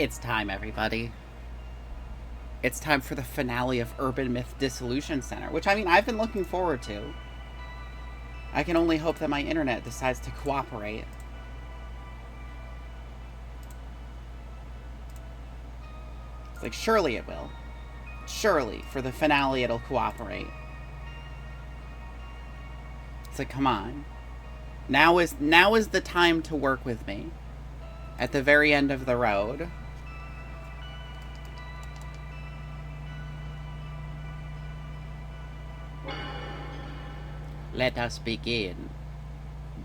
It's time, everybody. It's time for the finale of Urban Myth Dissolution Center, which, I mean, I've been looking forward to. I can only hope that my internet decides to cooperate. It's like, surely it will. Surely, for the finale, it'll cooperate. It's like, come on. Now is the time to work with me. At the very end of the road. Let us begin.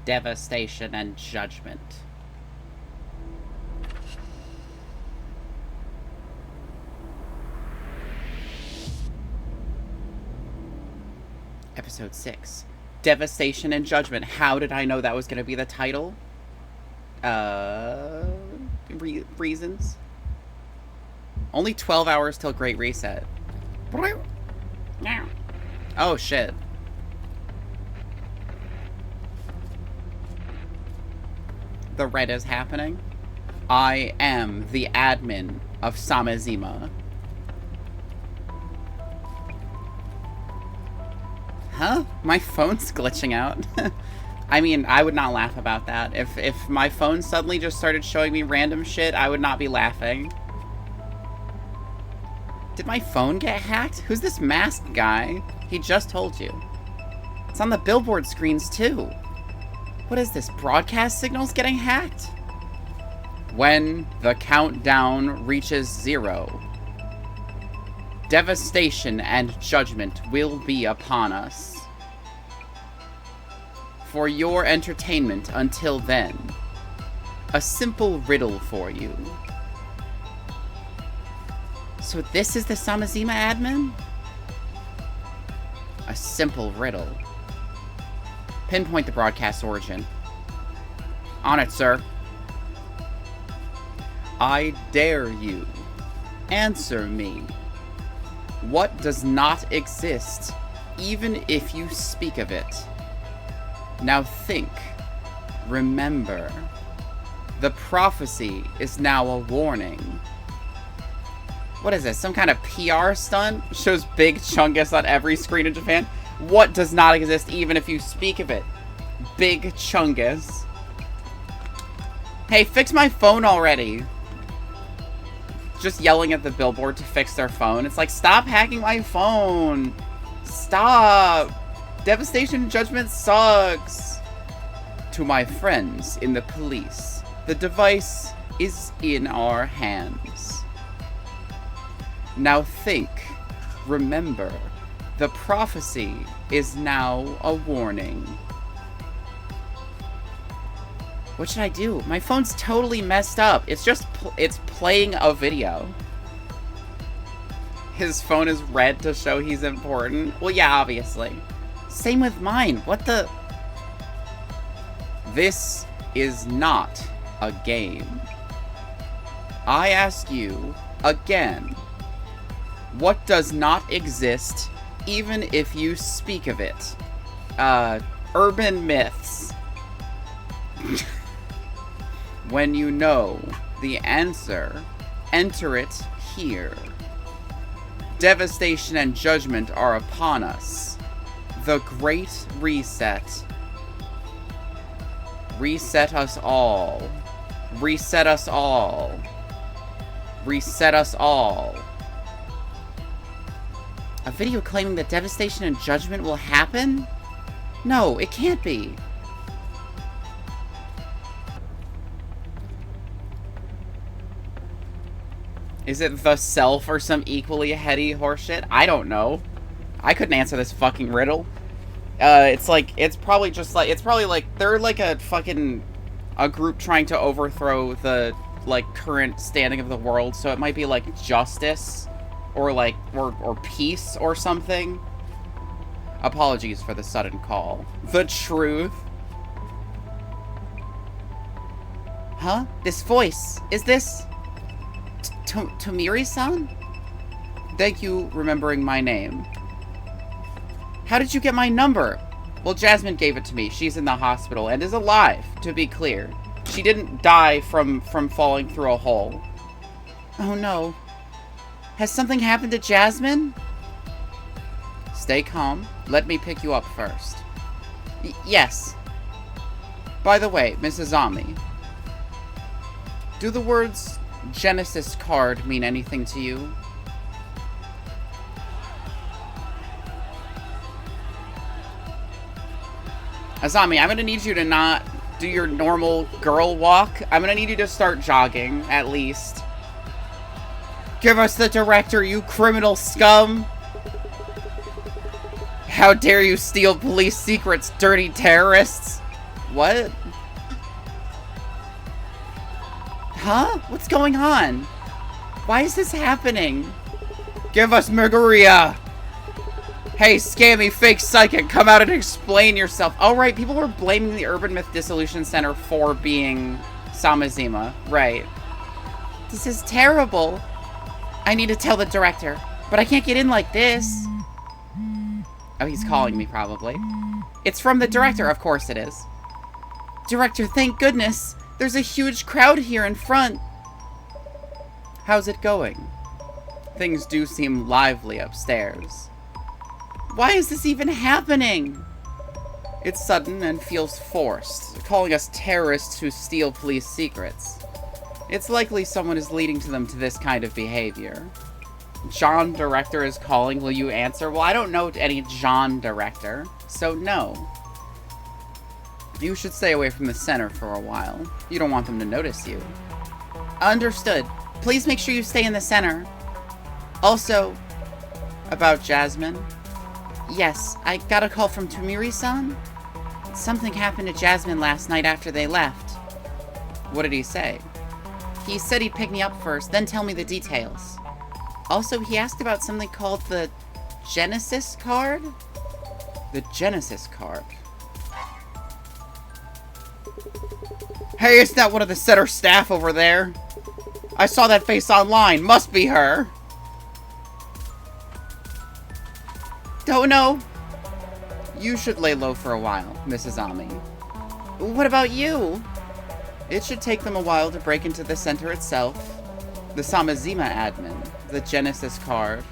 Devastation and Judgment. Episode 6. Devastation and Judgment. How did I know that was going to be the title? Reasons. Only 12 hours till Great Reset. Oh, shit. The red is happening. I am the admin of Samazima. Huh? My phone's glitching out. I mean, I would not laugh about that. If my phone suddenly just started showing me random shit, I would not be laughing. Did my phone get hacked? Who's this masked guy? He just told you. It's on the billboard screens, too. What is this? Broadcast signals getting hacked? When the countdown reaches 0, devastation and judgment will be upon us. For your entertainment until then, a simple riddle for you. So this is the Samazima admin? A simple riddle. Pinpoint the broadcast origin. On it, sir. I dare you. Answer me. What does not exist, even if you speak of it? Now think. Remember. The prophecy is now a warning. What is this? Some kind of PR stunt? Shows Big Chungus on every screen in Japan? What does not exist even if you speak of it? Big Chungus. Hey, fix my phone already. Just yelling at the billboard to fix their phone. It's like, stop hacking my phone. Stop. Devastation and Judgment sucks. To my friends in the police, the device is in our hands. Now think. Remember. The prophecy is now a warning. What should I do? My phone's totally messed up. It's just, it's playing a video. His phone is red to show he's important. Well, yeah, obviously. Same with mine. What the? This is not a game. I ask you again. What does not exist even if you speak of it? Urban myths. When you know the answer, enter it here. Devastation and judgment are upon us. The Great Reset. Reset us all. Reset us all. Reset us all. A video claiming that devastation and judgment will happen? No, it can't be. Is it the self or some equally heady horseshit? I don't know. I couldn't answer this fucking riddle. It's probably like, they're like a group trying to overthrow the, like, current standing of the world, so it might be like justice. Or like, or peace or something. Apologies for the sudden call. The truth. Huh? This voice. Is this... Tomiri-san? Thank you remembering my name. How did you get my number? Well, Jasmine gave it to me. She's in the hospital and is alive, to be clear. She didn't die from falling through a hole. Oh no. Has something happened to Jasmine? Stay calm. Let me pick you up first. Yes. By the way, Mrs. Ami, do the words Genesis card mean anything to you? Azami, I'm gonna need you to not do your normal girl walk. I'm gonna need you to start jogging, at least. Give us the director, you criminal scum! How dare you steal police secrets, dirty terrorists! What? Huh? What's going on? Why is this happening? Give us Margaria! Hey, scammy fake psychic, come out and explain yourself. Oh, right, people were blaming the Urban Myth Dissolution Center for being Samazima. Right. This is terrible. I need to tell the director, but I can't get in like this. Oh, he's calling me, probably. It's from the director, of course it is. Director, thank goodness. There's a huge crowd here in front. How's it going? Things do seem lively upstairs. Why is this even happening? It's sudden and feels forced, calling us terrorists who steal police secrets. It's likely someone is leading them to this kind of behavior. John Director is calling. Will you answer? Well, I don't know any John Director, so no. You should stay away from the center for a while. You don't want them to notice you. Understood. Please make sure you stay in the center. Also, about Jasmine. Yes, I got a call from Tomiri-san. Something happened to Jasmine last night after they left. What did he say? He said he'd pick me up first, then tell me the details. Also, he asked about something called the Genesis card? The Genesis card. Hey, isn't that one of the center staff over there? I saw that face online. Must be her. Don't know. You should lay low for a while, Mrs. Ami. What about you? It should take them a while to break into the center itself. The Samazima admin. The Genesis card.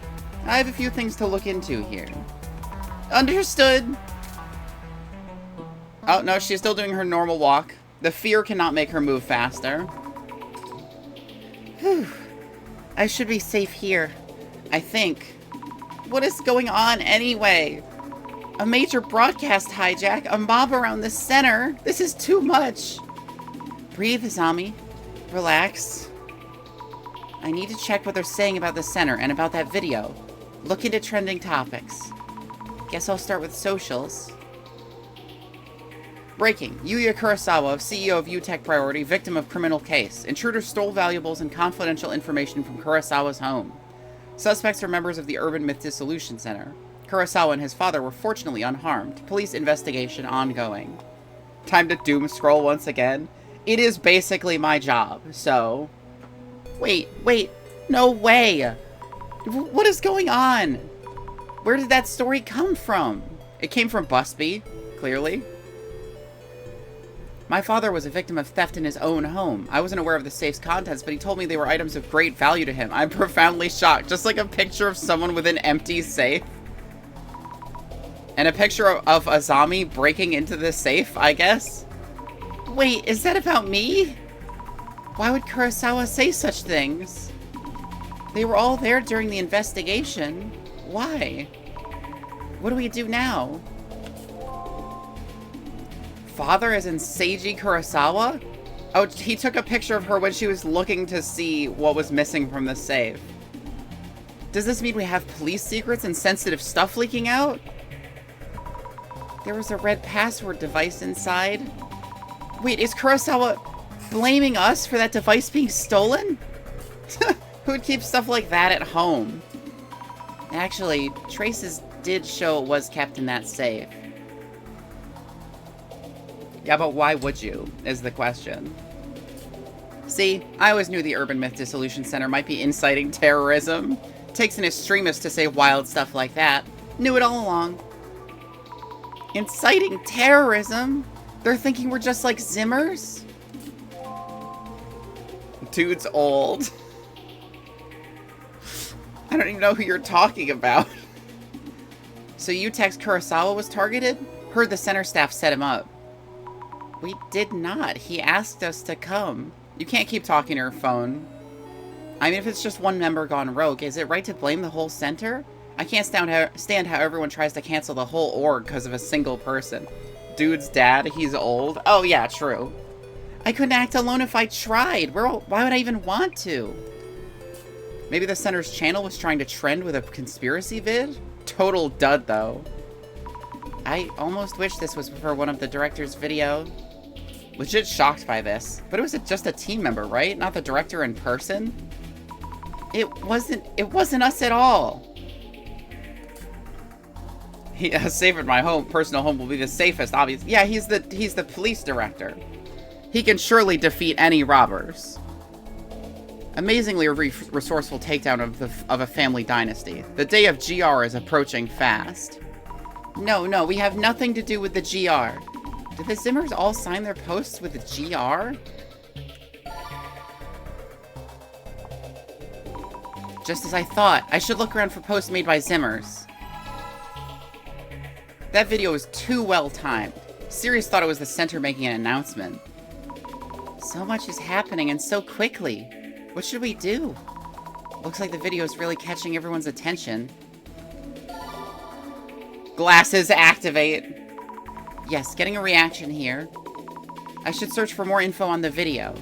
I have a few things to look into here. Understood. Oh, no, she's still doing her normal walk. The fear cannot make her move faster. Whew. I should be safe here. I think. What is going on anyway? A major broadcast hijack, a mob around the center. This is too much. Breathe, Azami. Relax. I need to check what they're saying about the center and about that video. Look into trending topics. Guess I'll start with socials. Breaking. Yuya Kurosawa, CEO of UTech Priority, victim of criminal case. Intruders stole valuables and confidential information from Kurosawa's home. Suspects are members of the Urban Myth Dissolution Center. Kurosawa and his father were fortunately unharmed. Police investigation ongoing. Time to doom scroll once again. It is basically my job, so... Wait, no way! What is going on? Where did that story come from? It came from Busby, clearly. My father was a victim of theft in his own home. I wasn't aware of the safe's contents, but he told me they were items of great value to him. I'm profoundly shocked. Just like a picture of someone with an empty safe. And a picture of Azami breaking into the safe, I guess? Wait, is that about me? Why would Kurosawa say such things? They were all there during the investigation. Why? What do we do now? Father as in Seiji Kurosawa? Oh, he took a picture of her when she was looking to see what was missing from the safe. Does this mean we have police secrets and sensitive stuff leaking out? There was a red password device inside. Wait, is Kurosawa blaming us for that device being stolen? Who'd keep stuff like that at home? Actually, traces did show it was kept in that safe. Yeah, but why would you, is the question. See, I always knew the Urban Myth Dissolution Center might be inciting terrorism. Takes an extremist to say wild stuff like that. Knew it all along. Inciting terrorism? They're thinking we're just like Zimmers? Dude's old. I don't even know who you're talking about. So you text Kurosawa was targeted? Heard the center staff set him up. We did not. He asked us to come. You can't keep talking to your phone. I mean, if it's just one member gone rogue, is it right to blame the whole center? I can't stand how everyone tries to cancel the whole org because of a single person. Dude's dad, he's old. Oh yeah, true. I couldn't act alone if I tried. Why would I even want to? Maybe the center's channel was trying to trend with a conspiracy vid? Total dud, though. I almost wish this was for one of the director's video. Legit shocked by this. But it was just a team member, right? Not the director in person? It wasn't us at all. Safe at my home, personal home will be the safest, obviously. Yeah, he's the police director. He can surely defeat any robbers. Amazingly resourceful takedown of a family dynasty. The day of GR is approaching fast. No, we have nothing to do with the GR. Did the Zimmers all sign their posts with the GR? Just as I thought. I should look around for posts made by Zimmers. That video was too well timed. Sirius thought it was the center making an announcement. So much is happening and so quickly. What should we do? Looks like the video is really catching everyone's attention. Glasses activate. Yes, getting a reaction here. I should search for more info on the video.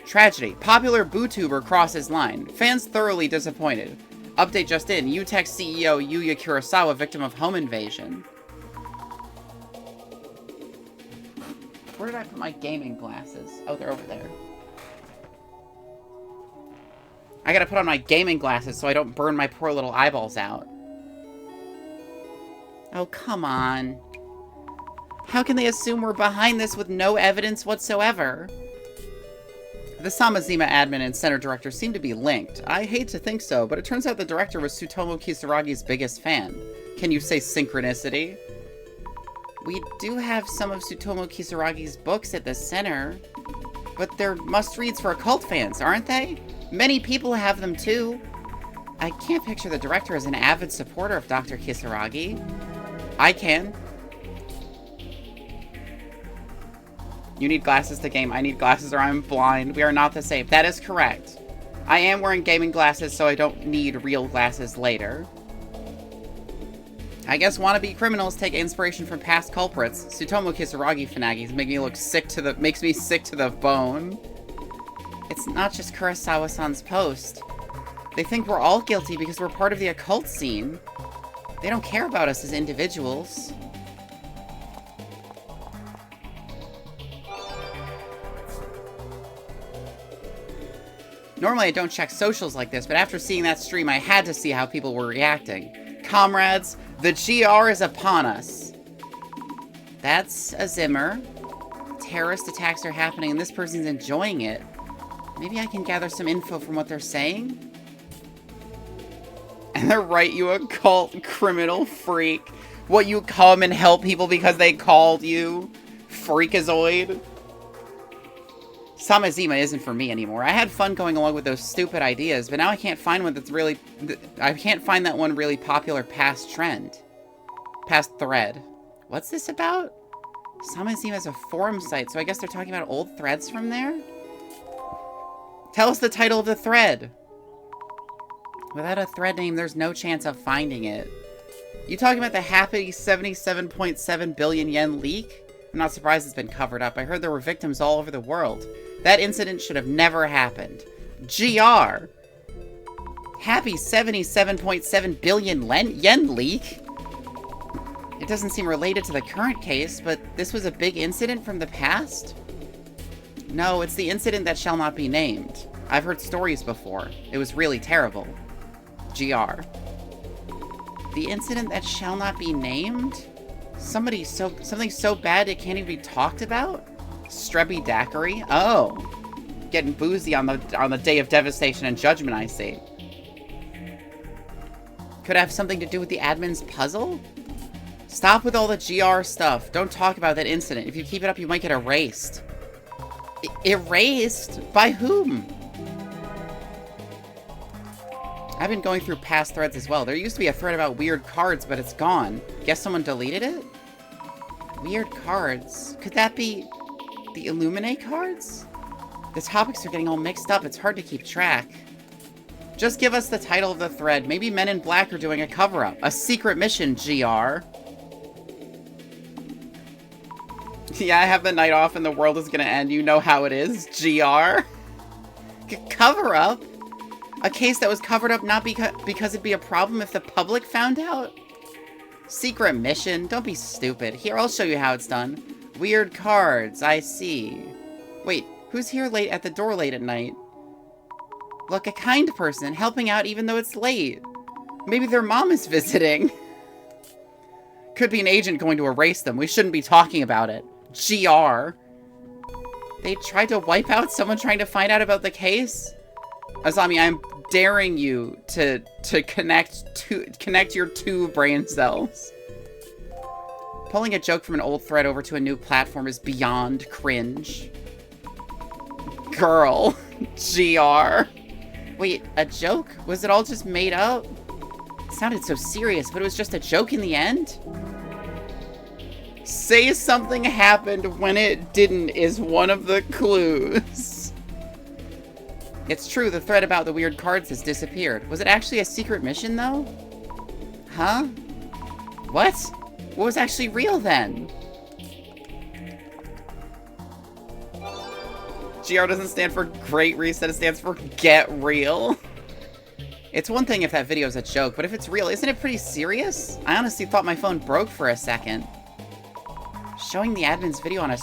Tragedy. Popular bootuber crosses line. Fans thoroughly disappointed. Update just in. UTech CEO Yuya Kurosawa victim of home invasion. Where did I put my gaming glasses? Oh, they're over there. I gotta put on my gaming glasses so I don't burn my poor little eyeballs out. Oh, come on. How can they assume we're behind this with no evidence whatsoever? The Samazima admin and center director seem to be linked. I hate to think so, but it turns out the director was Tsutomu Kisaragi's biggest fan. Can you say synchronicity? We do have some of Tsutomu Kisaragi's books at the center, but they're must-reads for occult fans, aren't they? Many people have them too. I can't picture the director as an avid supporter of Dr. Kisaragi. I can. You need glasses to game. I need glasses or I'm blind. We are not the same. That is correct. I am wearing gaming glasses, so I don't need real glasses later. I guess wannabe criminals take inspiration from past culprits. Tsutomu Kisaragi fanagis makes me sick to the bone. It's not just Kurosawa-san's post. They think we're all guilty because we're part of the occult scene. They don't care about us as individuals. Normally I don't check socials like this, but after seeing that stream I had to see how people were reacting. Comrades, the GR is upon us. That's a Zimmer. Terrorist attacks are happening and this person's enjoying it. Maybe I can gather some info from what they're saying? And they're right, you occult criminal freak. What, you come and help people because they called you? Freakazoid? Samazima isn't for me anymore. I had fun going along with those stupid ideas, but now I can't find one that's really... I can't find that one really popular past trend. Past thread. What's this about? Samazima is a forum site, so I guess they're talking about old threads from there? Tell us the title of the thread. Without a thread name, there's no chance of finding it. You talking about the happy 77.7 billion yen leak? I'm not surprised it's been covered up. I heard there were victims all over the world. That incident should have never happened. GR! Happy 77.7 billion yen leak? It doesn't seem related to the current case, but this was a big incident from the past? No, it's the incident that shall not be named. I've heard stories before. It was really terrible. GR. The incident that shall not be named? Something so bad it can't even be talked about? Strebby Daiquiri? Oh. Getting boozy on the day of Devastation and Judgment, I see. Could it have something to do with the admin's puzzle? Stop with all the GR stuff. Don't talk about that incident. If you keep it up, you might get erased. Erased? By whom? I've been going through past threads as well. There used to be a thread about weird cards, but it's gone. Guess someone deleted it? Weird cards. Could that be the Illuminate cards? The topics are getting all mixed up. It's hard to keep track. Just give us the title of the thread. Maybe Men in Black are doing a cover-up. A secret mission, GR. Yeah, I have the night off and the world is gonna end. You know how it is, GR. Cover-up? A case that was covered up not because it'd be a problem if the public found out? Secret mission? Don't be stupid. Here, I'll show you how it's done. Weird cards, I see. Wait, who's here late at the door late at night? Look, a kind person, helping out even though it's late. Maybe their mom is visiting. Could be an agent going to erase them. We shouldn't be talking about it. GR. They tried to wipe out someone trying to find out about the case? Azami, I'm daring you to connect your two brain cells. Pulling a joke from an old thread over to a new platform is beyond cringe. Girl. GR. Wait, a joke? Was it all just made up? It sounded so serious, but it was just a joke in the end? Say something happened when it didn't is one of the clues. It's true, the thread about the weird cards has disappeared. Was it actually a secret mission, though? Huh? What? What was actually real, then? GR doesn't stand for Great Reset, it stands for Get Real. It's one thing if that video is a joke, but if it's real, isn't it pretty serious? I honestly thought my phone broke for a second. Showing the admin's video on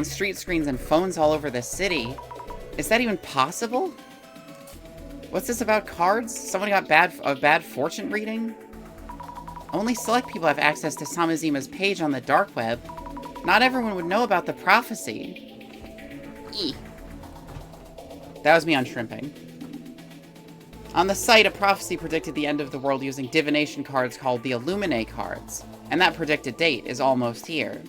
street screens and phones all over the city. Is that even possible? What's this about cards? Someone got a bad fortune reading? Only select people have access to Samazima's page on the dark web. Not everyone would know about the prophecy. Eeh. That was me on shrimping. On the site, a prophecy predicted the end of the world using divination cards called the Illuminate cards, and that predicted date is almost here.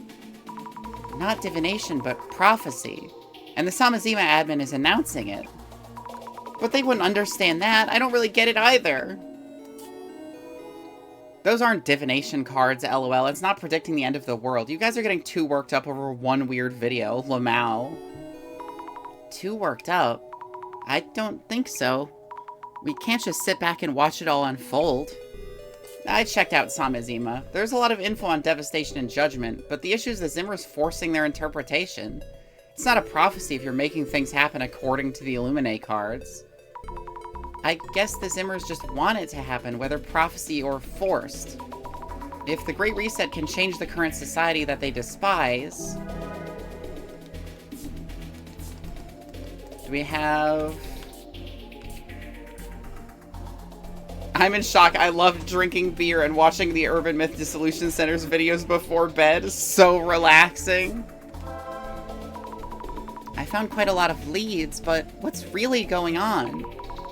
Not divination, but prophecy. And the Samazima admin is announcing it. But they wouldn't understand that. I don't really get it either. Those aren't divination cards, lol. It's not predicting the end of the world. You guys are getting too worked up over one weird video, Lamau. Too worked up? I don't think so. We can't just sit back and watch it all unfold. I checked out Samazima. There's a lot of info on Devastation and Judgement, but the issue is the Zimmer's forcing their interpretation. It's not a prophecy if you're making things happen according to the Illuminate cards. I guess the Zimmers just want it to happen, whether prophecy or forced. If the Great Reset can change the current society that they despise... Do we have... I'm in shock. I love drinking beer and watching the Urban Myth Dissolution Center's videos before bed. So relaxing. I found quite a lot of leads, but what's really going on?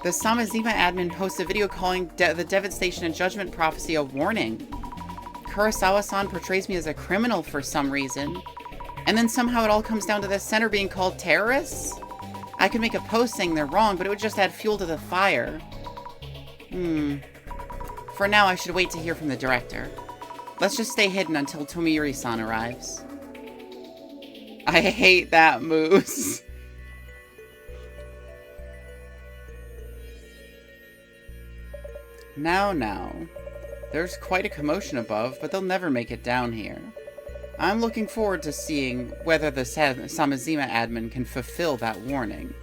The Samazima admin posts a video calling the Devastation and Judgement prophecy a warning. Kurosawa-san portrays me as a criminal for some reason, and then somehow it all comes down to the center being called terrorists? I could make a post saying they're wrong, but it would just add fuel to the fire. For now, I should wait to hear from the director. Let's just stay hidden until Tomiyuri-san arrives. I hate that moose. Now. There's quite a commotion above, but they'll never make it down here. I'm looking forward to seeing whether the Samazima admin can fulfill that warning.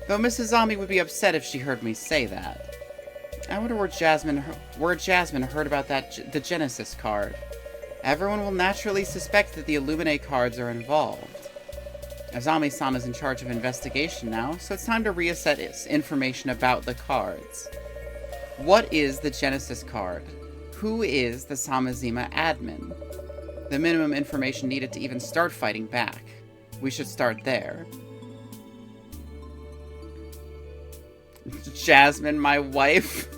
Though Mrs. Zombie would be upset if she heard me say that. I wonder where Jasmine heard about the Genesis card. Everyone will naturally suspect that the Illuminate cards are involved. Azami-san is in charge of investigation now, so it's time to reassess information about the cards. What is the Genesis card? Who is the Samazima admin? The minimum information needed to even start fighting back. We should start there. Jasmine, my wife.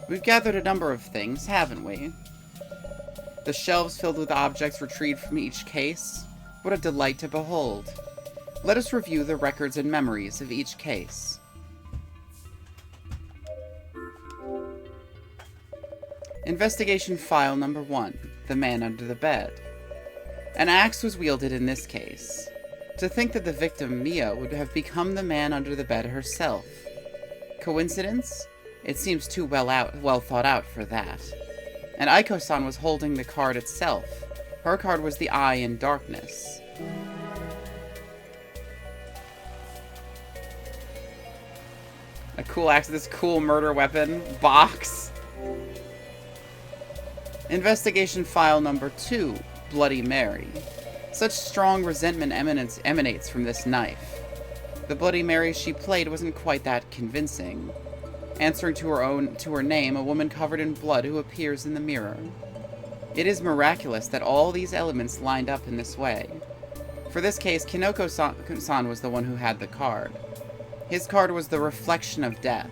We've gathered a number of things, haven't we? The shelves filled with objects retrieved from each case. What a delight to behold. Let us review the records and memories of each case. Investigation File Number 1, The Man Under the Bed. An axe was wielded in this case. To think that the victim, Mia, would have become the man under the bed herself. Coincidence? It seems too well thought out for that. And Aiko-san was holding the card itself. Her card was the Eye in Darkness. A cool axe, this cool murder weapon box. Investigation File Number 2, Bloody Mary. Such strong resentment emanates from this knife. The Bloody Mary she played wasn't quite that convincing. Answering to her name, a woman covered in blood who appears in the mirror. It is miraculous that all these elements lined up in this way. For this case, Kinoko-san was the one who had the card. His card was the reflection of death.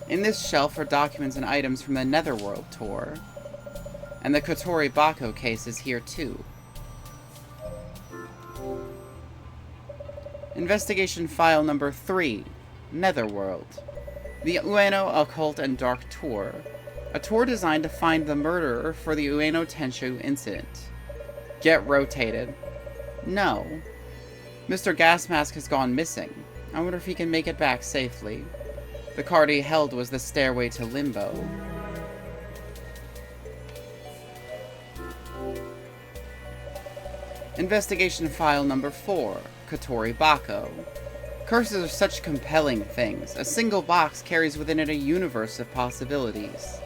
In this shelf are documents and items from the Netherworld tour. And the Kotori Bako case is here too. Investigation File Number 3, Netherworld. The Ueno Occult and Dark Tour. A tour designed to find the murderer for the Ueno Tenshu incident. Get rotated. No. Mr. Gasmask has gone missing. I wonder if he can make it back safely. The card he held was the Stairway to Limbo. Investigation File Number 4, Kotori Bako. Curses are such compelling things. A single box carries within it a universe of possibilities.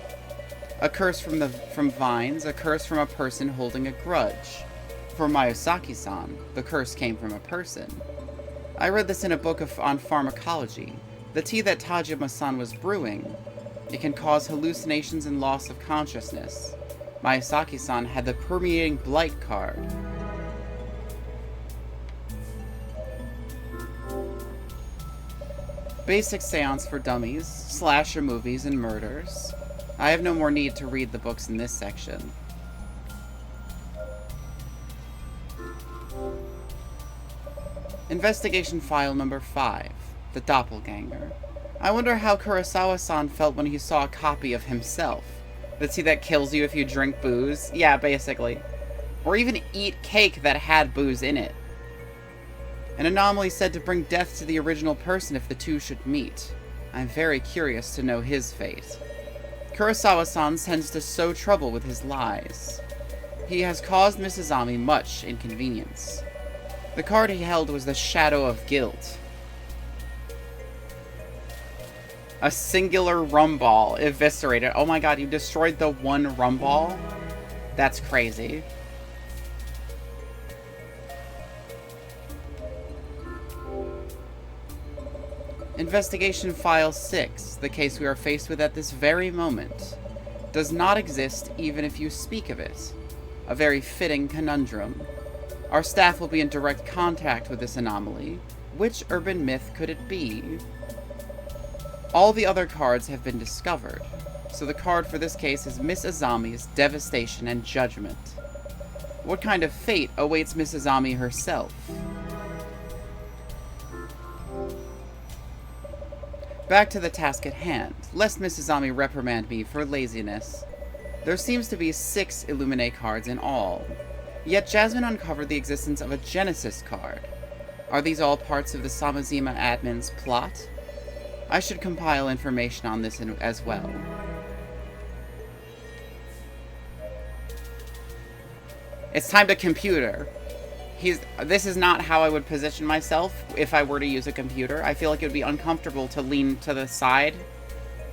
A curse from vines, a curse from a person holding a grudge. For Miyazaki-san, the curse came from a person. I read this in a book on pharmacology. The tea that Tajima-san was brewing. It can cause hallucinations and loss of consciousness. Miyazaki-san had the permeating blight card. Basic seance for dummies, slasher movies, and murders. I have no more need to read the books in this section. Investigation File Number 5, The Doppelganger. I wonder how Kurosawa-san felt when he saw a copy of himself. The tea that kills you if you drink booze? Yeah, basically. Or even eat cake that had booze in it. An anomaly said to bring death to the original person if the two should meet. I'm very curious to know his fate. Kurosawa-san tends to sow trouble with his lies. He has caused Mrs. Ami much inconvenience. The card he held was the Shadow of Guilt. A singular rum ball eviscerated. Oh my god, you destroyed the one rum ball? That's crazy. Investigation File 6, the case we are faced with at this very moment, does not exist even if you speak of it. A very fitting conundrum. Our staff will be in direct contact with this anomaly. Which urban myth could it be? All the other cards have been discovered, so the card for this case is Miss Azami's Devastation and Judgement. What kind of fate awaits Miss Azami herself? Back to the task at hand, lest Miss Azami reprimand me for laziness. There seems to be 6 Illuminate cards in all. Yet Jasmine uncovered the existence of a Genesis card. Are these all parts of the Samazima admin's plot? I should compile information on this as well. It's time to computer. This is not how I would position myself if I were to use a computer. I feel like it would be uncomfortable to lean to the side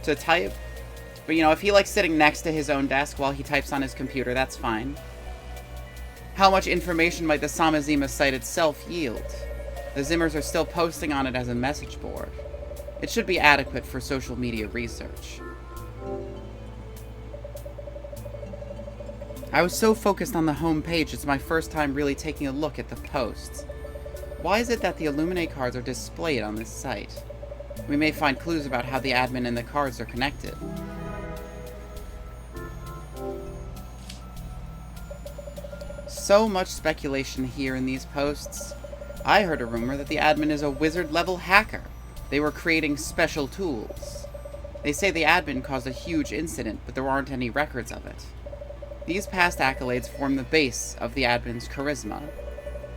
to type. But you know, if he likes sitting next to his own desk while he types on his computer, that's fine. How much information might the Samazima site itself yield? The Zimmers are still posting on it as a message board. It should be adequate for social media research. I was so focused on the home page, it's my first time really taking a look at the posts. Why is it that the Illuminate cards are displayed on this site? We may find clues about how the admin and the cards are connected. So much speculation here in these posts. I heard a rumor that the admin is a wizard-level hacker. They were creating special tools. They say the admin caused a huge incident, but there aren't any records of it. These past accolades form the base of the admin's charisma.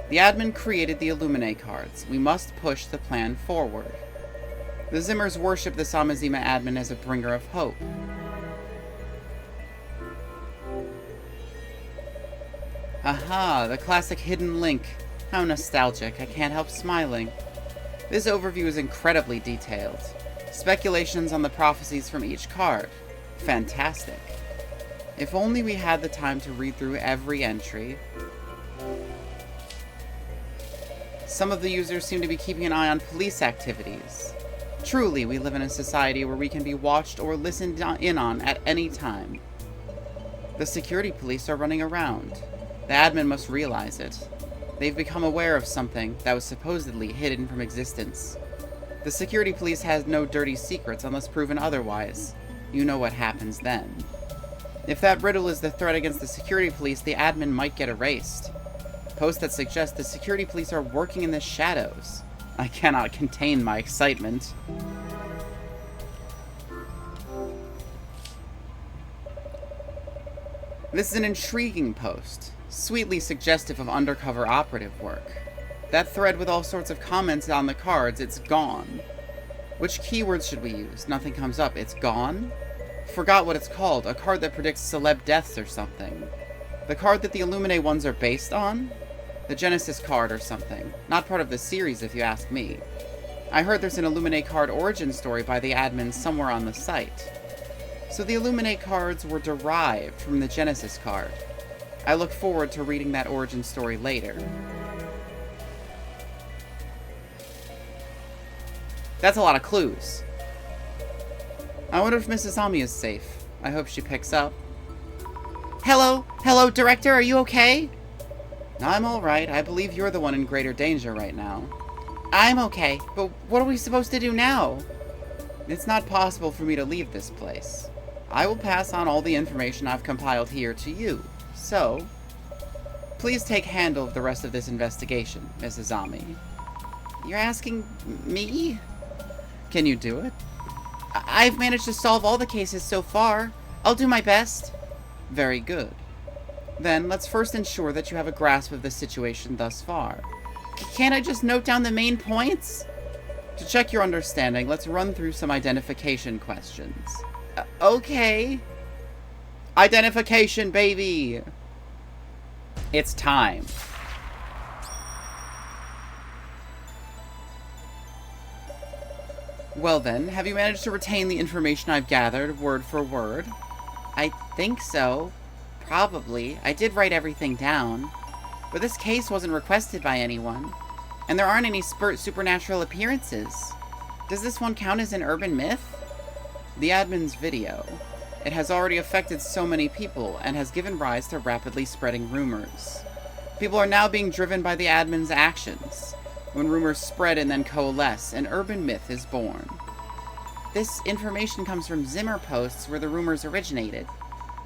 The admin created the Illuminate cards. We must push the plan forward. The Zimmers worship the Samazima admin as a bringer of hope. Aha, the classic hidden link. How nostalgic, I can't help smiling. This overview is incredibly detailed. Speculations on the prophecies from each card. Fantastic. If only we had the time to read through every entry. Some of the users seem to be keeping an eye on police activities. Truly, we live in a society where we can be watched or listened in on at any time. The security police are running around. The admin must realize it. They've become aware of something that was supposedly hidden from existence. The security police has no dirty secrets unless proven otherwise. You know what happens then. If that riddle is the threat against the security police, the admin might get erased. Posts that suggest the security police are working in the shadows. I cannot contain my excitement. This is an intriguing post, sweetly suggestive of undercover operative work. That thread with all sorts of comments on the cards, it's gone. Which keywords should we use? Nothing comes up. It's gone? Forgot what it's called. A card that predicts celeb deaths or something. The card that the Illuminate ones are based on? The Genesis card or something. Not part of the series, if you ask me. I heard there's an Illuminate card origin story by the admin somewhere on the site. So the Illuminate cards were derived from the Genesis card. I look forward to reading that origin story later. That's a lot of clues. I wonder if Mrs. Ami is safe. I hope she picks up. Hello? Hello, Director, are you okay? I'm alright. I believe you're the one in greater danger right now. I'm okay, but what are we supposed to do now? It's not possible for me to leave this place. I will pass on all the information I've compiled here to you. So, please take handle of the rest of this investigation, Mrs. Ami. You're asking me? Can you do it? I've managed to solve all the cases so far. I'll do my best. Very good. Then, let's first ensure that you have a grasp of the situation thus far. Can't I just note down the main points? To check your understanding, let's run through some identification questions. Okay. Identification, baby! It's time. Well then, have you managed to retain the information I've gathered, word for word? I think so. Probably. I did write everything down. But this case wasn't requested by anyone. And there aren't any supernatural appearances. Does this one count as an urban myth? The admin's video. It has already affected so many people, and has given rise to rapidly spreading rumors. People are now being driven by the admin's actions. When rumors spread and then coalesce, an urban myth is born. This information comes from Zimmer posts where the rumors originated.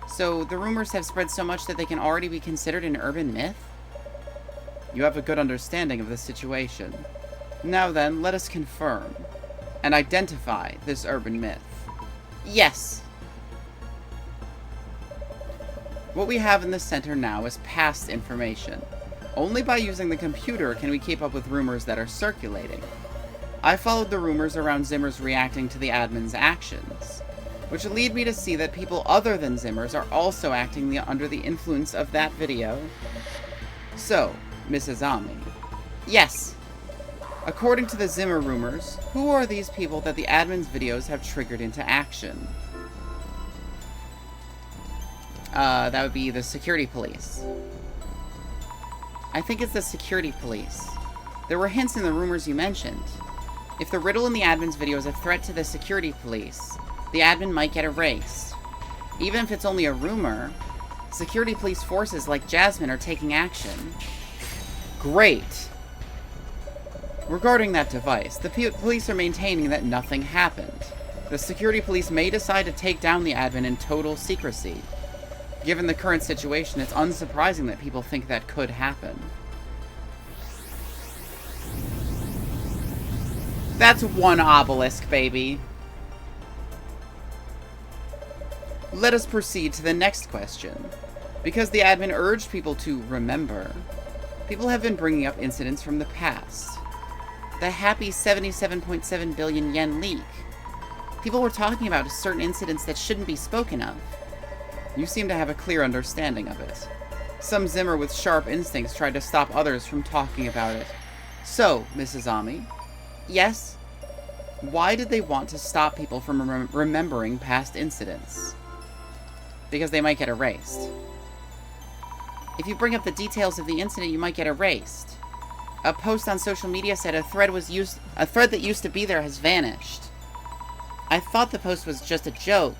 So, the rumors have spread so much that they can already be considered an urban myth? You have a good understanding of the situation. Now then, let us confirm and identify this urban myth. Yes! What we have in the center now is past information. Only by using the computer can we keep up with rumors that are circulating. I followed the rumors around Zimmers reacting to the admin's actions, which lead me to see that people other than Zimmers are also acting under the influence of that video. So, Mrs. Ami. Yes. According to the Zimmer rumors, who are these people that the admin's videos have triggered into action? That would be the security police. I think it's the security police. There were hints in the rumors you mentioned. If the riddle in the admin's video is a threat to the security police, the admin might get erased. Even if it's only a rumor, security police forces like Jasmine are taking action. Great! Regarding that device, the police are maintaining that nothing happened. The security police may decide to take down the admin in total secrecy. Given the current situation, it's unsurprising that people think that could happen. That's one obelisk, baby. Let us proceed to the next question. Because the admin urged people to remember, people have been bringing up incidents from the past. The happy 77.7 billion yen leak. People were talking about certain incidents that shouldn't be spoken of. You seem to have a clear understanding of it. Some Zimmer with sharp instincts tried to stop others from talking about it. So, Mrs. Ami, yes? Why did they want to stop people from remembering past incidents? Because they might get erased. If you bring up the details of the incident, you might get erased. A post on social media said a thread that used to be there has vanished. I thought the post was just a joke,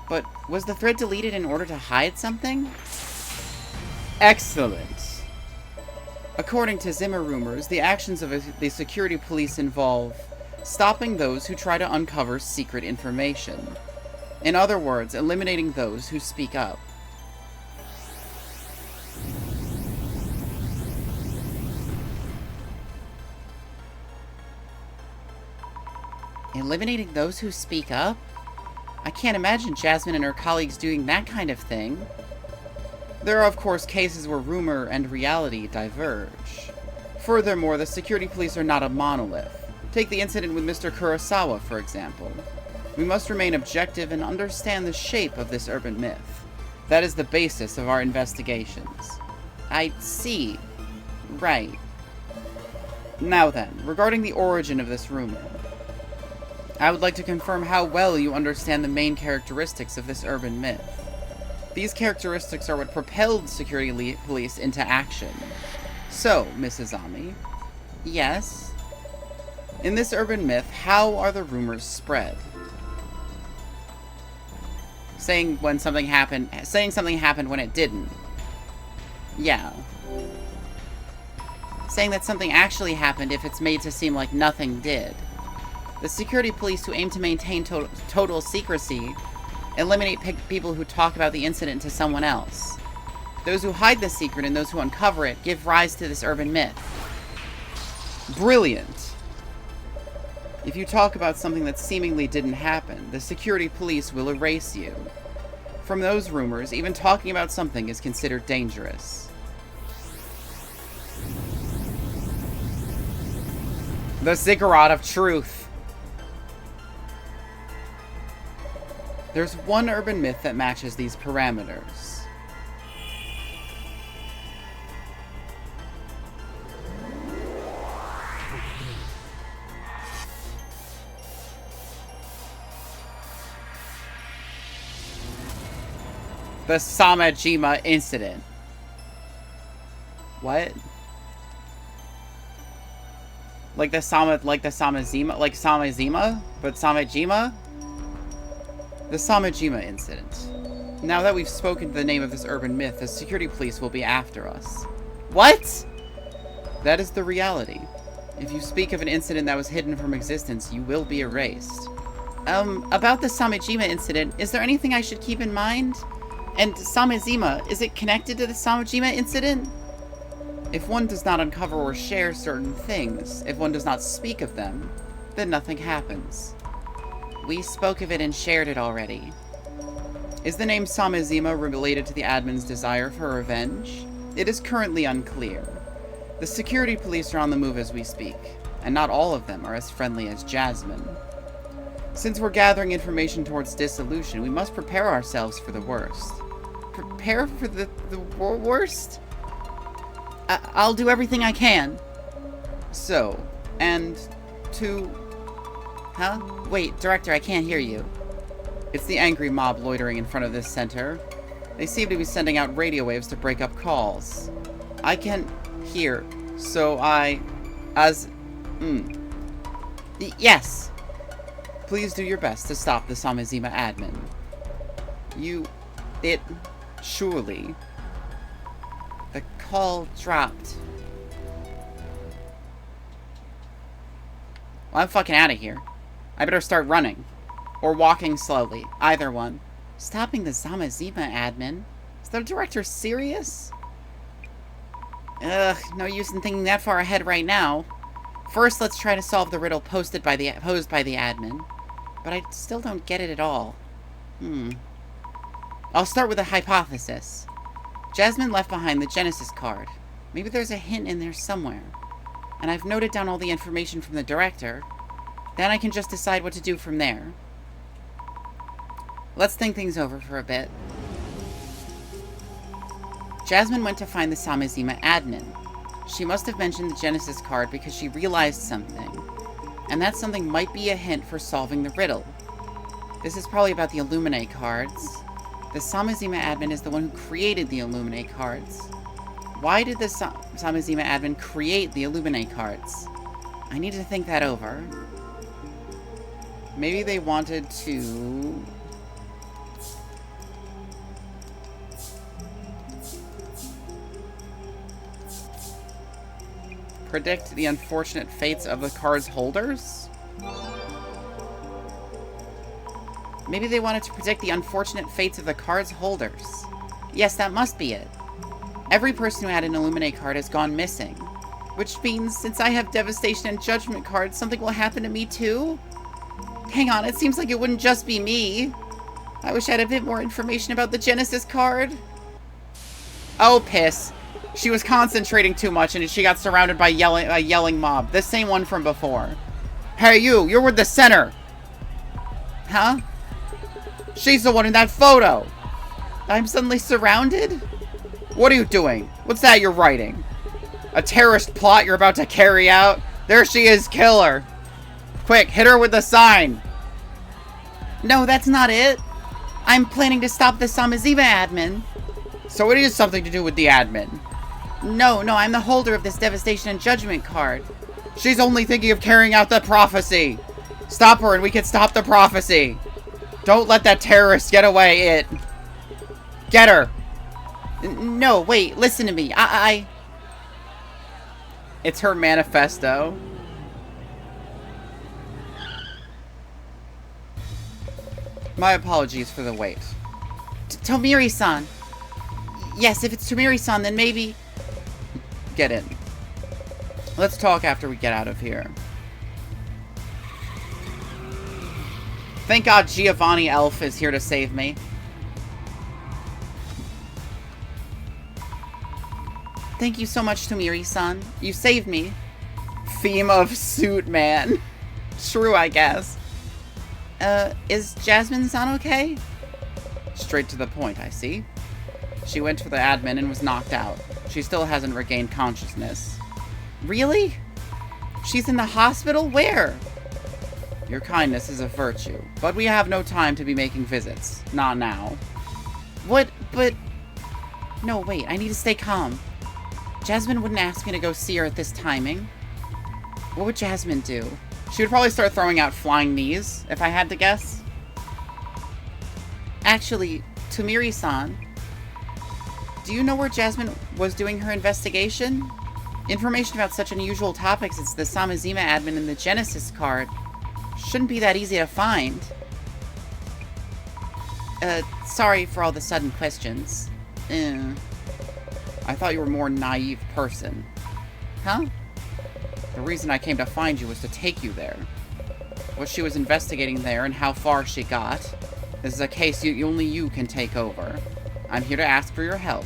but was the thread deleted in order to hide something? Excellent. According to Zimmer rumors, the actions of the security police involve stopping those who try to uncover secret information. In other words, eliminating those who speak up. Eliminating those who speak up? I can't imagine Jasmine and her colleagues doing that kind of thing. There are, of course, cases where rumor and reality diverge. Furthermore, the security police are not a monolith. Take the incident with Mr. Kurosawa, for example. We must remain objective and understand the shape of this urban myth. That is the basis of our investigations. I see. Right. Now then, regarding the origin of this rumor. I would like to confirm how well you understand the main characteristics of this urban myth. These characteristics are what propelled security police into action. So, Mrs. Ami, yes? In this urban myth, how are the rumors spread? Saying something happened when it didn't. Yeah. Saying that something actually happened if it's made to seem like nothing did. The security police who aim to maintain total secrecy eliminate people who talk about the incident to someone else. Those who hide the secret and those who uncover it give rise to this urban myth. Brilliant. If you talk about something that seemingly didn't happen, the security police will erase you. From those rumors, even talking about something is considered dangerous. The Ziggurat of Truth. There's one urban myth that matches these parameters. The Samejima incident. What? Like Samejima? Like Samejima? But Samejima? The Samejima incident. Now that we've spoken to the name of this urban myth, the security police will be after us. What? That is the reality. If you speak of an incident that was hidden from existence, you will be erased. About the Samejima incident, is there anything I should keep in mind? And Samejima, is it connected to the Samejima incident? If one does not uncover or share certain things, if one does not speak of them, then nothing happens. We spoke of it and shared it already. Is the name Samejima related to the admin's desire for revenge? It is currently unclear. The security police are on the move as we speak, and not all of them are as friendly as Jasmine. Since we're gathering information towards Dissolution, we must prepare ourselves for the worst. Prepare for the worst? I'll do everything I can. So, and to... Huh? Wait, Director, I can't hear you. It's the angry mob loitering in front of this center. They seem to be sending out radio waves to break up calls. I can't hear, so Yes! Please do your best to stop the Samejima admin. Surely. The call dropped. Well, I'm fucking out of here. I better start running. Or walking slowly. Either one. Stopping the Samejima admin? the director serious? Ugh, no use in thinking that far ahead right now. First, let's try to solve the riddle posed by the admin. But I still don't get it at all. I'll start with a hypothesis. Jasmine left behind the Genesis card. Maybe there's a hint in there somewhere. And I've noted down all the information from the director. Then I can just decide what to do from there. Let's think things over for a bit. Jasmine went to find the Samizima admin. She must have mentioned the Genesis card because she realized something. And that something might be a hint for solving the riddle. This is probably about the Illuminate cards. The Samizima admin is the one who created the Illuminate cards. Why did the Samizima admin create the Illuminate cards? I need to think that over. Maybe they wanted to... predict the unfortunate fates of the card's holders? Maybe they wanted to predict the unfortunate fates of the card's holders. Yes, that must be it. Every person who had an Illuminate card has gone missing. Which means, since I have Devastation and Judgement cards, something will happen to me too? Hang on, it seems like it wouldn't just be me. I wish I had a bit more information about the Genesis card. Oh, piss. She was concentrating too much and she got surrounded by a yelling mob. The same one from before. Hey, you're with the center. Huh? She's the one in that photo. I'm suddenly surrounded? What are you doing? What's that you're writing? A terrorist plot you're about to carry out? There she is, kill her. Quick, hit her with the sign. No, that's not it. I'm planning to stop the Samizima admin. So it is something to do with the admin. No, I'm the holder of this Devastation and Judgement card. She's only thinking of carrying out the prophecy. Stop her and we can stop the prophecy. Don't let that terrorist get away, Get her. No, wait, listen to me. It's her manifesto. My apologies for the wait. Tomiri-san. Yes, if it's Tomiri-san, then maybe... Get in. Let's talk after we get out of here. Thank God Giovanni Elf is here to save me. Thank you so much, Tomiri-san. You saved me. Theme of suit, man. True, I guess. Is Jasmine-san okay? Straight to the point, I see. She went for the admin and was knocked out. She still hasn't regained consciousness. Really? She's in the hospital? Where? Your kindness is a virtue, but we have no time to be making visits. Not now. What? But... No, wait, I need to stay calm. Jasmine wouldn't ask me to go see her at this timing. What would Jasmine do? She would probably start throwing out flying knees, if I had to guess. Actually, Tomiri-san, do you know where Jasmine was doing her investigation? Information about such unusual topics as the Samizima admin and the Genesis card shouldn't be that easy to find. Sorry for all the sudden questions. I thought you were a more naive person. Huh? The reason I came to find you was to take you there. What she was investigating there and how far she got. This is a case only you can take over. I'm here to ask for your help.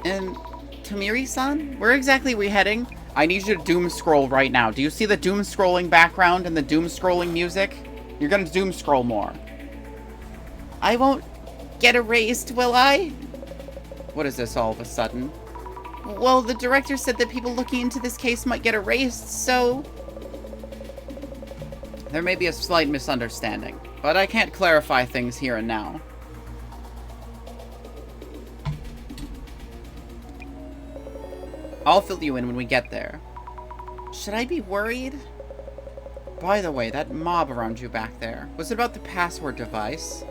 And Tomiri-san, where exactly are we heading? I need you to doom scroll right now. Do you see the doom scrolling background and the doom scrolling music? You're gonna doom scroll more. I won't get erased, will I? What is this all of a sudden? Well, the director said that people looking into this case might get erased, so... There may be a slight misunderstanding, but I can't clarify things here and now. I'll fill you in when we get there. Should I be worried? By the way, that mob around you back there, was it about the password device?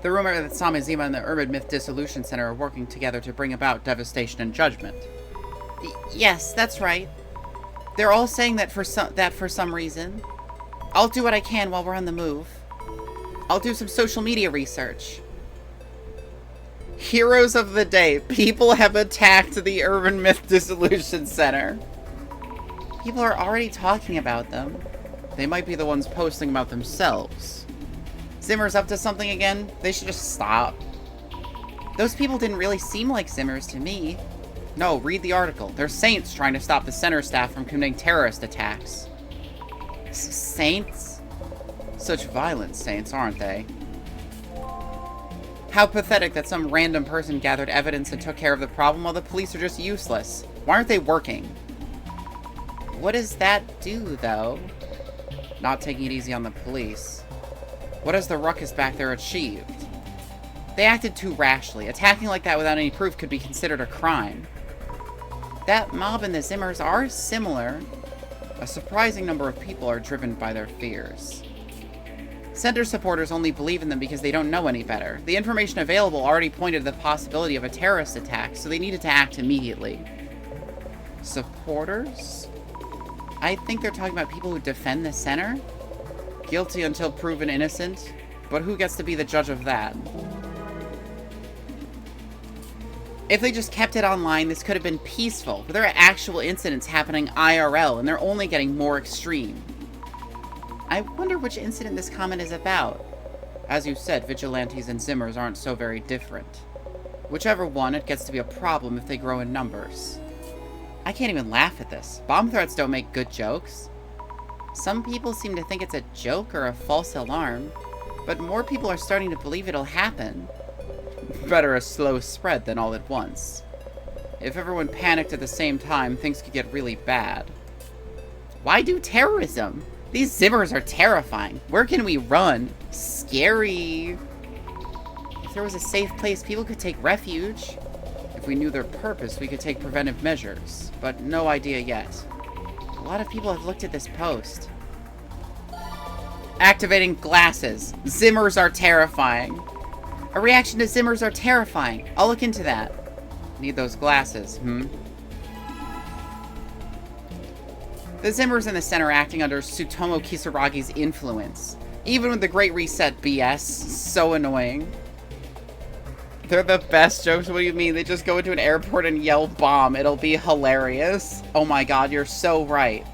The rumor that Samizima and the Urban Myth Dissolution Center are working together to bring about Devastation and Judgement. Yes, that's right. They're all saying that for some reason. I'll do what I can while we're on the move. I'll do some social media research. Heroes of the day. People have attacked the Urban Myth Dissolution Center. People are already talking about them. They might be the ones posting about themselves. Zimmer's up to something again? They should just stop. Those people didn't really seem like Zimmers to me. No, read the article. They're saints trying to stop the center staff from committing terrorist attacks. Saints? Such violent saints, aren't they? How pathetic that some random person gathered evidence and took care of the problem while the police are just useless. Why aren't they working? What does that do, though? Not taking it easy on the police. What has the ruckus back there achieved? They acted too rashly. Attacking like that without any proof could be considered a crime. That mob and the Zimmers are similar. A surprising number of people are driven by their fears. Center supporters only believe in them because they don't know any better. The information available already pointed to the possibility of a terrorist attack, so they needed to act immediately. Supporters? I think they're talking about people who defend the center? Guilty until proven innocent? But who gets to be the judge of that? If they just kept it online, this could have been peaceful, but there are actual incidents happening IRL, and they're only getting more extreme. I wonder which incident this comment is about. As you said, vigilantes and Zimmers aren't so very different. Whichever one, it gets to be a problem if they grow in numbers. I can't even laugh at this. Bomb threats don't make good jokes. Some people seem to think it's a joke or a false alarm, but more people are starting to believe it'll happen. Better a slow spread than all at once. If everyone panicked at the same time, things could get really bad. Why do terrorism? These Zimmers are terrifying. Where can we run? Scary. If there was a safe place, people could take refuge. If we knew their purpose, we could take preventive measures. But no idea yet. A lot of people have looked at this post. Activating glasses. Zimmers are terrifying. A reaction to Zimmers are terrifying. I'll look into that. Need those glasses, The Zimmers in the center acting under Tsutomu Kisaragi's influence. Even with the Great Reset BS, so annoying. They're the best jokes. What do you mean? They just go into an airport and yell bomb. It'll be hilarious. Oh my god, you're so right.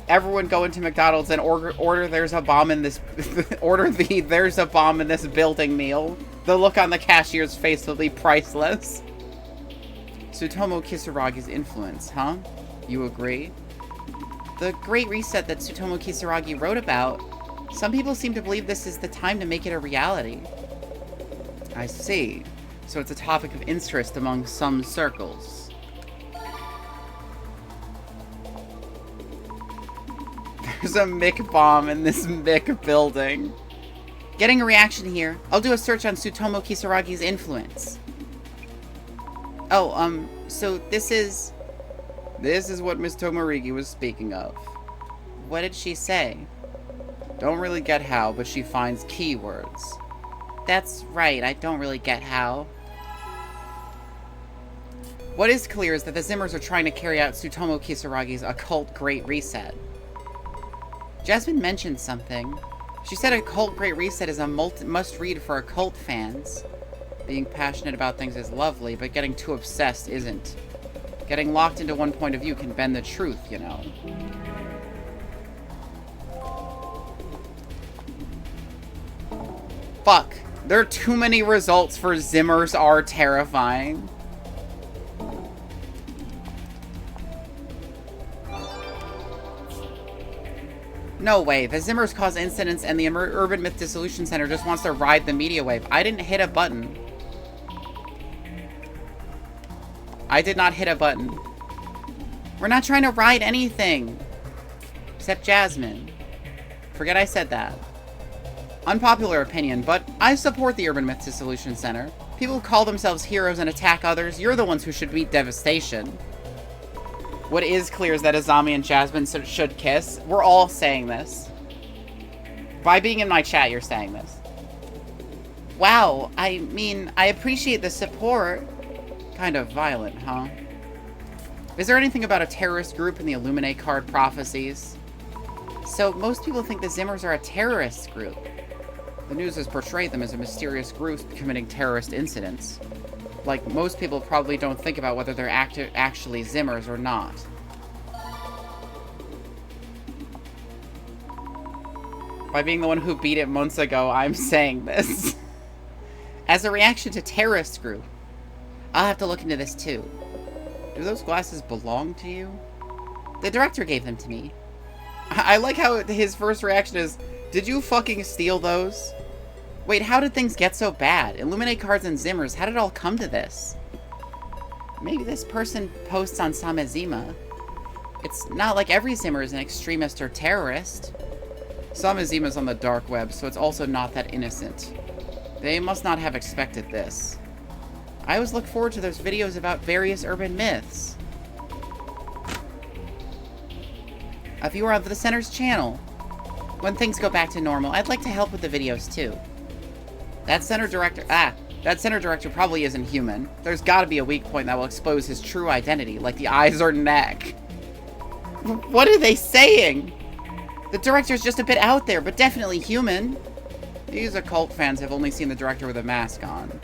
Everyone go into McDonald's and order there's a bomb in this there's a bomb in this building meal. The look on the cashier's face will be priceless. Tsutomu Kisaragi's influence, huh? You agree? The Great Reset that Tsutomu Kisaragi wrote about, some people seem to believe this is the time to make it a reality. I see. So it's a topic of interest among some circles. There's a Mick bomb in this Mick building. Getting a reaction here. I'll do a search on Tsutomu Kisaragi's influence. Oh, so this is what Miss Tomarigi was speaking of. What did she say? Don't really get how, but she finds keywords. That's right, I don't really get how. What is clear is that the Zimmers are trying to carry out Tsutomu Kisaragi's occult Great Reset. Jasmine mentioned something. She said Occult Great Reset is a must-read for occult fans. Being passionate about things is lovely, but getting too obsessed isn't. Getting locked into one point of view can bend the truth, you know. Fuck. There are too many results for Zimmers are terrifying. No way. The Zimmers cause incidents and the Urban Myth Dissolution Center just wants to ride the media wave. I didn't hit a button. I did not hit a button. We're not trying to ride anything. Except Jasmine. Forget I said that. Unpopular opinion, but I support the Urban Myth Dissolution Center. People who call themselves heroes and attack others, you're the ones who should beat Devastation. What is clear is that Azami and Jasmine should kiss. We're all saying this. By being in my chat, you're saying this. Wow, I mean, I appreciate the support. Kind of violent, huh? Is there anything about a terrorist group in the Illuminate card prophecies? So, most people think the Zimmers are a terrorist group. The news has portrayed them as a mysterious group committing terrorist incidents. Like, most people probably don't think about whether they're actually Zimmers or not. By being the one who beat it months ago, I'm saying this. As a reaction to terrorist group. I'll have to look into this too. Do those glasses belong to you? The director gave them to me. I like how his first reaction is, did you fucking steal those? Wait, how did things get so bad? Illuminate cards and Zimmers, how did it all come to this? Maybe this person posts on Samazima. It's not like every Zimmer is an extremist or terrorist. Samazima's on the dark web, so it's also not that innocent. They must not have expected this. I always look forward to those videos about various urban myths. A viewer of the Center's channel. When things go back to normal, I'd like to help with the videos too. That Center Director probably isn't human. There's gotta be a weak point that will expose his true identity, like the eyes or neck. What are they saying? The director's just a bit out there, but definitely human. These occult fans have only seen the director with a mask on.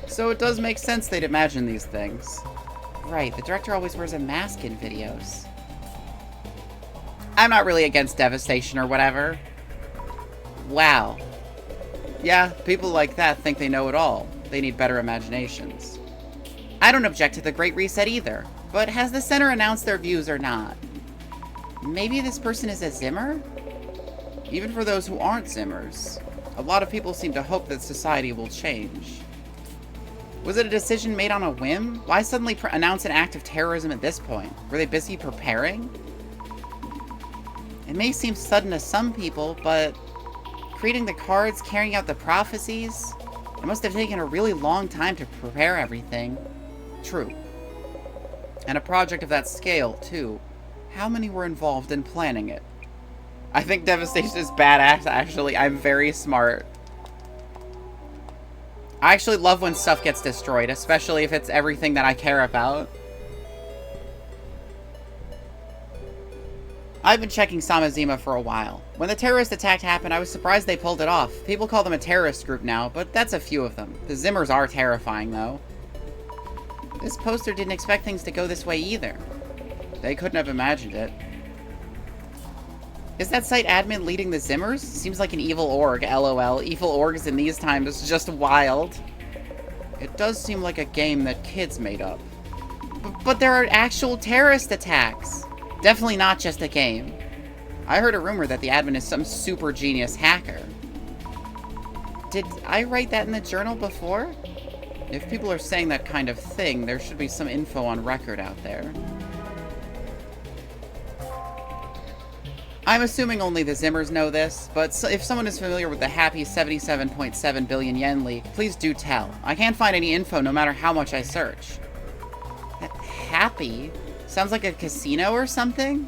So it does make sense they'd imagine these things. Right, the director always wears a mask in videos. I'm not really against Devastation or whatever. Wow. Yeah, people like that think they know it all. They need better imaginations. I don't object to the Great Reset either, but has the Center announced their views or not? Maybe this person is a Zimmer? Even for those who aren't Zimmers, a lot of people seem to hope that society will change. Was it a decision made on a whim? Why suddenly announce an act of terrorism at this point? Were they busy preparing? It may seem sudden to some people, but creating the cards, carrying out the prophecies, it must have taken a really long time to prepare everything. True. And a project of that scale, too. How many were involved in planning it? I think Devastation is badass, actually. I'm very smart. I actually love when stuff gets destroyed, especially if it's everything that I care about. I've been checking Samazima for a while. When the terrorist attack happened, I was surprised they pulled it off. People call them a terrorist group now, but that's a few of them. The Zimmers are terrifying, though. This poster didn't expect things to go this way either. They couldn't have imagined it. Is that site admin leading the Zimmers? Seems like an evil org, lol. Evil orgs in these times is just wild. It does seem like a game that kids made up. But there are actual terrorist attacks. Definitely not just a game. I heard a rumor that the admin is some super genius hacker. Did I write that in the journal before? If people are saying that kind of thing, there should be some info on record out there. I'm assuming only the Zimmers know this, but if someone is familiar with the happy 77.7 billion yen leak, please do tell. I can't find any info no matter how much I search. Happy? Sounds like a casino or something?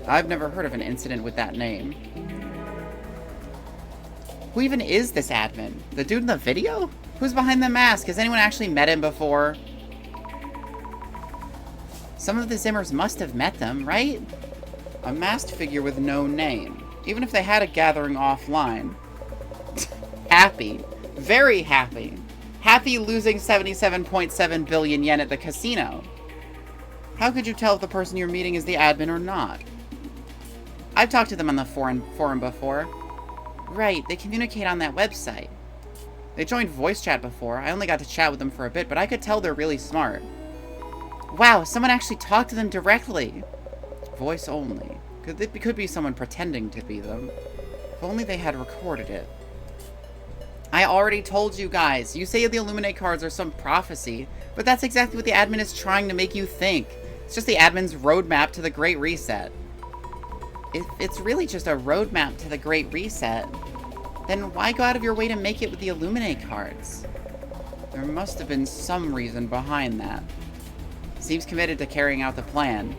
I've never heard of an incident with that name. Who even is this admin? The dude in the video? Who's behind the mask? Has anyone actually met him before? Some of the Zimmers must have met them, right? A masked figure with no name. Even if they had a gathering offline. Happy. Very happy. Happy losing 77.7 billion yen at the casino. How could you tell if the person you're meeting is the admin or not? I've talked to them on the forum before. Right, they communicate on that website. They joined voice chat before. I only got to chat with them for a bit, but I could tell they're really smart. Wow, someone actually talked to them directly. Voice only. Could be someone pretending to be them. If only they had recorded it. I already told you guys. You say the Illuminate cards are some prophecy, but that's exactly what the admin is trying to make you think. It's just the admin's roadmap to the Great Reset. If it's really just a roadmap to the Great Reset, then why go out of your way to make it with the Illuminate cards? There must have been some reason behind that. Seems committed to carrying out the plan.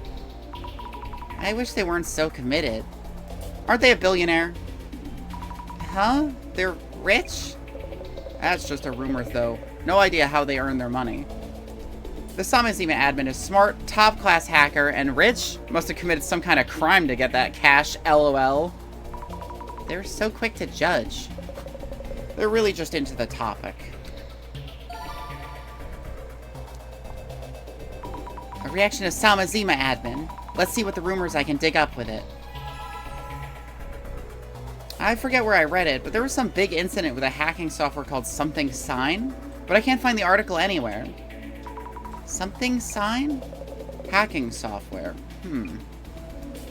I wish they weren't so committed. Aren't they a billionaire? Huh? They're rich? That's just a rumor, though. No idea how they earn their money. The Samazima admin is smart, top-class hacker, and rich? Must have committed some kind of crime to get that cash, lol. They're so quick to judge. They're really just into the topic. A reaction to Samazima admin. Let's see what the rumors I can dig up with it. I forget where I read it, but there was some big incident with a hacking software called Something Sign, but I can't find the article anywhere. Something Sign? Hacking software.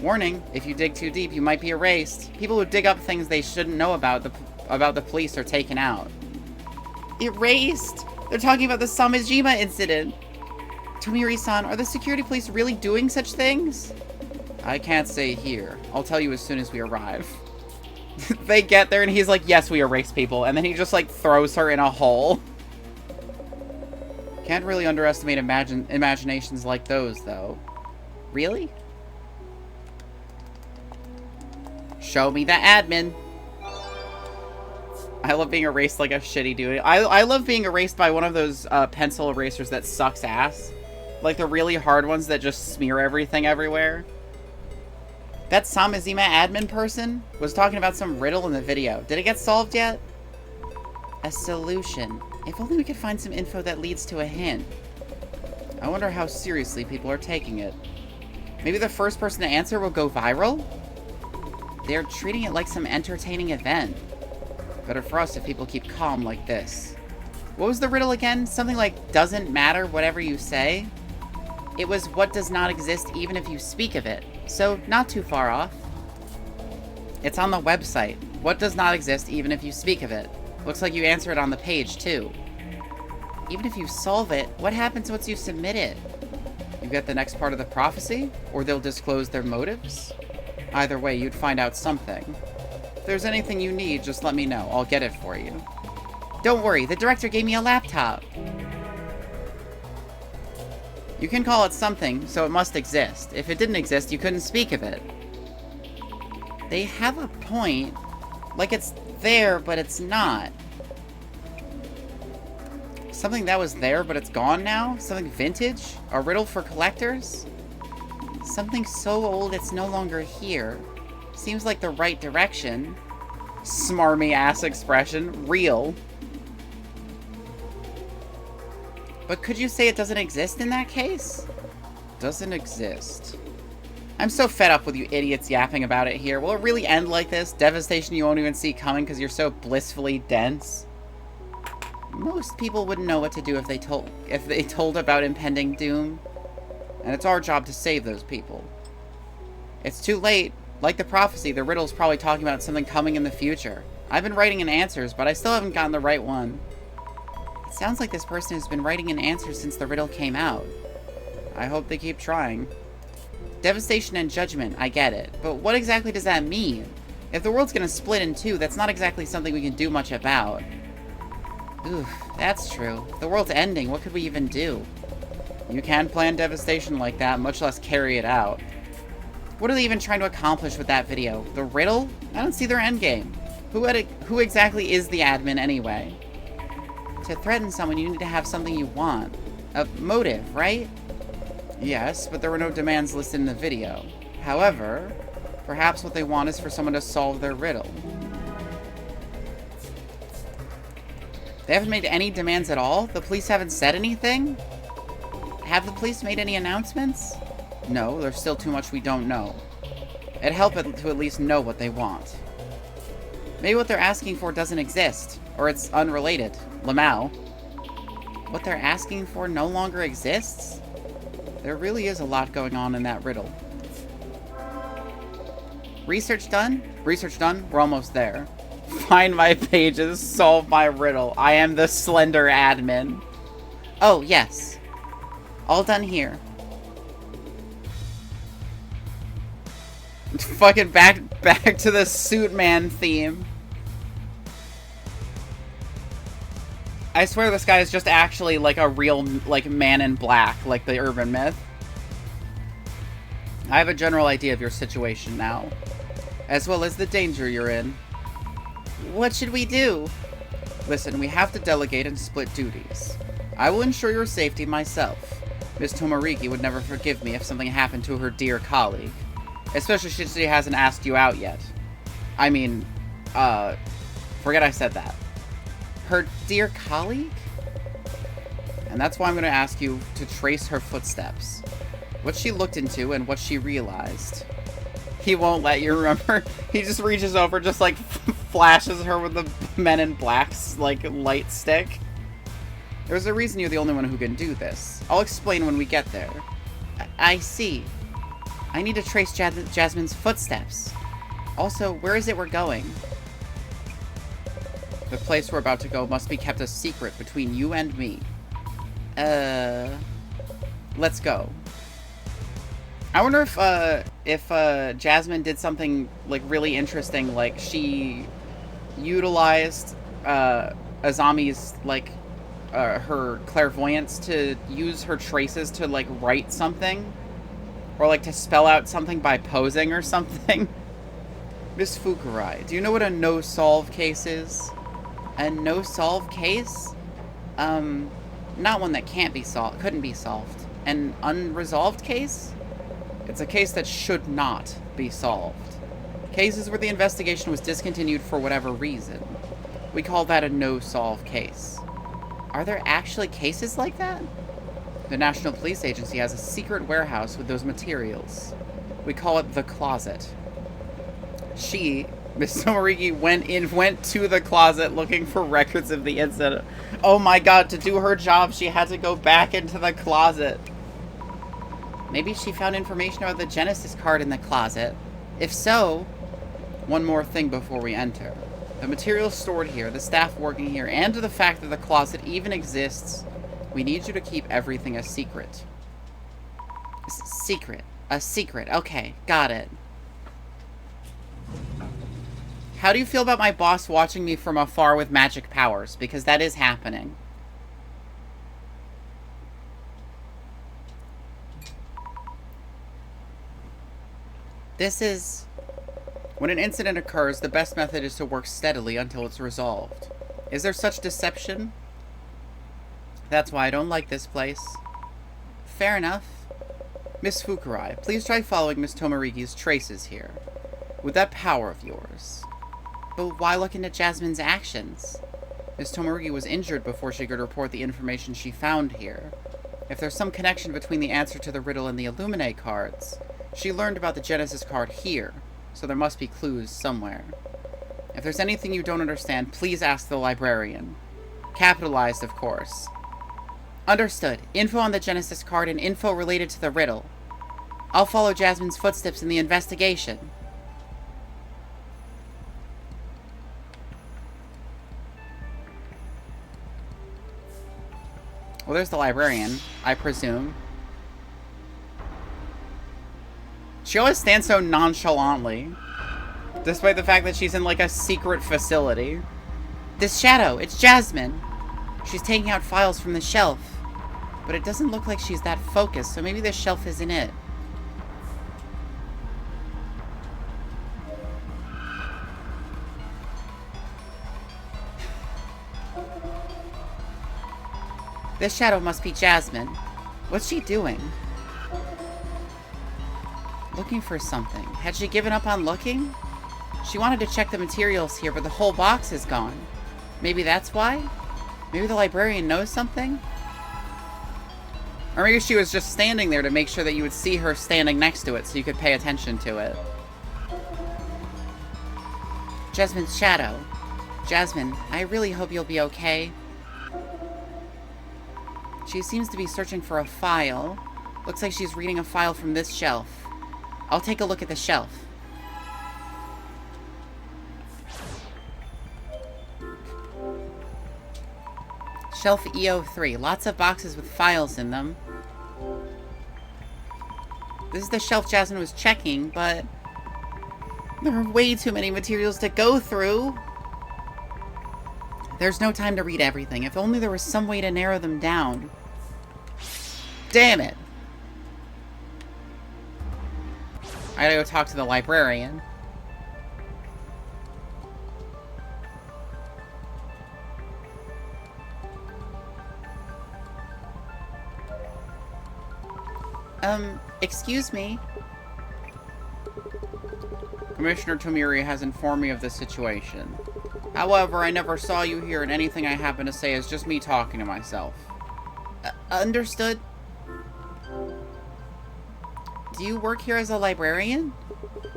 Warning, if you dig too deep, you might be erased. People who dig up things they shouldn't know about the police are taken out. Erased? They're talking about the Samajima incident. Tomiri-san, are the security police really doing such things? I can't say here. I'll tell you as soon as we arrive. They get there and he's like, yes, we erase people. And then he just like throws her in a hole. Can't really underestimate imaginations like those, though. Really? Show me the admin. I love being erased like a shitty dude. I love being erased by one of those pencil erasers that sucks ass. Like the really hard ones that just smear everything everywhere. That Samazima admin person was talking about some riddle in the video. Did it get solved yet? A solution. If only we could find some info that leads to a hint. I wonder how seriously people are taking it. Maybe the first person to answer will go viral? They're treating it like some entertaining event. Better for us if people keep calm like this. What was the riddle again? Something like, doesn't matter whatever you say? It was what does not exist even if you speak of it. So, not too far off. It's on the website. What does not exist even if you speak of it? Looks like you answer it on the page, too. Even if you solve it, what happens once you submit it? You get the next part of the prophecy? Or they'll disclose their motives? Either way, you'd find out something. If there's anything you need, just let me know. I'll get it for you. Don't worry, the director gave me a laptop. You can call it something, so it must exist. If it didn't exist, you couldn't speak of it. They have a point. Like it's there, but it's not. Something that was there, but it's gone now? Something vintage? A riddle for collectors? Something so old it's no longer here. Seems like the right direction. Smarmy ass expression. Real. But could you say it doesn't exist in that case? Doesn't exist. I'm so fed up with you idiots yapping about it here. Will it really end like this? Devastation you won't even see coming because you're so blissfully dense? Most people wouldn't know what to do if they told about impending doom. And it's our job to save those people. It's too late. Like the prophecy, the riddle's probably talking about something coming in the future. I've been writing in answers, but I still haven't gotten the right one. It sounds like this person has been writing in answers since the riddle came out. I hope they keep trying. Devastation and Judgement, I get it. But what exactly does that mean? If the world's gonna split in two, that's not exactly something we can do much about. Oof, that's true. If the world's ending, what could we even do? You can't plan devastation like that, much less carry it out. What are they even trying to accomplish with that video? The riddle? I don't see their endgame. Who exactly is the admin anyway? To threaten someone, you need to have something you want. A motive, right? Yes, but there were no demands listed in the video. However, perhaps what they want is for someone to solve their riddle. They haven't made any demands at all? The police haven't said anything? Have the police made any announcements? No, there's still too much we don't know. It'd help to at least know what they want. Maybe what they're asking for doesn't exist, or it's unrelated. Lamau. What they're asking for no longer exists? There really is a lot going on in that riddle. Research done? Research done? We're almost there. Find my pages, solve my riddle. I am the slender admin. Oh, yes. All done here. Fucking back to the suit man theme. I swear this guy is just actually like a real, like, man in black, like the urban myth. I have a general idea of your situation now, as well as the danger you're in. What should we do? Listen, we have to delegate and split duties. I will ensure your safety myself. Miss Tomariki would never forgive me if something happened to her dear colleague. Especially since she hasn't asked you out yet. I mean, forget I said that. Her dear colleague? And that's why I'm going to ask you to trace her footsteps. What she looked into and what she realized. He won't let you remember. He just reaches over, just like flashes her with the Men in Black's like light stick. There's a reason you're the only one who can do this. I'll explain when we get there. I see. I need to trace Jasmine's footsteps. Also, where is it we're going? The place we're about to go must be kept a secret between you and me. Let's go. I wonder if Jasmine did something, like, really interesting, like, she utilized, Azami's, like, her clairvoyance to use her traces to, like, write something. Or, like, to spell out something by posing or something. Miss Fukurai, do you know what a no-solve case is? A no-solve case? Not one that can't be solved, couldn't be solved. An unresolved case? It's a case that should not be solved. Cases where the investigation was discontinued for whatever reason. We call that a no-solve case. Are there actually cases like that? The National Police Agency has a secret warehouse with those materials. We call it the closet. Miss Tomarigi, went to the closet looking for records of the incident. Oh my god, to do her job, she had to go back into the closet. Maybe she found information about the Genesis card in the closet. If so, one more thing before we enter. The materials stored here, the staff working here, and the fact that the closet even exists, we need you to keep everything a secret. Secret. A secret. Okay, got it. How do you feel about my boss watching me from afar with magic powers? Because that is happening. This is... When an incident occurs, the best method is to work steadily until it's resolved. Is there such deception? That's why I don't like this place. Fair enough. Miss Fukurai, please try following Miss Tomarigi's traces here. With that power of yours. But why look into Jasmine's actions? Miss Tomarigi was injured before she could report the information she found here. If there's some connection between the answer to the riddle and the Illuminate cards, she learned about the Genesis card here, so there must be clues somewhere. If there's anything you don't understand, please ask the librarian. Capitalized, of course. Understood. Info on the Genesis card and info related to the riddle. I'll follow Jasmine's footsteps in the investigation. Well, there's the librarian, I presume. She always stands so nonchalantly, despite the fact that she's in, like, a secret facility. This shadow, it's Jasmine. She's taking out files from the shelf. But it doesn't look like she's that focused, so maybe this shelf isn't it. This shadow must be Jasmine. What's she doing? Looking for something. Had she given up on looking? She wanted to check the materials here, but the whole box is gone. Maybe that's why? Maybe the librarian knows something? Or maybe she was just standing there to make sure that you would see her standing next to it so you could pay attention to it. Jasmine's shadow. Jasmine, I really hope you'll be okay. She seems to be searching for a file. Looks like she's reading a file from this shelf. I'll take a look at the shelf. Shelf EO3. Lots of boxes with files in them. This is the shelf Jasmine was checking, but there are way too many materials to go through. There's no time to read everything. If only there was some way to narrow them down. Damn it. I gotta go talk to the librarian. Excuse me. Commissioner Tomiri has informed me of the situation. However, I never saw you here, and anything I happen to say is just me talking to myself. Understood? Do you work here as a librarian?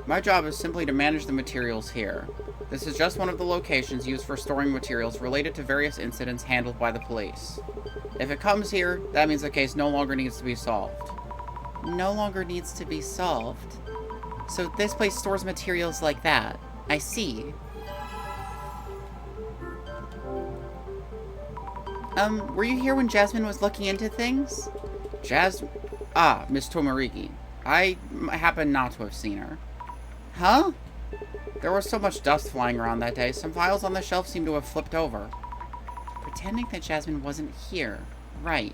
My job is simply to manage the materials here. This is just one of the locations used for storing materials related to various incidents handled by the police. If it comes here, that means the case no longer needs to be solved. No longer needs to be solved? So this place stores materials like that. I see. Were you here when Jasmine was looking into things? Miss Tomarigi. I happen not to have seen her. Huh? There was so much dust flying around that day, some files on the shelf seemed to have flipped over. Pretending that Jasmine wasn't here. Right.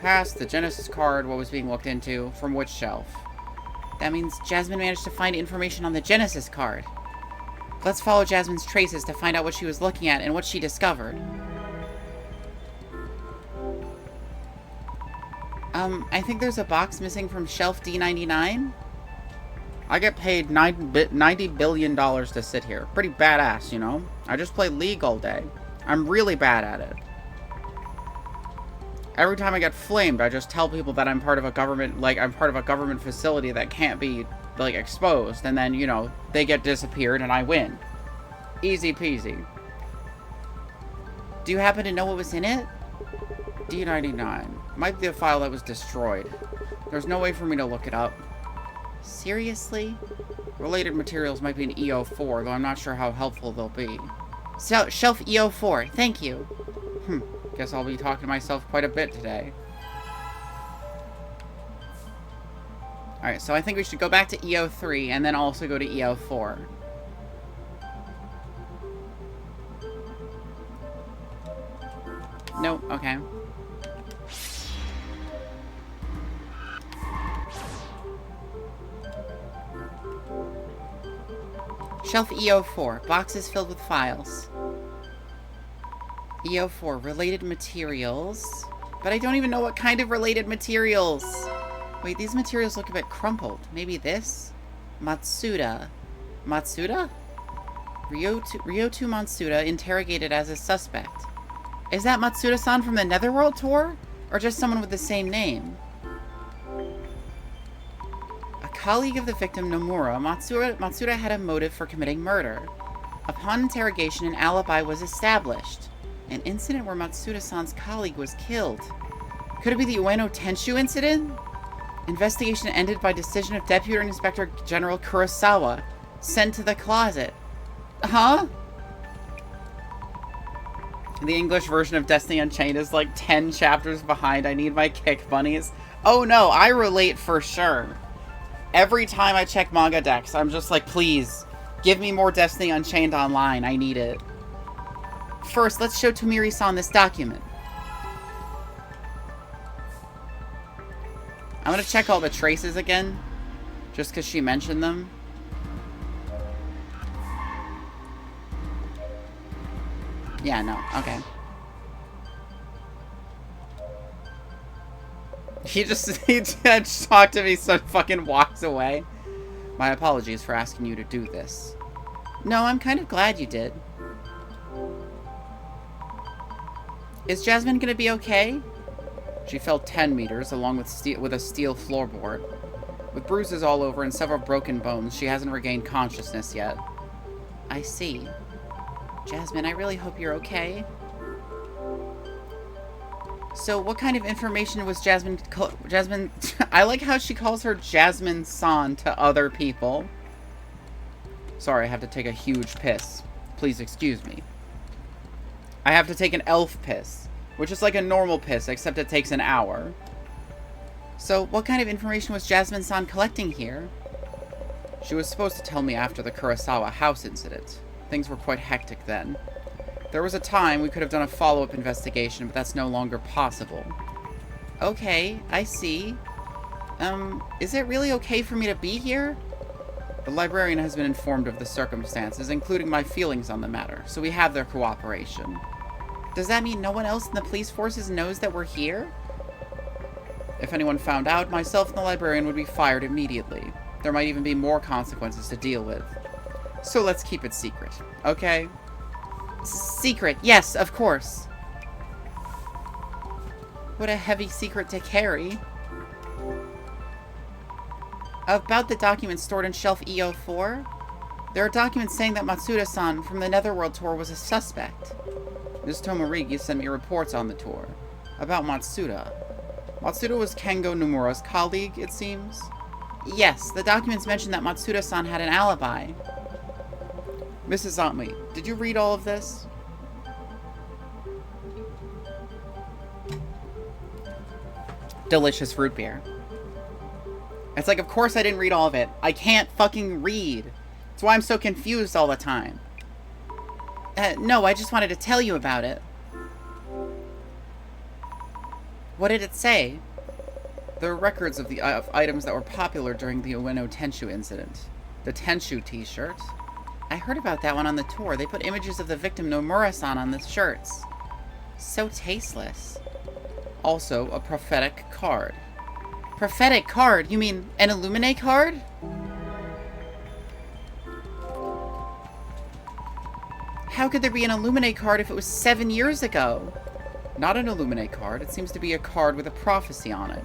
Past the Genesis card, what was being looked into, from which shelf? That means Jasmine managed to find information on the Genesis card. Let's follow Jasmine's traces to find out what she was looking at and what she discovered. I think there's a box missing from shelf D99. I get paid $90 billion to sit here. Pretty badass, you know? I just play League all day. I'm really bad at it. Every time I get flamed, I just tell people that I'm part of a government, I'm part of a government facility that can't be, exposed. And then, you know, they get disappeared and I win. Easy peasy. Do you happen to know what was in it? D99. Might be a file that was destroyed. There's no way for me to look it up. Seriously? Related materials might be in EO4, though I'm not sure how helpful they'll be. So, shelf EO4, thank you. Guess I'll be talking to myself quite a bit today. Alright, so I think we should go back to EO3 and then also go to EO4. Nope, okay. Shelf EO4. Boxes filled with files. EO4. Related materials. But I don't even know what kind of related materials. Wait, these materials look a bit crumpled. Maybe this? Matsuda. Matsuda? Ryotu Matsuda interrogated as a suspect. Is that Matsuda-san from the Netherworld tour? Or just someone with the same name? Colleague of the victim, Nomura, Matsuda had a motive for committing murder. Upon interrogation, an alibi was established. An incident where Matsuda-san's colleague was killed. Could it be the Ueno Tenshu incident? Investigation ended by decision of Deputy Inspector General Kurosawa. Sent to the closet. Huh? The English version of Destiny Unchained is like 10 chapters behind. I need my kick bunnies. Oh no, I relate for sure. Every time I check manga decks, I'm just like, please, give me more Destiny Unchained online. I need it. First, let's show Tomiri-san this document. I'm gonna check all the traces again, just because she mentioned them. Yeah, no, okay. He just talked to me, so fucking walks away. My apologies for asking you to do this. No, I'm kind of glad you did. Is Jasmine gonna be okay? She fell 10 meters, along with a steel floorboard. With bruises all over and several broken bones, she hasn't regained consciousness yet. I see. Jasmine, I really hope you're okay. So, what kind of information was Jasmine... I like how she calls her Jasmine-san to other people. Sorry, I have to take a huge piss. Please excuse me. I have to take an elf piss, which is like a normal piss, except it takes an hour. So, what kind of information was Jasmine-san collecting here? She was supposed to tell me after the Kurosawa house incident. Things were quite hectic then. There was a time we could have done a follow-up investigation, but that's no longer possible. Okay, I see. Is it really okay for me to be here? The librarian has been informed of the circumstances, including my feelings on the matter, so we have their cooperation. Does that mean no one else in the police forces knows that we're here? If anyone found out, myself and the librarian would be fired immediately. There might even be more consequences to deal with. So let's keep it secret, okay? Secret, yes, of course. What a heavy secret to carry. About the documents stored in shelf EO4, there are documents saying that Matsuda-san from the Netherworld tour was a suspect. Ms. Tomorigi sent me reports on the tour. About Matsuda. Matsuda was Kengo Nomura's colleague, it seems? Yes, the documents mention that Matsuda-san had an alibi. Mrs. Ottley, did you read all of this? Delicious root beer. It's like, of course I didn't read all of it. I can't fucking read. That's why I'm so confused all the time. No, I just wanted to tell you about it. What did it say? There are records of the items that were popular during the Ueno Tenshu incident. The Tenshu t-shirt. I heard about that one on the tour. They put images of the victim Nomura-san on the shirts. So tasteless. Also, a prophetic card. Prophetic card? You mean an Illuminate card? How could there be an Illuminate card if it was 7 years ago? Not an Illuminate card. It seems to be a card with a prophecy on it.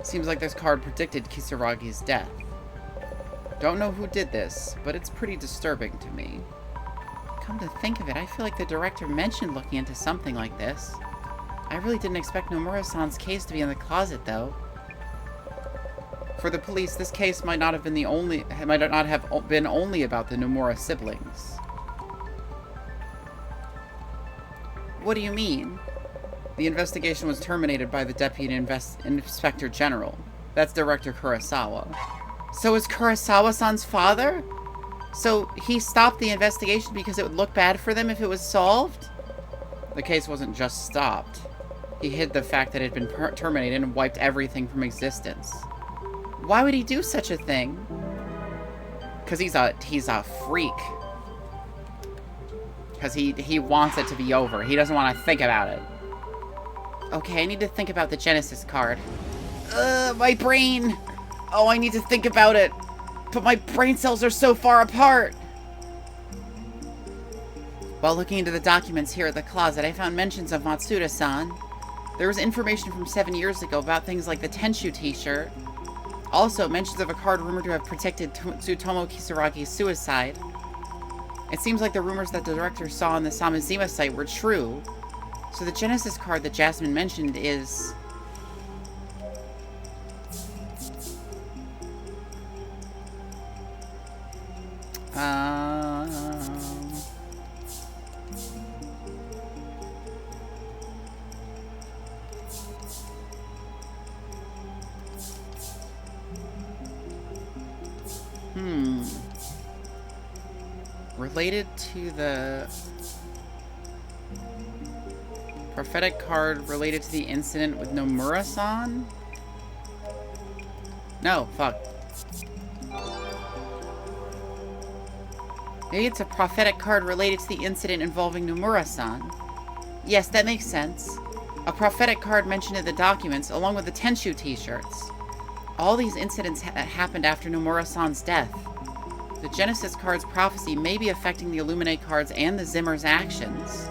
Seems like this card predicted Kisaragi's death. Don't know who did this, but it's pretty disturbing to me. Come to think of it, I feel like the director mentioned looking into something like this. I really didn't expect Nomura-san's case to be in the closet, though. For the police, this case might not have been only about the Nomura siblings. What do you mean? The investigation was terminated by the Deputy Inspector General. That's Director Kurosawa. So is Kurosawa-san's father? So he stopped the investigation because it would look bad for them if it was solved? The case wasn't just stopped. He hid the fact that it had been terminated and wiped everything from existence. Why would he do such a thing? Because he's a freak. Because he wants it to be over. He doesn't want to think about it. Okay, I need to think about the Genesis card. My brain! Oh, I need to think about it. But my brain cells are so far apart. While looking into the documents here at the closet, I found mentions of Matsuda-san. There was information from 7 years ago about things like the Tenshu t-shirt. Also, mentions of a card rumored to have predicted Tsutomu Kisaragi's suicide. It seems like the rumors that the director saw on the Samizima site were true. So the Genesis card that Jasmine mentioned is... Related to the... prophetic card related to the incident with Nomura-san? No, fuck. Maybe it's a prophetic card related to the incident involving Nomura-san. Yes, that makes sense. A prophetic card mentioned in the documents, along with the Tenshu t-shirts. All these incidents happened after Nomura-san's death. The Genesis card's prophecy may be affecting the Illuminate cards and the Zimmer's actions.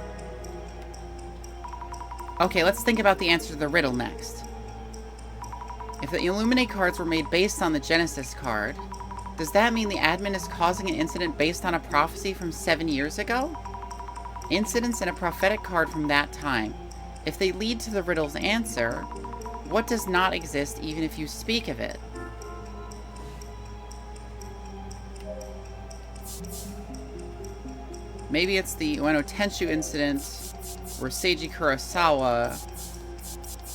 Okay, let's think about the answer to the riddle next. If the Illuminate cards were made based on the Genesis card, does that mean the admin is causing an incident based on a prophecy from 7 years ago? Incidents in a prophetic card from that time. If they lead to the riddle's answer, what does not exist even if you speak of it? Maybe it's the Ueno Tenshu incident where Seiji Kurosawa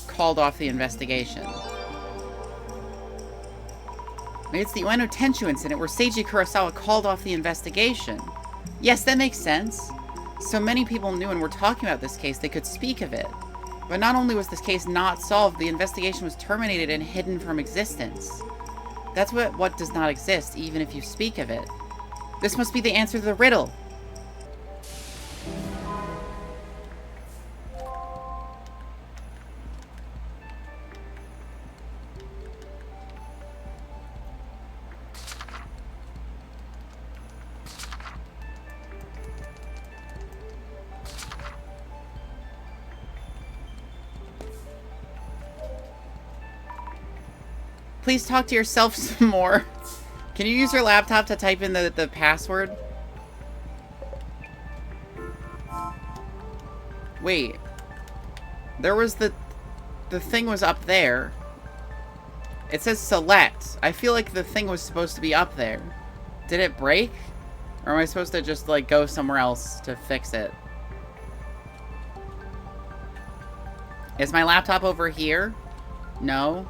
called off the investigation. Maybe it's the Ueno Tenshu incident where Seiji Kurosawa called off the investigation. Yes, that makes sense. So many people knew and were talking about this case, they could speak of it. But not only was this case not solved, the investigation was terminated and hidden from existence. That's what does not exist, even if you speak of it. This must be the answer to the riddle. Please talk to yourself some more. Can you use your laptop to type in the password? Wait. There was the thing was up there. It says select. I feel like the thing was supposed to be up there. Did it break? Or am I supposed to just, like, go somewhere else to fix it? Is my laptop over here? No.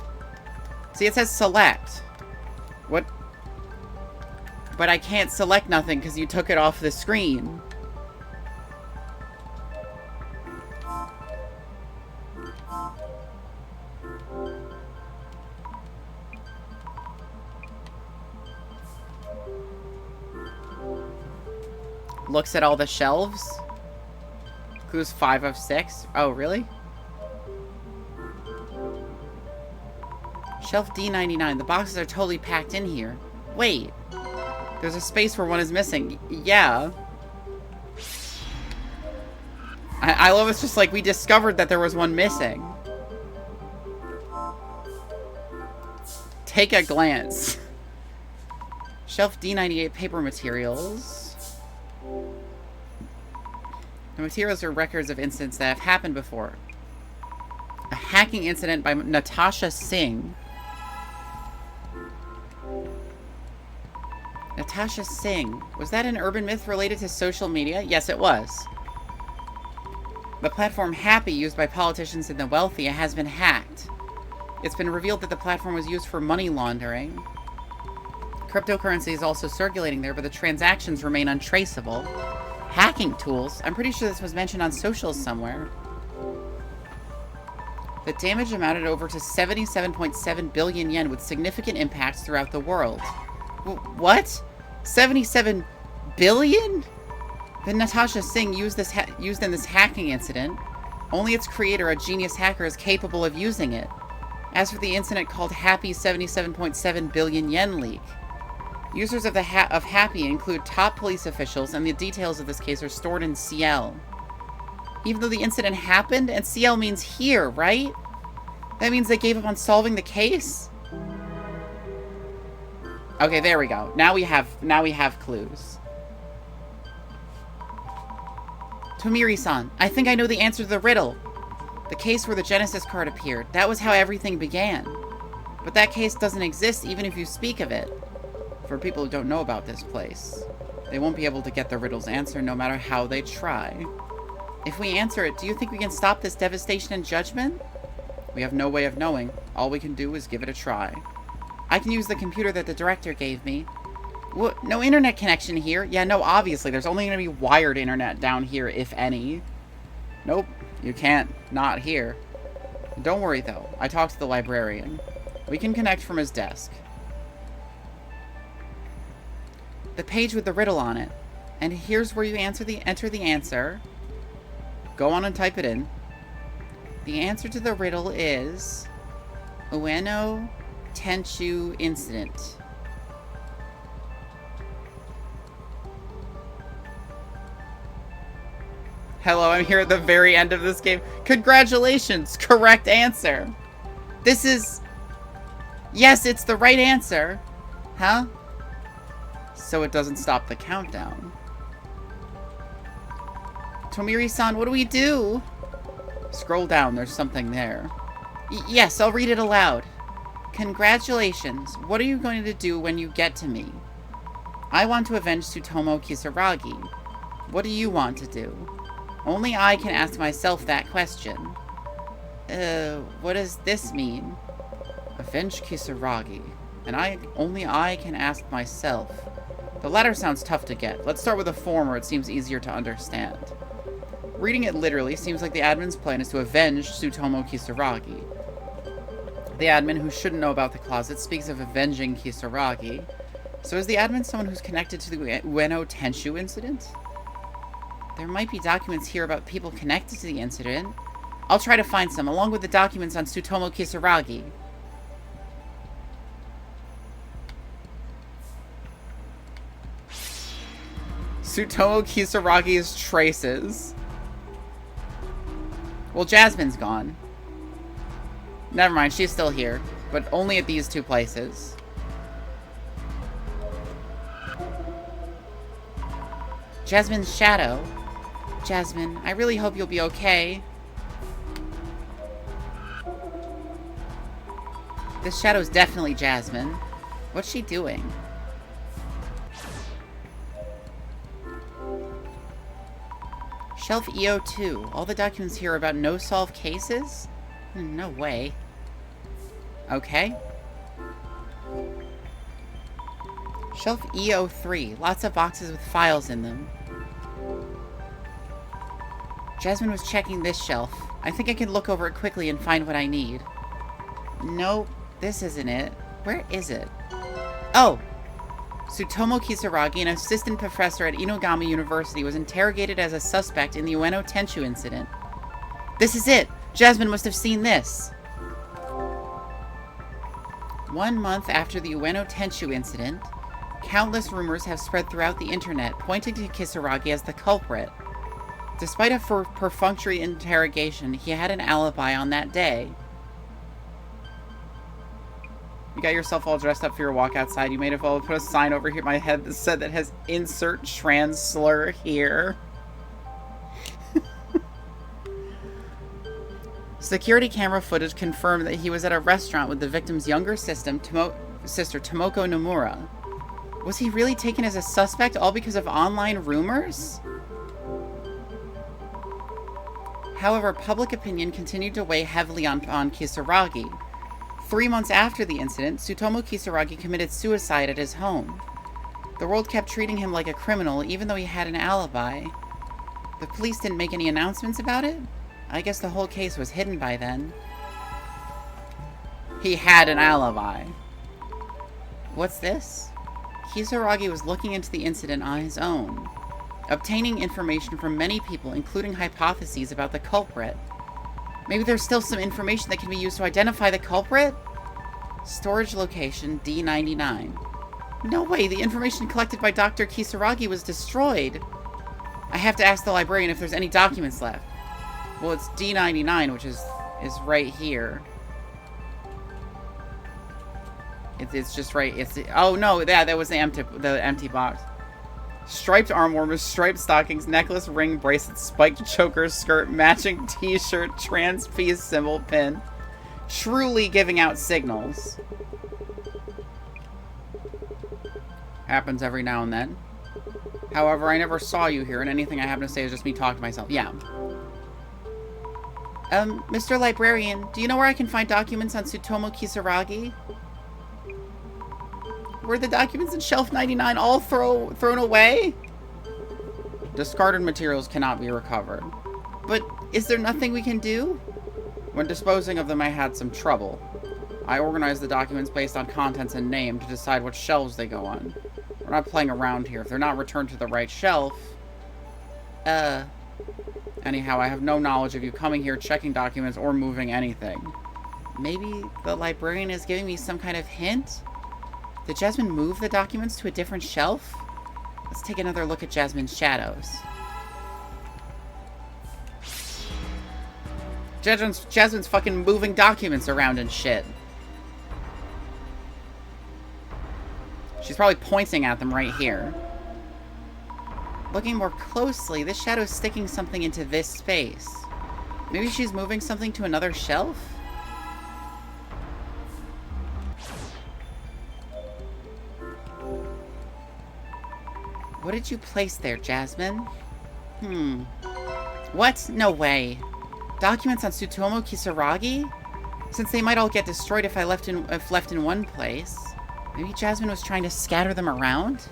See, it says select. What? But I can't select nothing because you took it off the screen. Looks at all the shelves. Clues 5 of 6. Oh, really? Shelf D99. The boxes are totally packed in here. Wait. There's a space where one is missing. Yeah. I love it's just like we discovered that there was one missing. Take a glance. Shelf D98 paper materials. The materials are records of incidents that have happened before. A hacking incident by Natasha Singh. Natasha Singh. Was that an urban myth related to social media? Yes, it was. The platform Happy, used by politicians and the wealthy, has been hacked. It's been revealed that the platform was used for money laundering. Cryptocurrency is also circulating there, but the transactions remain untraceable. Hacking tools? I'm pretty sure this was mentioned on socials somewhere. The damage amounted over to 77.7 billion yen with significant impacts throughout the world. What? 77 billion? Then Natasha Singh used in this hacking incident. Only its creator, a genius hacker, is capable of using it. As for the incident called Happy's 77.7 billion yen leak, users of Happy include top police officials, and the details of this case are stored in CL. Even though the incident happened, and CL means here, right? That means they gave up on solving the case? Okay, there we go. Now we have clues. Tomiri-san, I think I know the answer to the riddle. The case where the Genesis card appeared. That was how everything began. But that case doesn't exist even if you speak of it. For people who don't know about this place, they won't be able to get the riddle's answer no matter how they try. If we answer it, do you think we can stop this devastation and judgment? We have no way of knowing. All we can do is give it a try. I can use the computer that the director gave me. What? No internet connection here? Yeah, no, obviously. There's only going to be wired internet down here, if any. Nope, you can't. Not here. Don't worry, though. I talked to the librarian. We can connect from his desk. The page with the riddle on it. And here's where you enter the answer. Go on and type it in. The answer to the riddle is Ueno Tenchu incident. Hello, I'm here at the very end of this game. Congratulations! Correct answer! This is... Yes, it's the right answer! Huh? So it doesn't stop the countdown. Tomiri-san, what do we do? Scroll down, there's something there. Yes, I'll read it aloud. Congratulations. What are you going to do when you get to me? I want to avenge Tsutomu Kisaragi. What do you want to do? Only I can ask myself that question. What does this mean? Avenge Kisaragi. And only I can ask myself. The latter sounds tough to get. Let's start with the former, it seems easier to understand. Reading it literally seems like the admin's plan is to avenge Tsutomu Kisaragi. The admin, who shouldn't know about the closet, speaks of avenging Kisaragi. So is the admin someone who's connected to the Ueno Tenchu incident? There might be documents here about people connected to the incident. I'll try to find some, along with the documents on Tsutomu Kisaragi. Tsutomu Kisaragi's traces. Well, Jasmine's gone. Never mind, she's still here. But only at these two places. Jasmine's shadow. Jasmine, I really hope you'll be okay. This shadow's definitely Jasmine. What's she doing? Shelf EO2. All the documents here are about no-solved cases? No way. Okay. Shelf EO3. Lots of boxes with files in them. Jasmine was checking this shelf. I think I can look over it quickly and find what I need. Nope. This isn't it. Where is it? Oh! Tsutomu Kisaragi, an assistant professor at Inogami University, was interrogated as a suspect in the Ueno Tenchu incident. This is it! Jasmine must have seen this! 1 month after the Ueno Tenchu incident, countless rumors have spread throughout the internet, pointing to Kisaragi as the culprit. Despite a perfunctory interrogation, he had an alibi on that day. You got yourself all dressed up for your walk outside. You may have well put a sign over here my head that said that has insert trans slur here. Security camera footage confirmed that he was at a restaurant with the victim's younger sister, Tomoko Nomura. Was he really taken as a suspect all because of online rumors? However, public opinion continued to weigh heavily on Kisaragi. 3 months after the incident, Tsutomu Kisaragi committed suicide at his home. The world kept treating him like a criminal, even though he had an alibi. The police didn't make any announcements about it? I guess the whole case was hidden by then. He had an alibi. What's this? Kisaragi was looking into the incident on his own, obtaining information from many people, including hypotheses about the culprit. Maybe there's still some information that can be used to identify the culprit? Storage location D99. No way, the information collected by Dr. Kisaragi was destroyed. I have to ask the librarian if there's any documents left. Well, it's D99, which is right here. It's just right. Oh no, that was the empty box. Striped arm warmers, striped stockings, necklace, ring, bracelet, spiked choker, skirt, matching t-shirt, trans peace symbol, pin. Truly giving out signals. Happens every now and then. However, I never saw you here, and anything I happen to say is just me talking to myself. Yeah. Mr. Librarian, do you know where I can find documents on Tsutomu Kisaragi? Were the documents in shelf 99 all thrown away? Discarded materials cannot be recovered. But is there nothing we can do? When disposing of them, I had some trouble. I organized the documents based on contents and name to decide what shelves they go on. We're not playing around here. If they're not returned to the right shelf... Anyhow, I have no knowledge of you coming here, checking documents, or moving anything. Maybe the librarian is giving me some kind of hint? Did Jasmine move the documents to a different shelf? Let's take another look at Jasmine's shadows. Jasmine's fucking moving documents around and shit. She's probably pointing at them right here. Looking more closely, this shadow is sticking something into this space. Maybe she's moving something to another shelf? What did you place there, Jasmine? What? No way. Documents on Tsutomu Kisaragi? Since they might all get destroyed if left in one place. Maybe Jasmine was trying to scatter them around?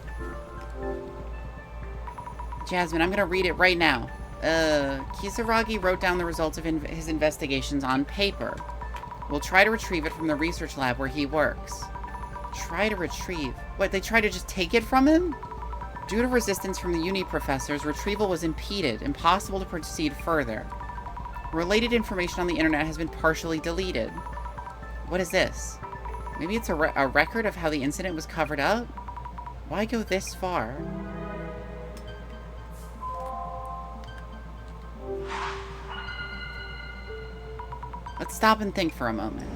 Jasmine, I'm gonna read it right now. Kisaragi wrote down the results of his investigations on paper. We'll try to retrieve it from the research lab where he works. Try to retrieve? What, they try to just take it from him? Due to resistance from the uni professors, retrieval was impeded, impossible to proceed further. Related information on the internet has been partially deleted. What is this? Maybe it's a record of how the incident was covered up? Why go this far? Let's stop and think for a moment.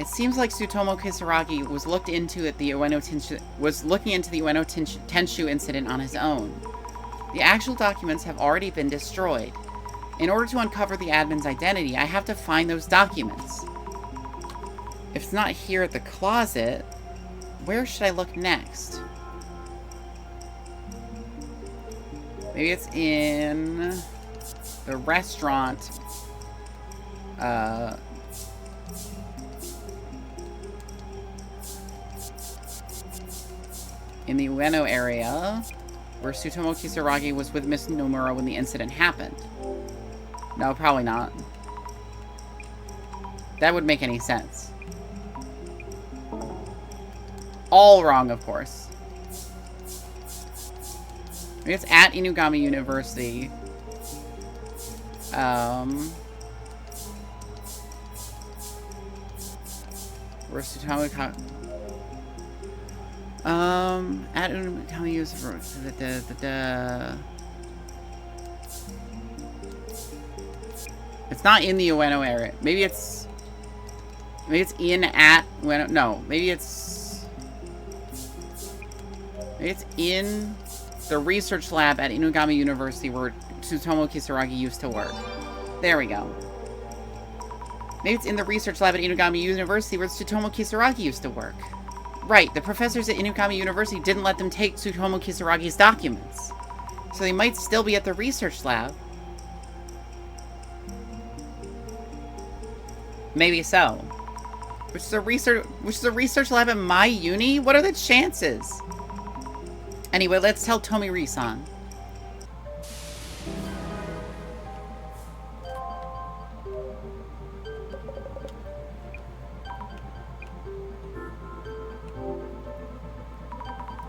It seems like Tsutomu Kisaragi was looking into the Ueno Tenshu incident on his own. The actual documents have already been destroyed. In order to uncover the admin's identity, I have to find those documents. If it's not here at the closet, where should I look next? Maybe it's in the restaurant. In the Ueno area, where Tsutomu Kisaragi was with Miss Nomura when the incident happened. No, probably not. That would make any sense. All wrong, of course. Maybe it's at Inugami University. Where's Tsutomu at Inugami University. It's not in the Ueno area. Maybe it's in at Ueno. No, maybe it's in the research lab at Inugami University where Tsutomu Kisaragi used to work. There we go. Maybe it's in the research lab at Inugami University where Tsutomu Kisaragi used to work. Right, the professors at Inugami University didn't let them take Tsutomu Kisaragi's documents. So they might still be at the research lab. Maybe so. Which is a research lab at my uni? What are the chances? Anyway, let's tell Tomiri-san.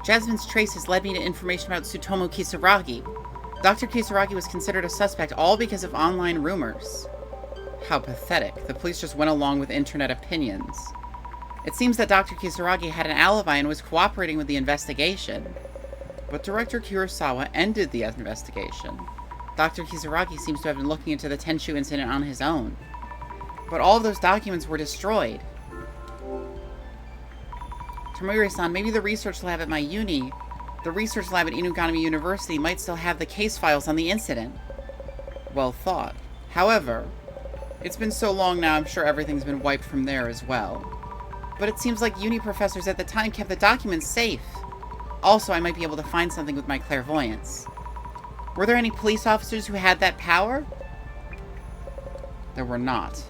Jasmine's trace has led me to information about Tsutomu Kisaragi. Dr. Kisaragi was considered a suspect all because of online rumors. How pathetic. The police just went along with internet opinions. It seems that Dr. Kisaragi had an alibi and was cooperating with the investigation. But Director Kurosawa ended the investigation. Dr. Kisaragi seems to have been looking into the Tenshu incident on his own. But all of those documents were destroyed. Tomiri-san, maybe the research lab at my uni, the research lab at Inugami University, might still have the case files on the incident. Well thought. However, it's been so long now, I'm sure everything's been wiped from there as well. But it seems like uni professors at the time kept the documents safe. Also, I might be able to find something with my clairvoyance. Were there any police officers who had that power? There were not.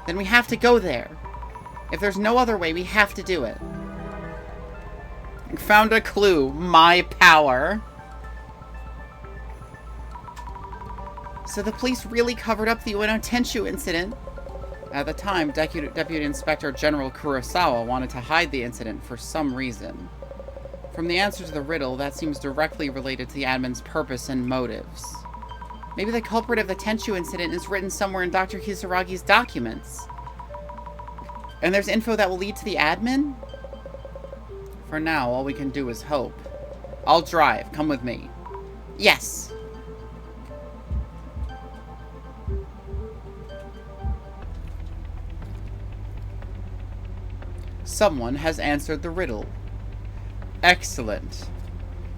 Then we have to go there. If there's no other way, we have to do it. Found a clue. My power. So the police really covered up the Ueno Tenshu incident. At the time, Deputy Inspector General Kurosawa wanted to hide the incident for some reason. From the answer to the riddle, that seems directly related to the admin's purpose and motives. Maybe the culprit of the Tenshu incident is written somewhere in Dr. Kisaragi's documents. And there's info that will lead to the admin? For now, all we can do is hope. I'll drive. Come with me. Yes! Someone has answered the riddle. Excellent.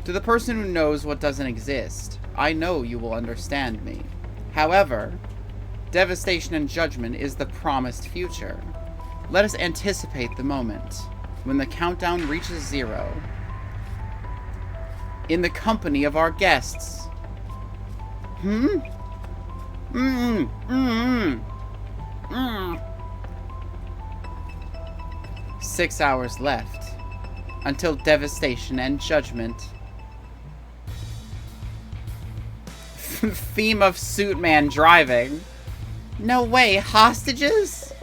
To the person who knows what doesn't exist, I know you will understand me. However, devastation and judgment is the promised future. Let us anticipate the moment when the countdown reaches 0. In the company of our guests. 6 hours left until devastation and judgment. Theme of Suitman driving. No way, hostages?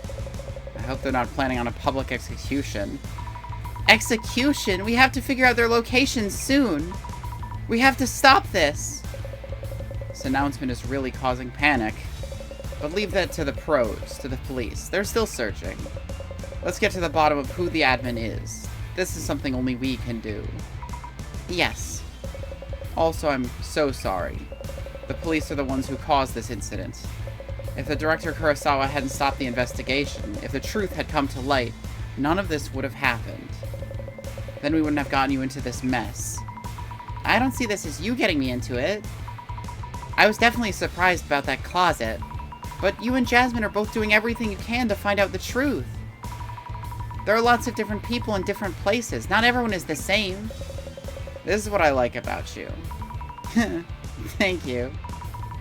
I hope they're not planning on a public execution. Execution? We have to figure out their location soon. We have to stop this. This announcement is really causing panic. But leave that to the pros, to the police. They're still searching. Let's get to the bottom of who the admin is. This is something only we can do. Yes. Also, I'm so sorry. The police are the ones who caused this incident. If the director Kurosawa hadn't stopped the investigation, if the truth had come to light, none of this would have happened. Then we wouldn't have gotten you into this mess. I don't see this as you getting me into it. I was definitely surprised about that closet, but you and Jasmine are both doing everything you can to find out the truth. There are lots of different people in different places. Not everyone is the same. This is what I like about you. Thank you.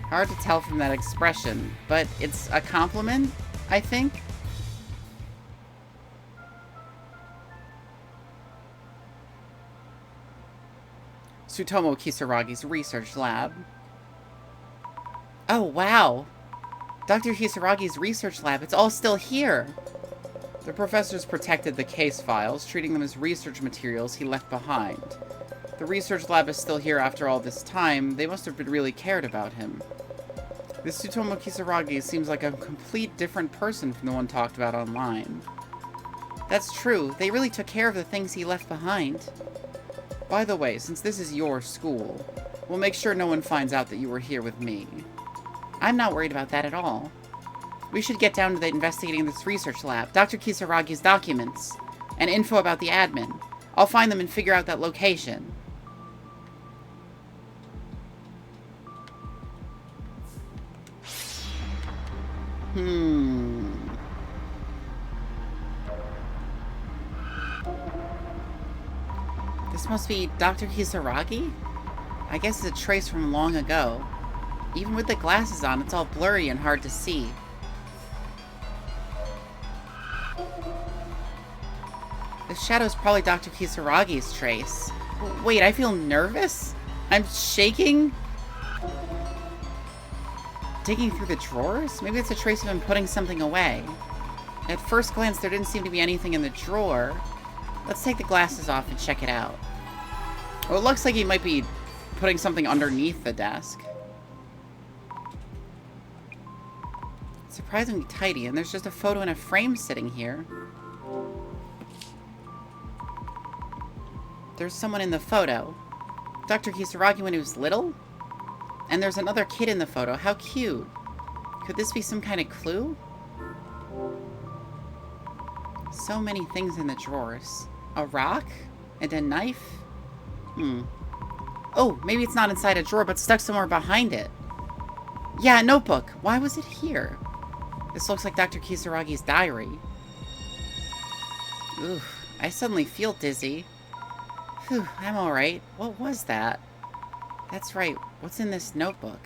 Hard to tell from that expression, but it's a compliment, I think. Tsutomu Kisaragi's research lab. Oh, wow. Dr. Kisaragi's research lab, it's all still here. The professors protected the case files, treating them as research materials he left behind. The research lab is still here after all this time. They must have really cared about him. This Tsutomu Kisaragi seems like a complete different person from the one talked about online. That's true. They really took care of the things he left behind. By the way, since this is your school, we'll make sure no one finds out that you were here with me. I'm not worried about that at all. We should get down to the investigating this research lab, Dr. Kisaragi's documents, and info about the admin. I'll find them and figure out that location. This must be Dr. Kisaragi? I guess it's a trace from long ago. Even with the glasses on, it's all blurry and hard to see. The shadow's probably Dr. Kisaragi's trace. Wait, I feel nervous? I'm shaking? Digging through the drawers? Maybe it's a trace of him putting something away. At first glance, there didn't seem to be anything in the drawer. Let's take the glasses off and check it out. Well, it looks like he might be putting something underneath the desk. It's surprisingly tidy, and there's just a photo in a frame sitting here. There's someone in the photo. Dr. Kisaragi when he was little? And there's another kid in the photo. How cute. Could this be some kind of clue? So many things in the drawers. A rock? And a knife? Oh, maybe it's not inside a drawer, but stuck somewhere behind it. Yeah, a notebook. Why was it here? This looks like Dr. Kisaragi's diary. Ooh, I suddenly feel dizzy. Whew, I'm alright. What was that? That's right. What's in this notebook?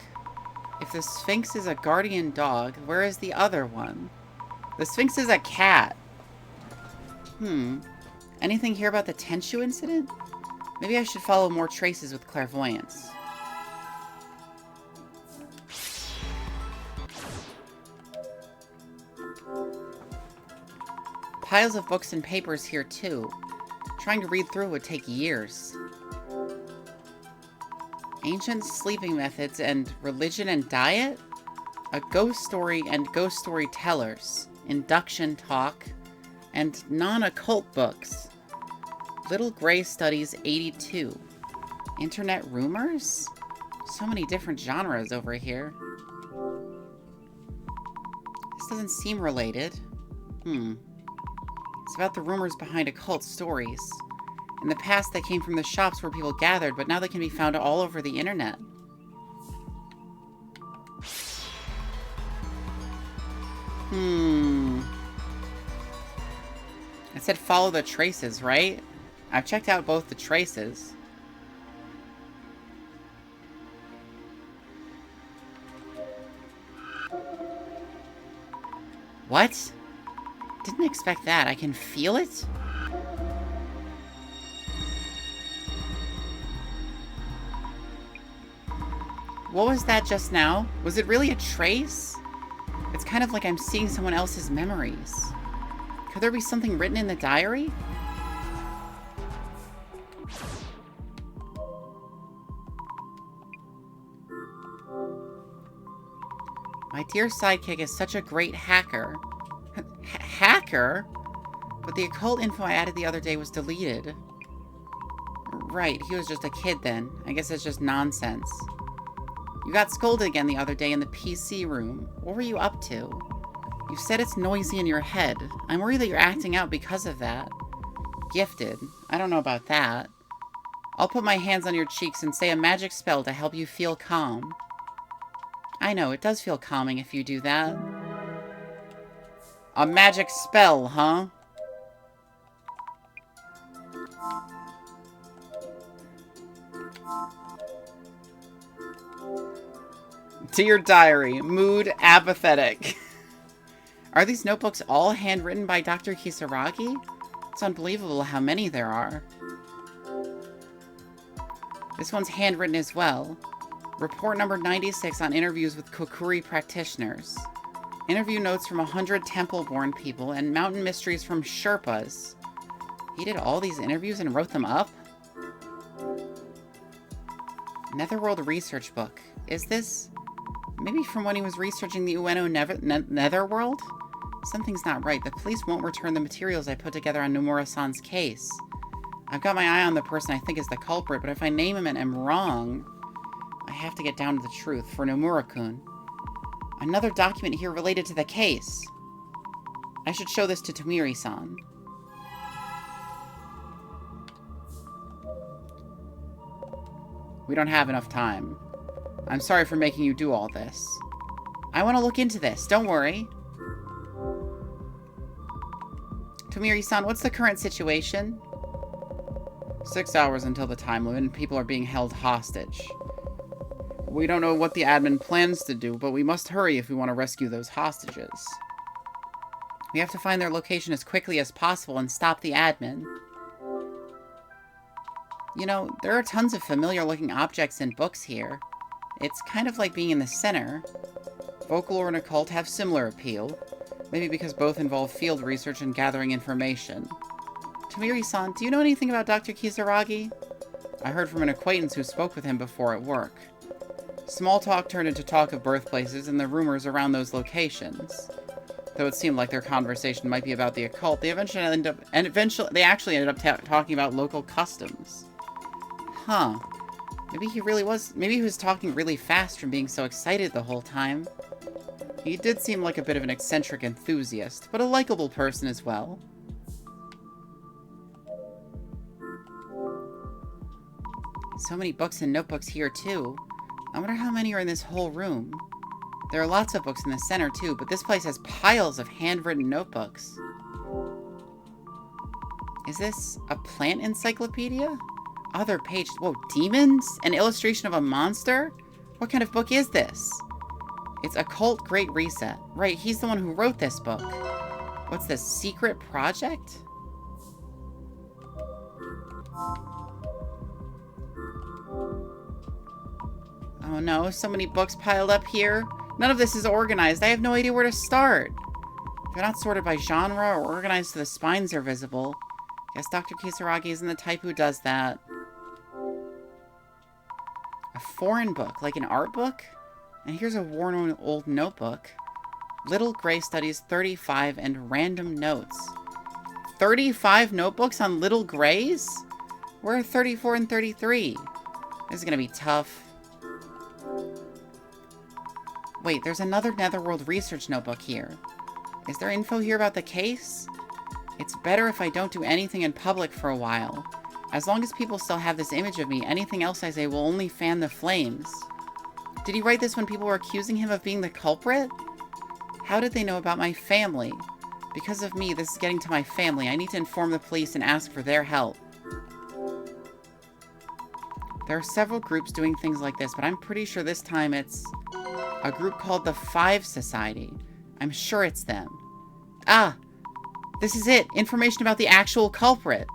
If the Sphinx is a guardian dog, where is the other one? The Sphinx is a cat. Anything here about the Tenshu incident? Maybe I should follow more traces with clairvoyance. Piles of books and papers here too. Trying to read through would take years. Ancient sleeping methods and religion and diet? A ghost story and ghost story tellers. Induction talk. And non-occult books. Little Gray Studies 82. Internet rumors? So many different genres over here. This doesn't seem related. It's about the rumors behind occult stories. In the past, they came from the shops where people gathered, but now they can be found all over the internet. It said follow the traces, right? I've checked out both the traces. What? Didn't expect that. I can feel it? What was that just now? Was it really a trace? It's kind of like I'm seeing someone else's memories. Could there be something written in the diary? My dear sidekick is such a great hacker. Hacker? But the occult info I added the other day was deleted. Right, he was just a kid then. I guess it's just nonsense. You got scolded again the other day in the PC room. What were you up to? You said it's noisy in your head. I'm worried that you're acting out because of that. Gifted. I don't know about that. I'll put my hands on your cheeks and say a magic spell to help you feel calm. I know, it does feel calming if you do that. A magic spell, huh? Dear Diary, mood apathetic. Are these notebooks all handwritten by Dr. Kisaragi? It's unbelievable how many there are. This one's handwritten as well. Report number 96 on interviews with Kokuri practitioners. Interview notes from 100 temple-born people and mountain mysteries from Sherpas. He did all these interviews and wrote them up? Netherworld research book. Is this... maybe from when he was researching the Ueno Netherworld? Something's not right. The police won't return the materials I put together on Nomura-san's case. I've got my eye on the person I think is the culprit, but if I name him and am wrong, I have to get down to the truth for Nomura-kun. Another document here related to the case. I should show this to Tomiri-san. We don't have enough time. I'm sorry for making you do all this. I want to look into this. Don't worry. Tomiri-san, what's the current situation? 6 hours until the time limit, and people are being held hostage. We don't know what the admin plans to do, but we must hurry if we want to rescue those hostages. We have to find their location as quickly as possible and stop the admin. You know, there are tons of familiar-looking objects in books here. It's kind of like being in the center. Folklore and occult have similar appeal, maybe because both involve field research and gathering information. Tomiri-san, do you know anything about Dr. Kisaragi? I heard from an acquaintance who spoke with him before at work. Small talk turned into talk of birthplaces and the rumors around those locations. Though it seemed like their conversation might be about the occult, they actually ended up talking about local customs. Huh. Maybe he was talking really fast from being so excited the whole time. He did seem like a bit of an eccentric enthusiast, but a likable person as well. So many books and notebooks here, too. I wonder how many are in this whole room. There are lots of books in the center, too, but this place has piles of handwritten notebooks. Is this a plant encyclopedia? Other page. Whoa, demons? An illustration of a monster? What kind of book is this? It's Occult Great Reset. Right, he's the one who wrote this book. What's this, secret project? Oh no, so many books piled up here. None of this is organized. I have no idea where to start. They're not sorted by genre or organized so the spines are visible. Guess Dr. Kisaragi isn't the type who does that. A foreign book, like an art book? And here's a worn old notebook. Little Gray Studies 35 and Random Notes. 35 notebooks on Little Grays? Where are 34 and 33? This is gonna be tough. Wait, there's another Netherworld research notebook here. Is there info here about the case? It's better if I don't do anything in public for a while. As long as people still have this image of me, anything else I say will only fan the flames. Did he write this when people were accusing him of being the culprit? How did they know about my family? Because of me, this is getting to my family. I need to inform the police and ask for their help. There are several groups doing things like this, but I'm pretty sure this time it's a group called the Five Society. I'm sure it's them. Ah! This is it! Information about the actual culprit!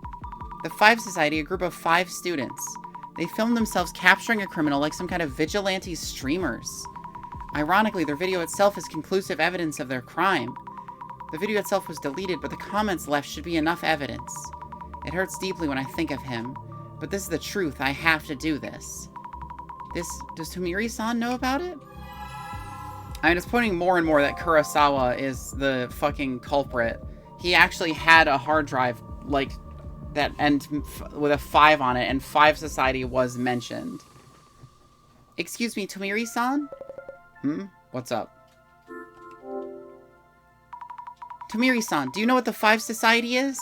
The Five Society, a group of 5 students. They filmed themselves capturing a criminal like some kind of vigilante streamers. Ironically, their video itself is conclusive evidence of their crime. The video itself was deleted, but the comments left should be enough evidence. It hurts deeply when I think of him, but this is the truth. I have to do this. Does Tomiri-san know about it? I mean, it's pointing more and more that Kurosawa is the fucking culprit. He actually had a hard drive, like, that, and with a 5 on it, and 5 Society was mentioned. Excuse me, Tomiri-san? What's up? Tomiri-san, do you know what the Five Society is?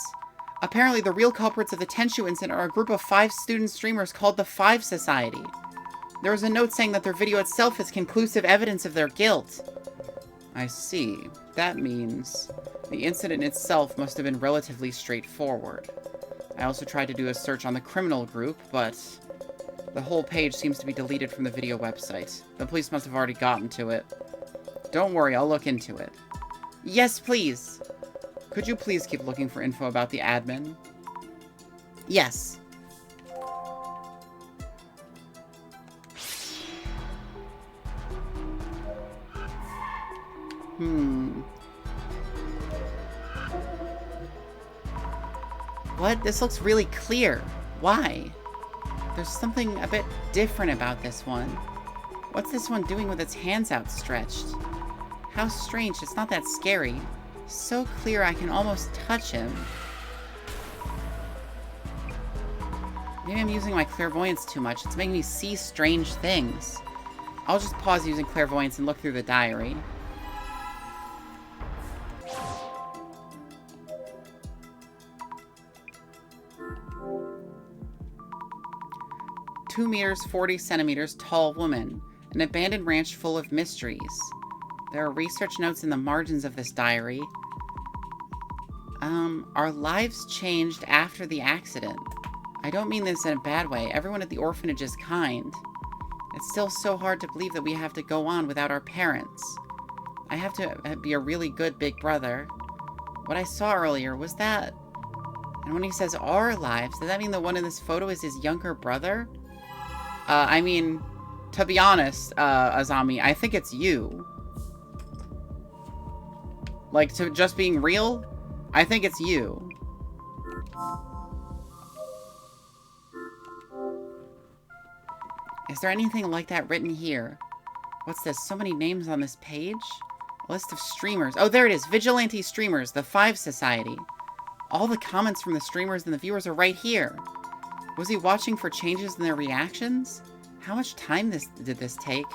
Apparently the real culprits of the Tenshu incident are a group of 5 student streamers called the Five Society. There was a note saying that their video itself is conclusive evidence of their guilt. I see. That means the incident itself must have been relatively straightforward. I also tried to do a search on the criminal group, but the whole page seems to be deleted from the video website. The police must have already gotten to it. Don't worry, I'll look into it. Yes, please. Could you please keep looking for info about the admin? Yes. What? This looks really clear. Why? There's something a bit different about this one. What's this one doing with its hands outstretched? How strange, it's not that scary. So clear I can almost touch him. Maybe I'm using my clairvoyance too much. It's making me see strange things. I'll just pause using clairvoyance and look through the diary. "2 meters, 40 centimeters tall woman. An abandoned ranch full of mysteries." There are research notes in the margins of this diary. Our lives changed after the accident. I don't mean this in a bad way. Everyone at the orphanage is kind. It's still so hard to believe that we have to go on without our parents. I have to be a really good big brother. What I saw earlier, was that... And when he says our lives, does that mean the one in this photo is his younger brother? I mean, to be honest, Azami, I think it's you. Like, to just being real, I think it's you. Is there anything like that written here? What's this? So many names on this page? A list of streamers. Oh, there it is. Vigilante streamers, the Five Society. All the comments from the streamers and the viewers are right here. Was he watching for changes in their reactions? How much time did this take?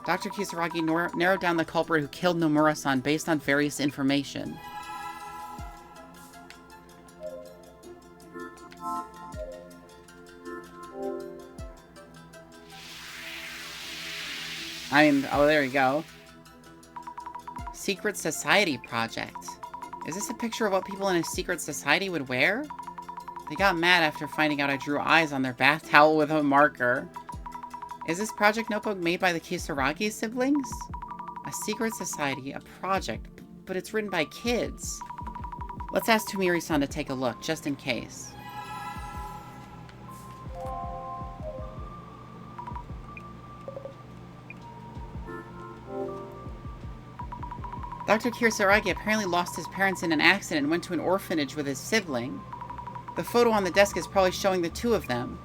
Dr. Kisaragi narrowed down the culprit who killed Nomura-san based on various information. I mean, oh, there you go. Secret Society Project. Is this a picture of what people in a secret society would wear? They got mad after finding out I drew eyes on their bath towel with a marker. Is this project notebook made by the Kisaragi siblings? A secret society, a project, but it's written by kids. Let's ask Tomiri-san to take a look, just in case. Dr. Kisaragi apparently lost his parents in an accident and went to an orphanage with his sibling. The photo on the desk is probably showing the two of them.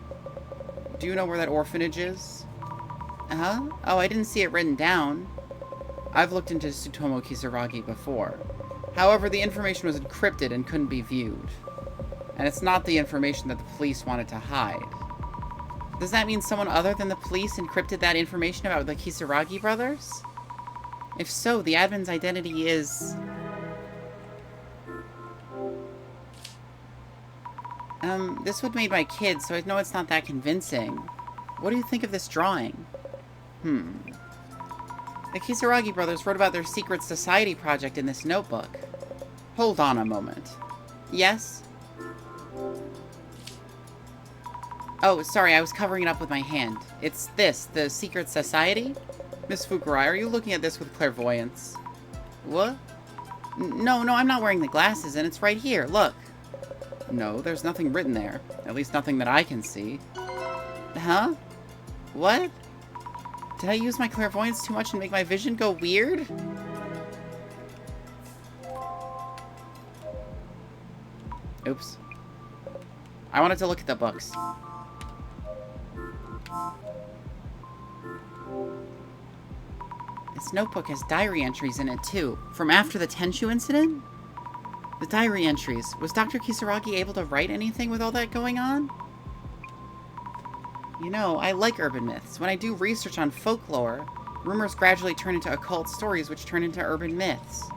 Do you know where that orphanage is? Oh, I didn't see it written down. I've looked into Tsutomu Kisaragi before. However, the information was encrypted and couldn't be viewed. And it's not the information that the police wanted to hide. Does that mean someone other than the police encrypted that information about the Kisaragi brothers? If so, the admin's identity is... this was made by kids, so I know it's not that convincing. What do you think of this drawing? The Kisaragi brothers wrote about their secret society project in this notebook. Hold on a moment. Yes? Oh, sorry, I was covering it up with my hand. It's this, the secret society? Miss Fukurai, are you looking at this with clairvoyance? What? No, I'm not wearing the glasses, and it's right here, look. No, there's nothing written there. At least nothing that I can see. Huh? What? Did I use my clairvoyance too much and make my vision go weird? Oops. I wanted to look at the books. This notebook has diary entries in it, too. From after the Tenshu incident? The diary entries. Was Dr. Kisaragi able to write anything with all that going on? You know, I like urban myths. When I do research on folklore, rumors gradually turn into occult stories which turn into urban myths.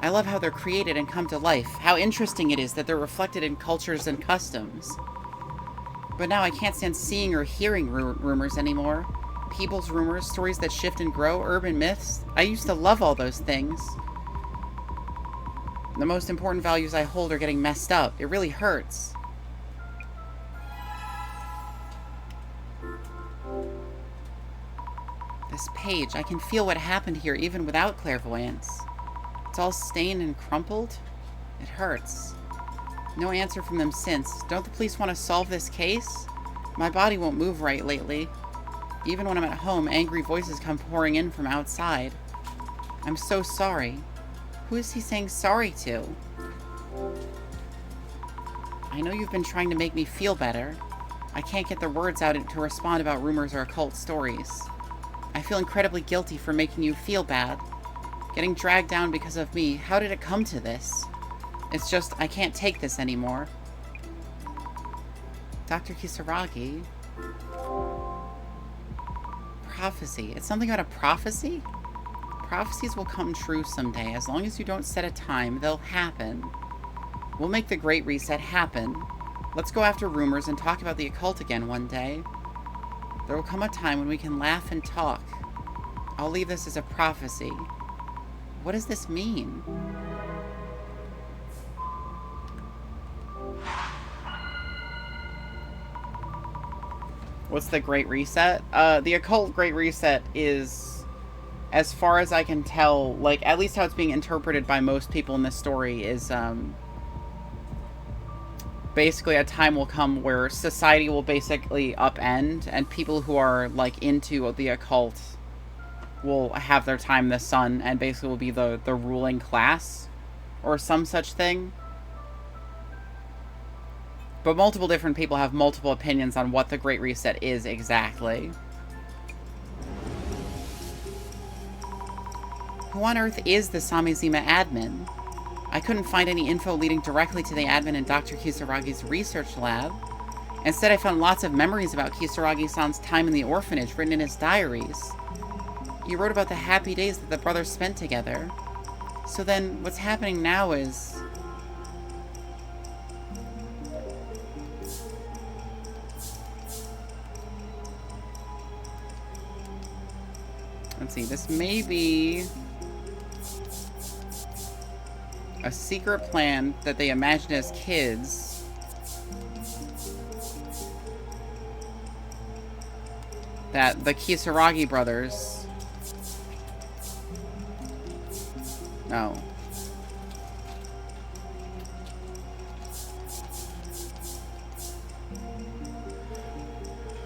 I love how they're created and come to life, how interesting it is that they're reflected in cultures and customs. But now I can't stand seeing or hearing rumors anymore. People's rumors, stories that shift and grow, urban myths. I used to love all those things. The most important values I hold are getting messed up. It really hurts. This page, I can feel what happened here even without clairvoyance. It's all stained and crumpled. It hurts. No answer from them since. Don't the police want to solve this case? My body won't move right lately. Even when I'm at home, angry voices come pouring in from outside. I'm so sorry. Who is he saying sorry to? I know you've been trying to make me feel better. I can't get the words out to respond about rumors or occult stories. I feel incredibly guilty for making you feel bad. Getting dragged down because of me. How did it come to this? It's just, I can't take this anymore. Dr. Kisaragi? Prophecy. It's something about a prophecy? Prophecies will come true someday. As long as you don't set a time, they'll happen. We'll make the Great Reset happen. Let's go after rumors and talk about the occult again one day. There will come a time when we can laugh and talk. I'll leave this as a prophecy. What does this mean? What's the Great Reset? The occult Great Reset is, as far as I can tell, like, at least how it's being interpreted by most people in this story is, basically a time will come where society will basically upend, and people who are, like, into the occult will have their time in the sun, and basically will be the ruling class, or some such thing. But multiple different people have multiple opinions on what the Great Reset is exactly. Who on earth is the Samizima admin? I couldn't find any info leading directly to the admin in Dr. Kisaragi's research lab. Instead, I found lots of memories about Kisaragi-san's time in the orphanage written in his diaries. He wrote about the happy days that the brothers spent together. So then, what's happening now is... Let's see, this may be a secret plan that they imagined as kids. That the Kisaragi brothers... No.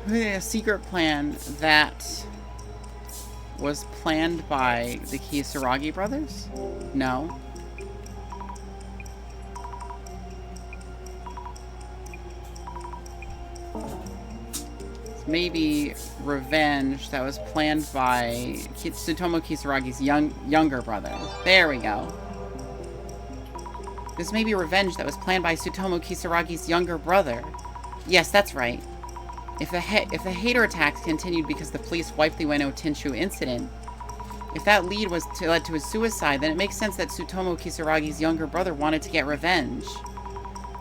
A secret plan that was planned by the Kisaragi brothers? No. Maybe revenge that was planned by Tsutomu Kisaragi's younger brother. There we go. This may be revenge that was planned by Tsutomu Kisaragi's younger brother. Yes, that's right. If the hater attacks continued because the police wiped the Ueno Tinshu incident, if that lead led to his suicide, then it makes sense that Tsutomu Kisaragi's younger brother wanted to get revenge.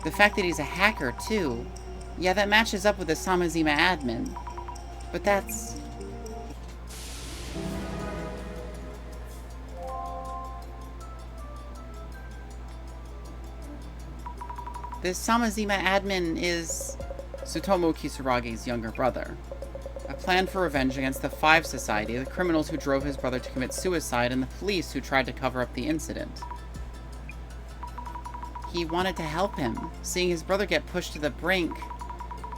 The fact that he's a hacker, too. Yeah, that matches up with the Samazima admin. But that's... This Samazima admin is Tsutomu Kisaragi's younger brother. A plan for revenge against the Five Society, the criminals who drove his brother to commit suicide, and the police who tried to cover up the incident. He wanted to help him, seeing his brother get pushed to the brink.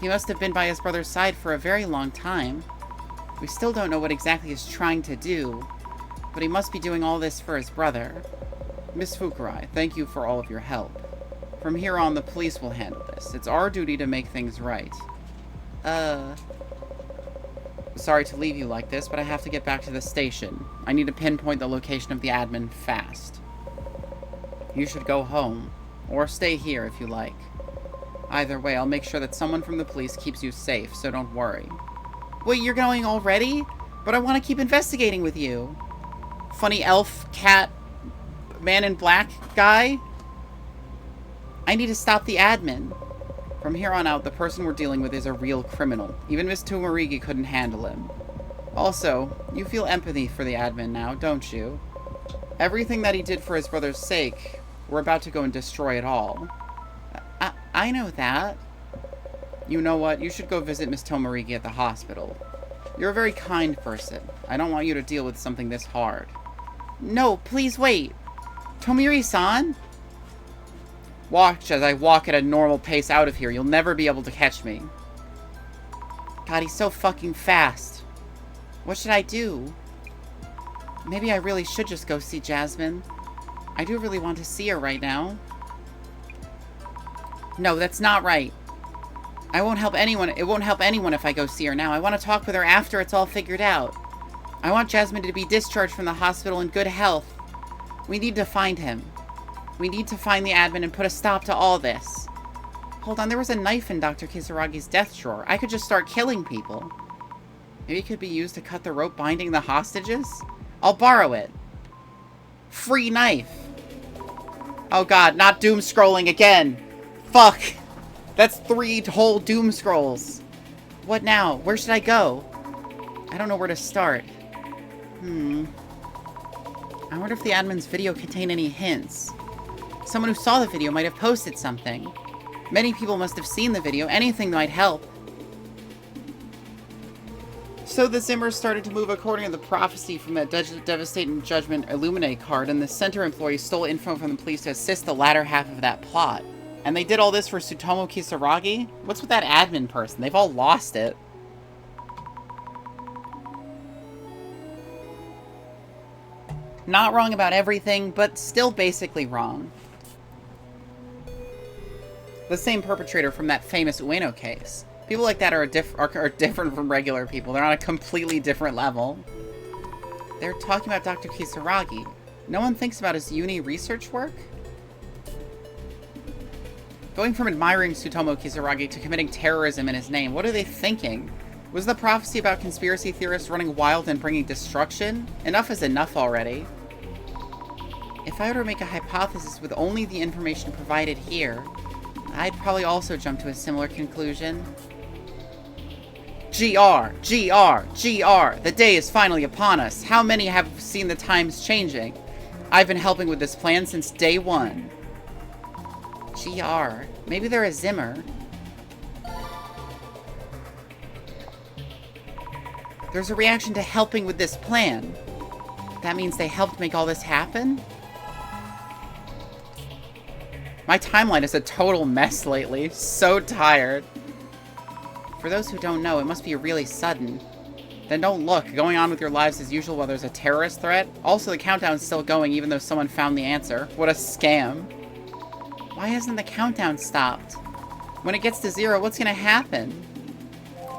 He must have been by his brother's side for a very long time. We still don't know what exactly he's trying to do, but he must be doing all this for his brother. Miss Fukurai, thank you for all of your help. From here on, the police will handle this. It's our duty to make things right. Sorry to leave you like this, but I have to get back to the station. I need to pinpoint the location of the admin fast. You should go home, or stay here if you like. Either way, I'll make sure that someone from the police keeps you safe, so don't worry. Wait, you're going already? But I want to keep investigating with you. Funny elf, cat, man in black guy? I need to stop the admin. From here on out, the person we're dealing with is a real criminal. Even Miss Tomarigi couldn't handle him. Also, you feel empathy for the admin now, don't you? Everything that he did for his brother's sake, we're about to go and destroy it all. I know that. You know what? You should go visit Miss Tomarigi at the hospital. You're a very kind person. I don't want you to deal with something this hard. No, please wait. Tomiri-san? Watch as I walk at a normal pace out of here. You'll never be able to catch me. God, he's so fucking fast. What should I do? Maybe I really should just go see Jasmine. I do really want to see her right now. No, that's not right. I won't help anyone. It won't help anyone if I go see her now. I want to talk with her after it's all figured out. I want Jasmine to be discharged from the hospital in good health. We need to find him. We need to find the admin and put a stop to all this. Hold on, there was a knife in Dr. Kisaragi's death drawer. I could just start killing people. Maybe it could be used to cut the rope binding the hostages? I'll borrow it. Free knife. Oh god, not doom scrolling again. Fuck. That's 3 whole doom scrolls. What now? Where should I go? I don't know where to start. I wonder if the admin's video contained any hints. Someone who saw the video might have posted something. Many people must have seen the video. Anything might help. So the Zimmers started to move according to the prophecy from that Devastation Judgement Illuminate card, and the center employees stole info from the police to assist the latter half of that plot. And they did all this for Tsutomu Kisaragi? What's with that admin person? They've all lost it. Not wrong about everything, but still basically wrong. The same perpetrator from that famous Ueno case. People like that are different from regular people. They're on a completely different level. They're talking about Dr. Kisaragi. No one thinks about his uni research work? Going from admiring Tsutomu Kisaragi to committing terrorism in his name, what are they thinking? Was the prophecy about conspiracy theorists running wild and bringing destruction? Enough is enough already. If I were to make a hypothesis with only the information provided here, I'd probably also jump to a similar conclusion. GR! GR! GR! The day is finally upon us. How many have seen the times changing? I've been helping with this plan since day 1. GR. Maybe they're a Zimmer. There's a reaction to helping with this plan. That means they helped make all this happen? My timeline is a total mess lately. So tired. For those who don't know, it must be really sudden. Then don't look. Going on with your lives as usual while there's a terrorist threat. Also, the countdown's still going even though someone found the answer. What a scam. Why hasn't the countdown stopped? When it gets to 0, what's gonna happen?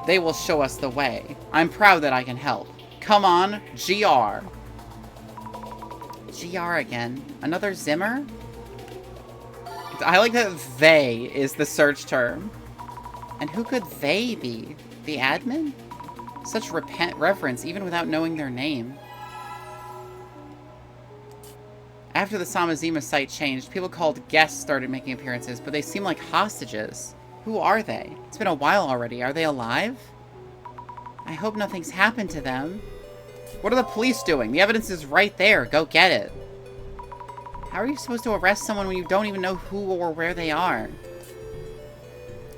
They will show us the way. I'm proud that I can help. Come on, GR. GR again. Another Zimmer? I like that they is the search term. And who could they be? The admin? Such reverence, even without knowing their name. After the Samazima site changed, people called guests started making appearances, but they seem like hostages. Who are they? It's been a while already. Are they alive? I hope nothing's happened to them. What are the police doing? The evidence is right there. Go get it. How are you supposed to arrest someone when you don't even know who or where they are?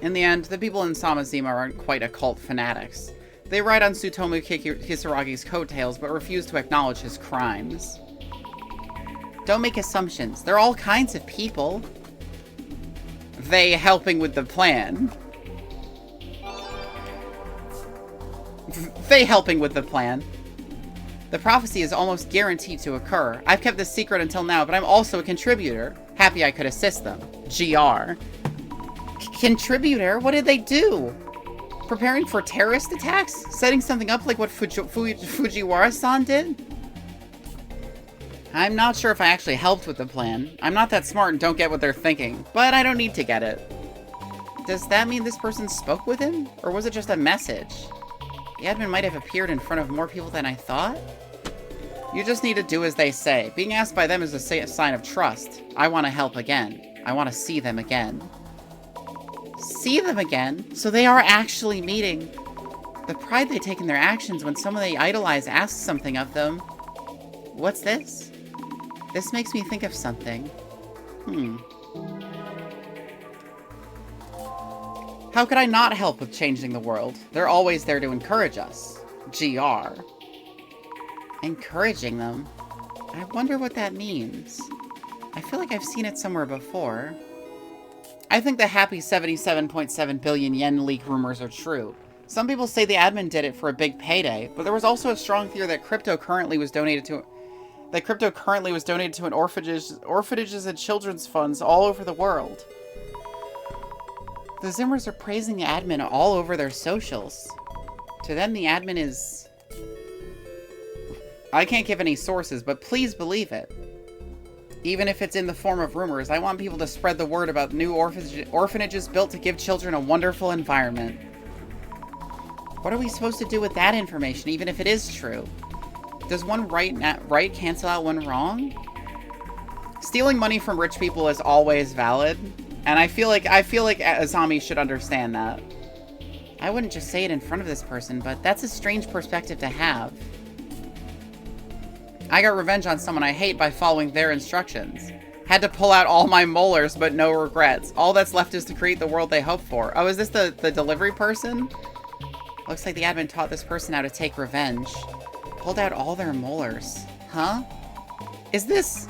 In the end, the people in Samazima aren't quite occult fanatics. They ride on Tsutomu Kisaragi's coattails, but refuse to acknowledge his crimes. Don't make assumptions. They're all kinds of people. They helping with the plan. They helping with the plan. The prophecy is almost guaranteed to occur. I've kept this secret until now, but I'm also a contributor. Happy I could assist them. GR. Contributor? What did they do? Preparing for terrorist attacks? Setting something up like what Fujiwara-san did? I'm not sure if I actually helped with the plan. I'm not that smart and don't get what they're thinking, but I don't need to get it. Does that mean this person spoke with him? Or was it just a message? The admin might have appeared in front of more people than I thought? You just need to do as they say. Being asked by them is a sign of trust. I want to help again. I want to see them again. See them again? So they are actually meeting. The pride they take in their actions when someone they idolize asks something of them. What's this? This makes me think of something. How could I not help with changing the world? They're always there to encourage us. GR. Encouraging them? I wonder what that means. I feel like I've seen it somewhere before. I think the happy 77.7 billion yen leak rumors are true. Some people say the admin did it for a big payday, but there was also a strong fear that crypto currently was donated to an orphanages and children's funds all over the world. The Zimmers are praising the admin all over their socials. To them, the admin is... I can't give any sources, but please believe it. Even if it's in the form of rumors, I want people to spread the word about new orphanages built to give children a wonderful environment. What are we supposed to do with that information, even if it is true? Does one right cancel out one wrong? Stealing money from rich people is always valid, and I feel like Asami should understand that. I wouldn't just say it in front of this person, but that's a strange perspective to have. I got revenge on someone I hate by following their instructions. Had to pull out all my molars, but no regrets. All that's left is to create the world they hope for. Oh, is this the delivery person? Looks like the admin taught this person how to take revenge. Pulled out all their molars. Huh? Is this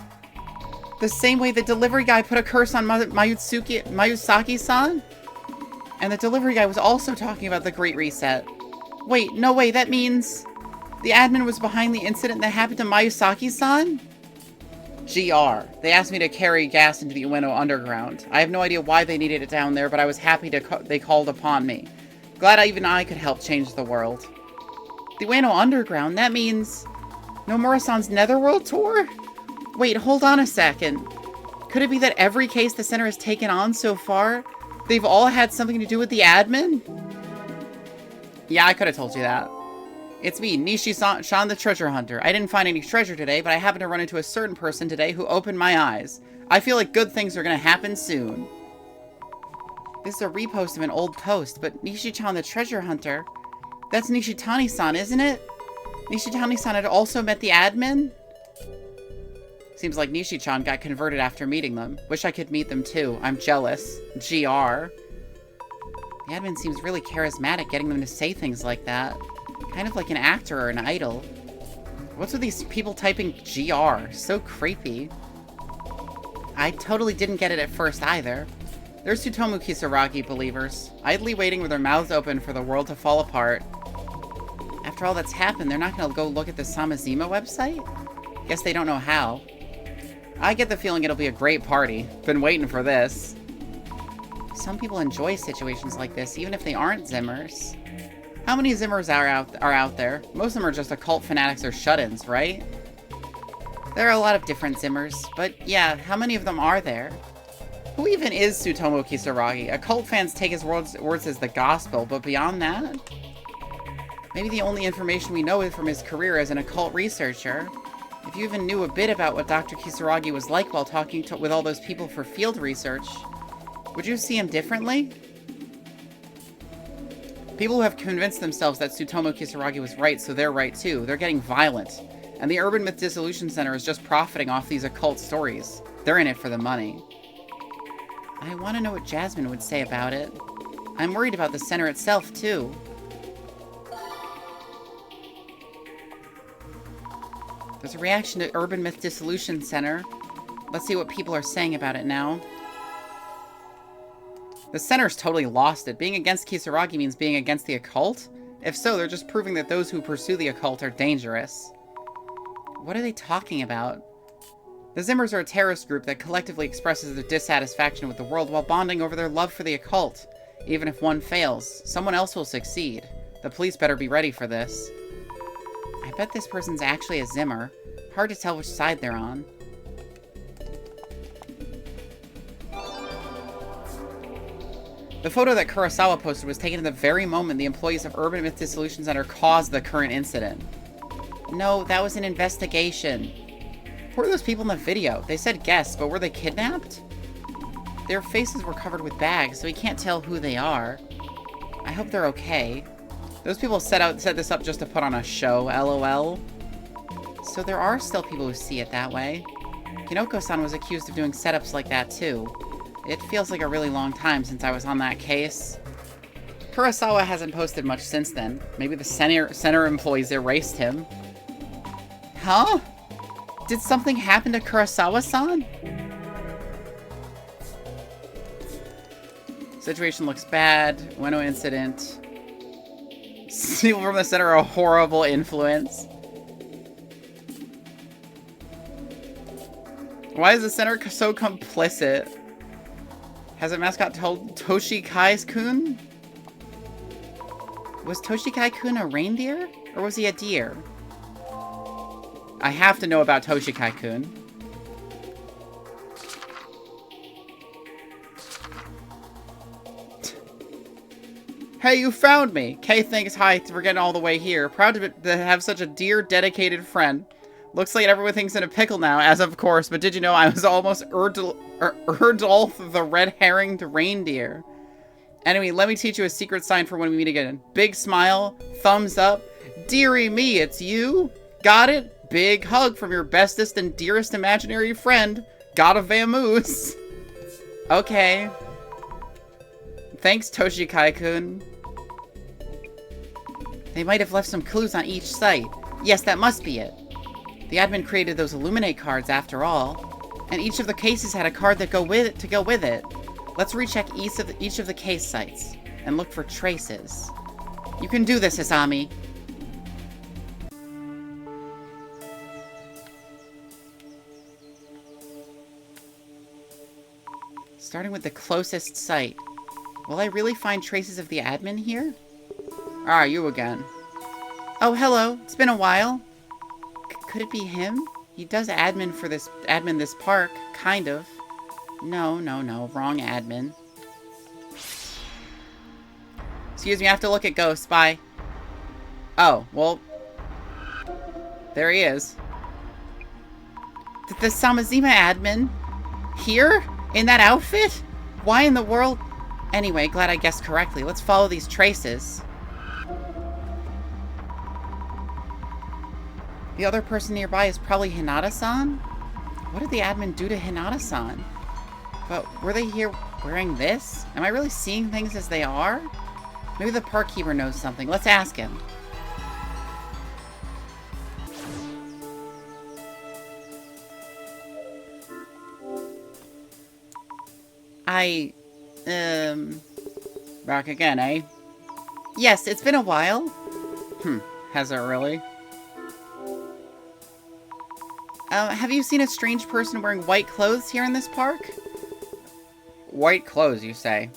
the same way the delivery guy put a curse on Mayusaki-san? And the delivery guy was also talking about the Great Reset. Wait, no way, that means... the admin was behind the incident that happened to Mayusaki-san? GR. They asked me to carry gas into the Ueno Underground. I have no idea why they needed it down there, but I was happy they called upon me. Glad even I could help change the world. The Ueno Underground? That means... Nomura-san's Netherworld tour? Wait, hold on a second. Could it be that every case the center has taken on so far, they've all had something to do with the admin? Yeah, I could have told you that. It's me, Nishi-san the treasure hunter. I didn't find any treasure today, but I happened to run into a certain person today who opened my eyes. I feel like good things are gonna happen soon. This is a repost of an old post, but Nishi-chan the treasure hunter? That's Nishitani-san, isn't it? Nishitani-san had also met the admin? Seems like Nishi-chan got converted after meeting them. Wish I could meet them too. I'm jealous. GR. The admin seems really charismatic, getting them to say things like that. Kind of like an actor or an idol. What's with these people typing GR? So creepy. I totally didn't get it at first either. There's Tsutomu Kisaragi believers, idly waiting with their mouths open for the world to fall apart. After all that's happened, they're not gonna go look at the Samazima website? Guess they don't know how. I get the feeling it'll be a great party. Been waiting for this. Some people enjoy situations like this, even if they aren't Zimmers. How many Zimmers are out there? Most of them are just occult fanatics or shut-ins, right? There are a lot of different Zimmers, but yeah, how many of them are there? Who even is Tsutomu Kisaragi? Occult fans take his words as the gospel, but beyond that? Maybe the only information we know is from his career as an occult researcher. If you even knew a bit about what Dr. Kisaragi was like while talking with all those people for field research, would you see him differently? People who have convinced themselves that Tsutomu Kisaragi was right, so they're right too. They're getting violent. And the Urban Myth Dissolution Center is just profiting off these occult stories. They're in it for the money. I want to know what Jasmine would say about it. I'm worried about the center itself, too. There's a reaction to Urban Myth Dissolution Center. Let's see what people are saying about it now. The center's totally lost it. Being against Kisaragi means being against the occult? If so, they're just proving that those who pursue the occult are dangerous. What are they talking about? The Zimmers are a terrorist group that collectively expresses their dissatisfaction with the world while bonding over their love for the occult. Even if one fails, someone else will succeed. The police better be ready for this. I bet this person's actually a Zimmer. Hard to tell which side they're on. The photo that Kurosawa posted was taken at the very moment the employees of Urban Myth Dissolution Center caused the current incident. No, that was an investigation. Who are those people in the video? They said guests, but were they kidnapped? Their faces were covered with bags, so we can't tell who they are. I hope they're okay. Those people set this up just to put on a show, lol. So there are still people who see it that way. Kinoko-san was accused of doing setups like that too. It feels like a really long time since I was on that case. Kurosawa hasn't posted much since then. Maybe the center employees erased him. Huh? Did something happen to Kurosawa-san? Situation looks bad. Ueno incident. People from the center are a horrible influence. Why is the center so complicit? Has a mascot told Toshikai-kun? Was Toshikai-kun a reindeer? Or was he a deer? I have to know about Toshikai-kun. Hey, you found me! Kay thanks hi for getting all the way here. Proud to have such a dear, dedicated friend. Looks like everything's in a pickle now, as of course, but did you know I was almost Erdolf the red-herringed reindeer? Anyway, let me teach you a secret sign for when we meet again. Big smile, thumbs up. Dearie me, it's you? Got it? Big hug from your bestest and dearest imaginary friend, Gotta Vamoose. Okay. Thanks, Toshikai-kun. They might have left some clues on each site. Yes, that must be it. The admin created those Illuminate cards after all. And each of the cases had a card that go with it. Let's recheck each of the case sites and look for traces. You can do this, Isami. Starting with the closest site. Will I really find traces of the admin here? Ah, you again. Oh, hello. It's been a while. Could it be him? He does admin this park, kind of. No, wrong admin. Excuse me, I have to look at Ghost. Bye. Oh, well. There he is. The Samazima admin? Here? In that outfit? Why in the world? Anyway, glad I guessed correctly. Let's follow these traces. The other person nearby is probably Hinata-san? What did the admin do to Hinata-san? But were they here wearing this? Am I really seeing things as they are? Maybe the park keeper knows something. Let's ask him. Back again, eh? Yes, it's been a while. Has it really? Have you seen a strange person wearing white clothes here in this park? White clothes, you say?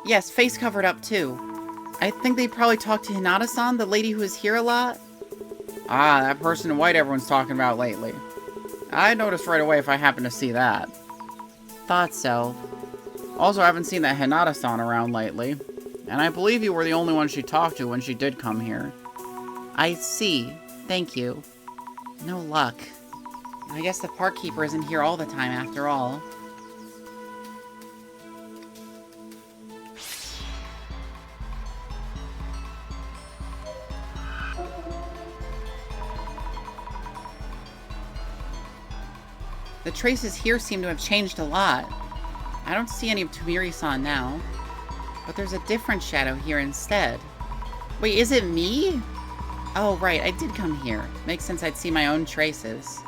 Yes, face covered up too. I think they probably talked to Hinata-san, the lady who is here a lot. Ah, that person in white everyone's talking about lately. I'd notice right away if I happen to see that. Thought so. Also, I haven't seen that Hinata-san around lately. And I believe you were the only one she talked to when she did come here. I see. Thank you. No luck. I guess the park keeper isn't here all the time after all. The traces here seem to have changed a lot. I don't see any of Tomiri-san now. But there's a different shadow here instead. Wait, is it me? Oh, right, I did come here. Makes sense I'd see my own traces.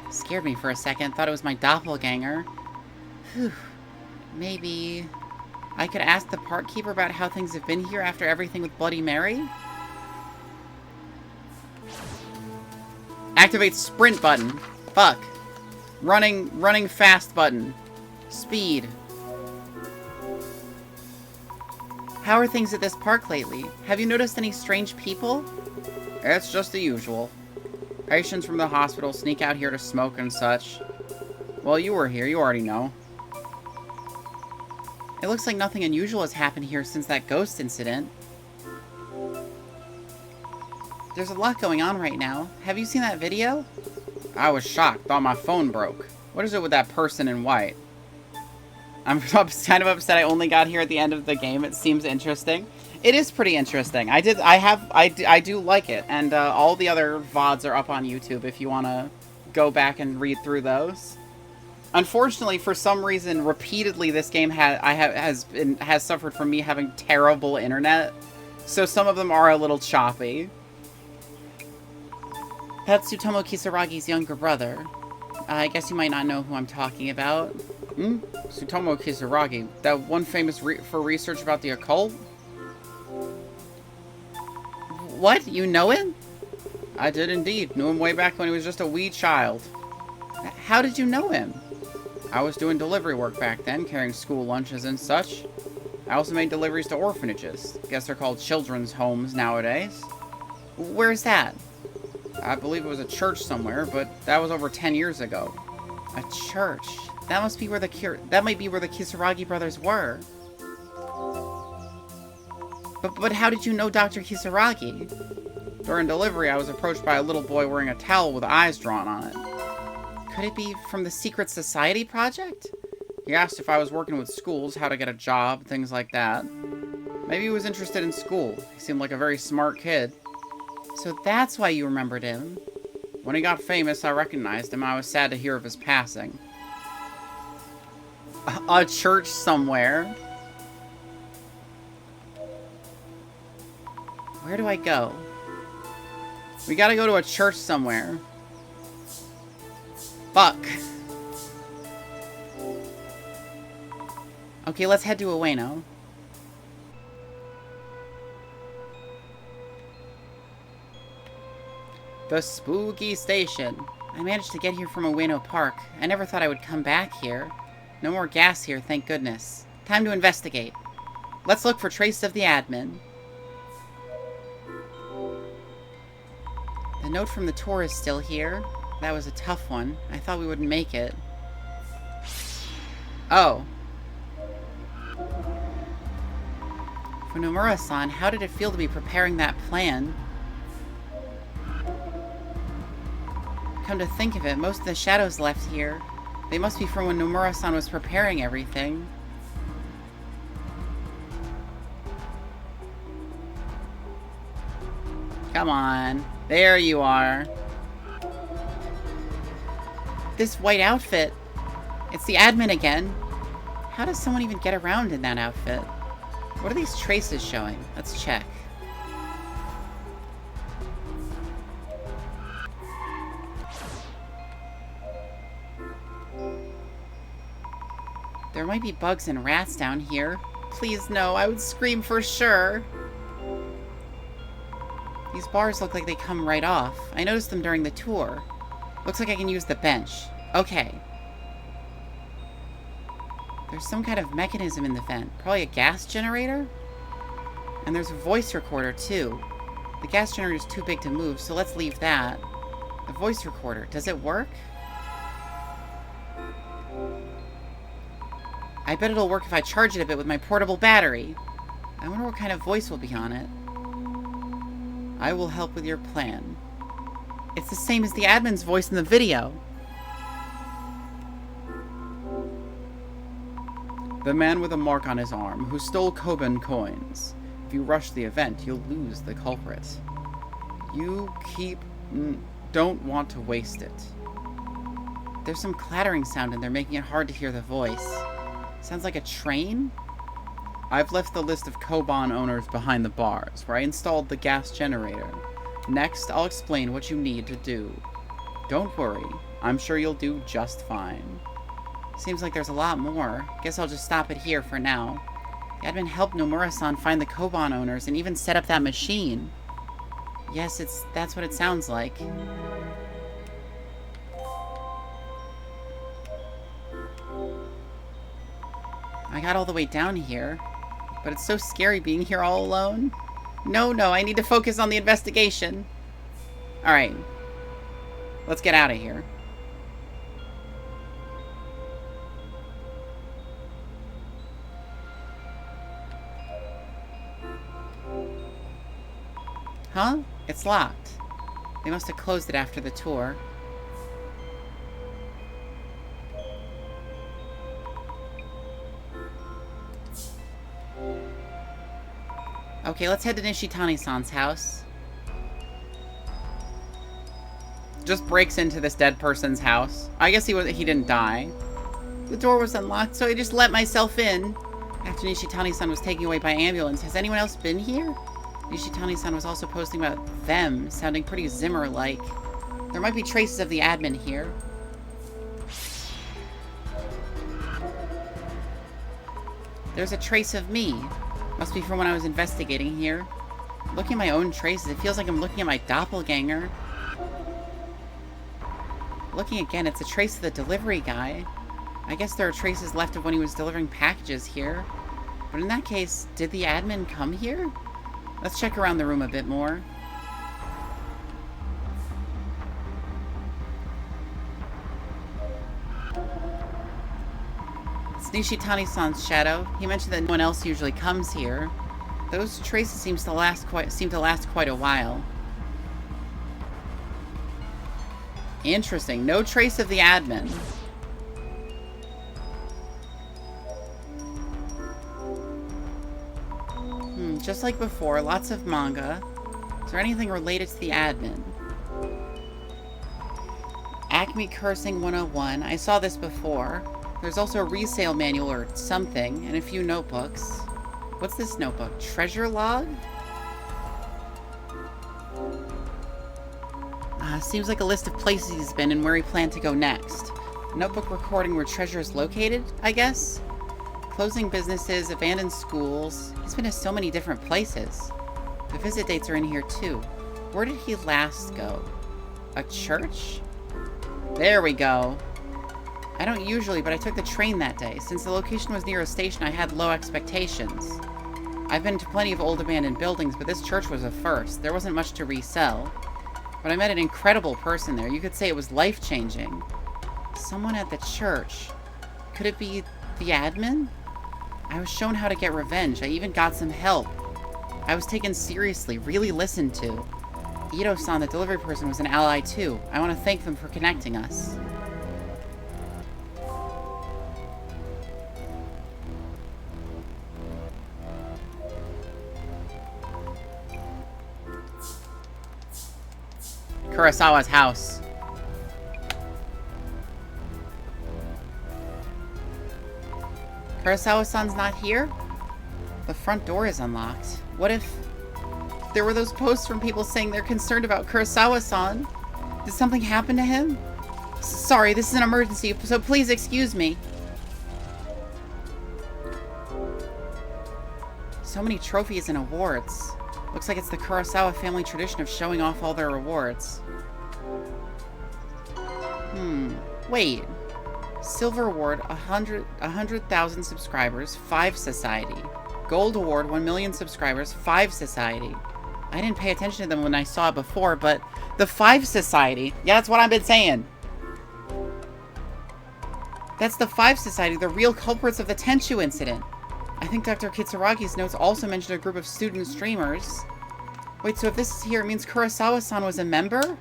Scared me for a second. Thought it was my doppelganger. Whew. Maybe I could ask the park keeper about how things have been here after everything with Bloody Mary? Activate sprint button. Fuck. Running fast button. Speed. How are things at this park lately? Have you noticed any strange people? It's just the usual. Patients from the hospital sneak out here to smoke and such. Well, you were here, you already know. It looks like nothing unusual has happened here since that ghost incident. There's a lot going on right now. Have you seen that video? I was shocked. Thought my phone broke. What is it with that person in white? I'm kind of upset I only got here at the end of the game. It seems interesting. It is pretty interesting. I do like it. And all the other VODs are up on YouTube if you want to go back and read through those. Unfortunately, for some reason, repeatedly this game has suffered from me having terrible internet. So some of them are a little choppy. That's Tsutomu Kisaragi's younger brother. I guess you might not know who I'm talking about. Tsutomu Kisaragi. That one famous for research about the occult? What? You know him? I did indeed. Knew him way back when he was just a wee child. How did you know him? I was doing delivery work back then, carrying school lunches and such. I also made deliveries to orphanages. Guess they're called children's homes nowadays. Where's that? I believe it was a church somewhere, but that was over 10 years ago. A church? That must be where that might be where the Kisaragi brothers were. But how did you know Dr. Kisaragi? During delivery, I was approached by a little boy wearing a towel with eyes drawn on it. Could it be from the Secret Society project? He asked if I was working with schools, how to get a job, things like that. Maybe he was interested in school. He seemed like a very smart kid. So that's why you remembered him. When he got famous, I recognized him. I was sad to hear of his passing. A church somewhere. Where do I go? We gotta go to a church somewhere. Fuck. Okay, let's head to Ueno. The spooky station. I managed to get here from Ueno Park. I never thought I would come back here. No more gas here, thank goodness. Time to investigate. Let's look for traces of the admin. The note from the tour is still here. That was a tough one. I thought we wouldn't make it. Oh. For Nomura-san, how did it feel to be preparing that plan? Come to think of it, most of the shadows left here. They must be from when Nomura-san was preparing everything. Come on. There you are. This white outfit. It's the admin again. How does someone even get around in that outfit? What are these traces showing? Let's check. There might be bugs and rats down here. Please no, I would scream for sure. These bars look like they come right off. I noticed them during the tour. Looks like I can use the bench. Okay. There's some kind of mechanism in the vent. Probably a gas generator? And there's a voice recorder, too. The gas generator is too big to move, so let's leave that. The voice recorder, does it work? I bet it'll work if I charge it a bit with my portable battery. I wonder what kind of voice will be on it. I will help with your plan. It's the same as the admin's voice in the video. The man with a mark on his arm, who stole Koban coins. If you rush the event, you'll lose the culprit. You don't want to waste it. There's some clattering sound and they're making it hard to hear the voice. Sounds like a train? I've left the list of Koban owners behind the bars, where I installed the gas generator. Next, I'll explain what you need to do. Don't worry, I'm sure you'll do just fine. Seems like there's a lot more. Guess I'll just stop it here for now. The admin helped Nomura-san find the Koban owners and even set up that machine. Yes, that's what it sounds like. I got all the way down here, but it's so scary being here all alone. No, I need to focus on the investigation. Alright. Let's get out of here. Huh? It's locked. They must have closed it after the tour. Okay, let's head to Nishitani-san's house. Just breaks into this dead person's house. I guess he didn't die. The door was unlocked, so I just let myself in. After Nishitani-san was taken away by ambulance, has anyone else been here? Nishitani-san was also posting about them, sounding pretty Zimmer-like. There might be traces of the admin here. There's a trace of me. Must be from when I was investigating here. Looking at my own traces, it feels like I'm looking at my doppelganger. Looking again, it's a trace of the delivery guy. I guess there are traces left of when he was delivering packages here. But in that case, did the admin come here? Let's check around the room a bit more. It's Nishitani-san's shadow. He mentioned that no one else usually comes here. Those traces seem to last quite a while. Interesting. No trace of the admin. Just like before, lots of manga. Is there anything related to the admin? Acme Cursing 101. I saw this before. There's also a resale manual or something, and a few notebooks. What's this notebook? Treasure log? Seems like a list of places he's been and where he planned to go next. Notebook recording where treasure is located, I guess? Closing businesses, abandoned schools. He's been to so many different places. The visit dates are in here too. Where did he last go? A church? There we go. I don't usually, but I took the train that day. Since the location was near a station, I had low expectations. I've been to plenty of old abandoned buildings, but this church was a first. There wasn't much to resell. But I met an incredible person there. You could say it was life-changing. Someone at the church. Could it be the admin? I was shown how to get revenge. I even got some help. I was taken seriously, really listened to. Ito-san, the delivery person, was an ally too. I want to thank them for connecting us. Kurosawa's house. Kurosawa-san's not here? The front door is unlocked. What if there were those posts from people saying they're concerned about Kurosawa-san? Did something happen to him? Sorry, this is an emergency, so please excuse me. So many trophies and awards. Looks like it's the Kurosawa family tradition of showing off all their rewards. Wait. Silver award, 100,000 subscribers, 5 society. Gold award, 1 million subscribers, 5 society. I didn't pay attention to them when I saw it before, but the 5 society, yeah, that's what I've been saying. That's the 5 society, the real culprits of the Tenchu incident. I think Dr. Kitsuragi's notes also mentioned a group of student streamers. Wait, so if this is here, it means Kurosawa-san was a member?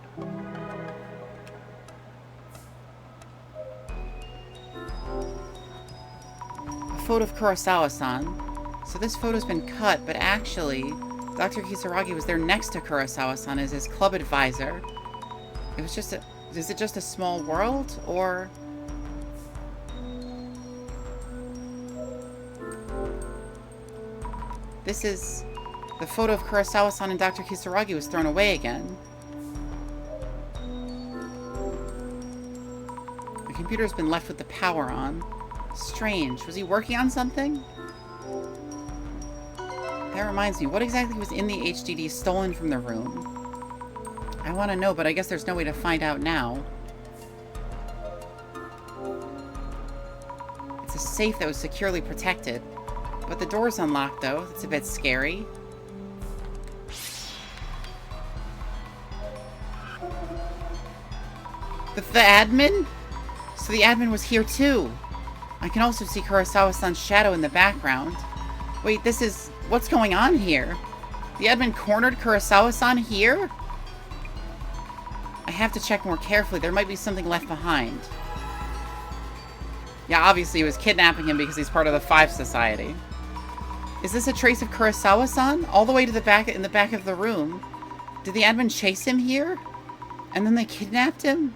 A photo of Kurosawa-san. So this photo's been cut, but actually, Dr. Kitsuragi was there next to Kurosawa-san as his club advisor. It was just is it just a small world, or... This is... The photo of Kurosawa-san and Dr. Kitsuragi was thrown away again. The computer's been left with the power on. Strange. Was he working on something? That reminds me, what exactly was in the HDD stolen from the room? I want to know, but I guess there's no way to find out now. It's a safe that was securely protected. But the door's unlocked, though. It's a bit scary. The admin? So the admin was here, too. I can also see Kurosawa-san's shadow in the background. Wait, this is... What's going on here? The admin cornered Kurosawa-san here? I have to check more carefully. There might be something left behind. Yeah, obviously he was kidnapping him because he's part of the Five Society. Is this a trace of Kurosawa-san? All the way to the back, in the back of the room. Did the admin chase him here? And then they kidnapped him?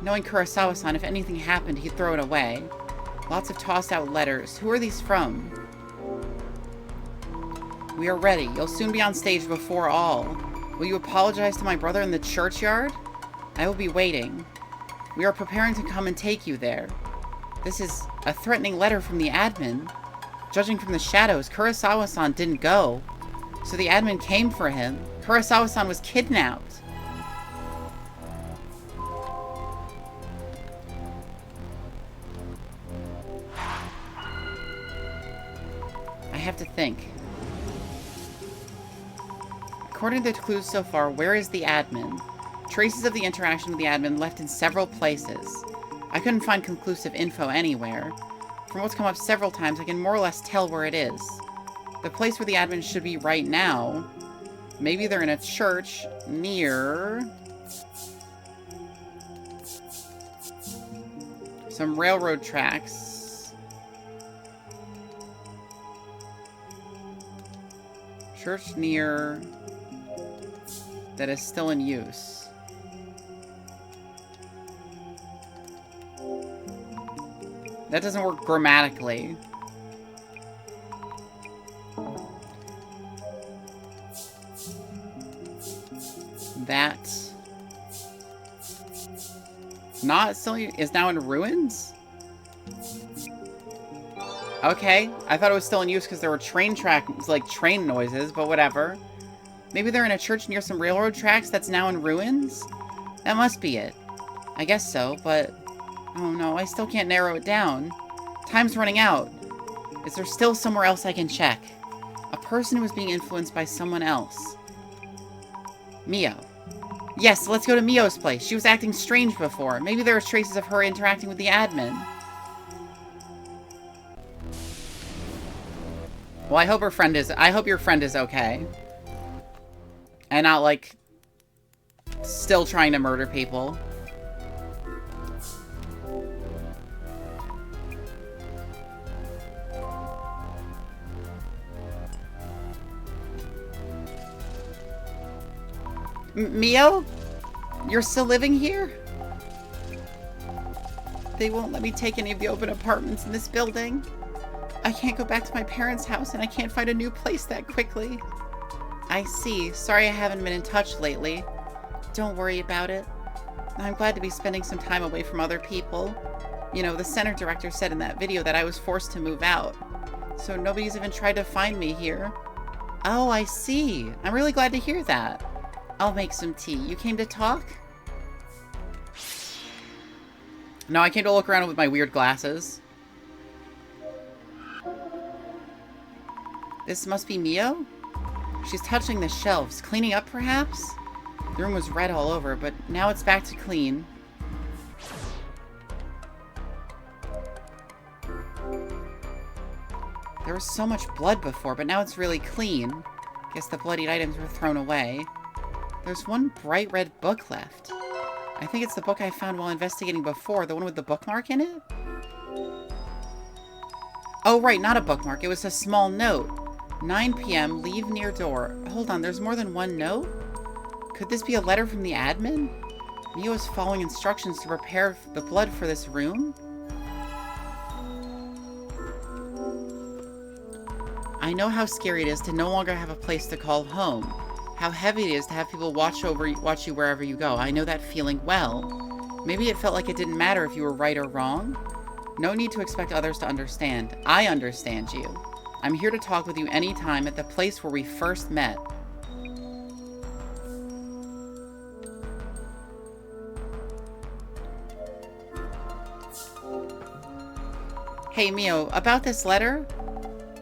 Knowing Kurosawa-san, if anything happened, he'd throw it away. Lots of tossed out letters. Who are these from? We are ready. You'll soon be on stage before all. Will you apologize to my brother in the churchyard? I will be waiting. We are preparing to come and take you there. This is a threatening letter from the admin. Judging from the shadows, Kurosawa-san didn't go. So the admin came for him. Kurosawa-san was kidnapped. I have to think. According to the clues so far, where is the admin? Traces of the interaction with the admin left in several places. I couldn't find conclusive info anywhere. From what's come up several times, I can more or less tell where it is. The place where the admin should be right now. Maybe they're in a church near some railroad tracks. Church near that is still in use. That doesn't work grammatically. That not still is now in ruins? Okay, I thought it was still in use because there were train tracks, like train noises, but whatever. Maybe they're in a church near some railroad tracks that's now in ruins? That must be it. I guess so, but oh no, I still can't narrow it down. Time's running out. Is there still somewhere else I can check? A person who was being influenced by someone else. Mio. Yes, let's go to Mio's place. She was acting strange before. Maybe there are traces of her interacting with the admin. Well, I hope your friend is okay. And not, like, still trying to murder people. Mio? You're still living here? They won't let me take any of the open apartments in this building. I can't go back to my parents' house, and I can't find a new place that quickly. I see. Sorry I haven't been in touch lately. Don't worry about it. I'm glad to be spending some time away from other people. You know, the center director said in that video that I was forced to move out. So nobody's even tried to find me here. Oh, I see. I'm really glad to hear that. I'll make some tea. You came to talk? No, I came to look around with my weird glasses. This must be Mio? She's touching the shelves. Cleaning up, perhaps? The room was red all over, but now it's back to clean. There was so much blood before, but now it's really clean. Guess the bloodied items were thrown away. There's one bright red book left. I think it's the book I found while investigating before, the one with the bookmark in it? Oh, right, not a bookmark. It was a small note. 9 p.m., leave near door. Hold on, there's more than one note? Could this be a letter from the admin? Mio is following instructions to prepare the blood for this room? I know how scary it is to no longer have a place to call home. How heavy it is to have people watch you wherever you go. I know that feeling well. Maybe it felt like it didn't matter if you were right or wrong. No need to expect others to understand. I understand you. I'm here to talk with you anytime at the place where we first met. Hey, Mio, about this letter?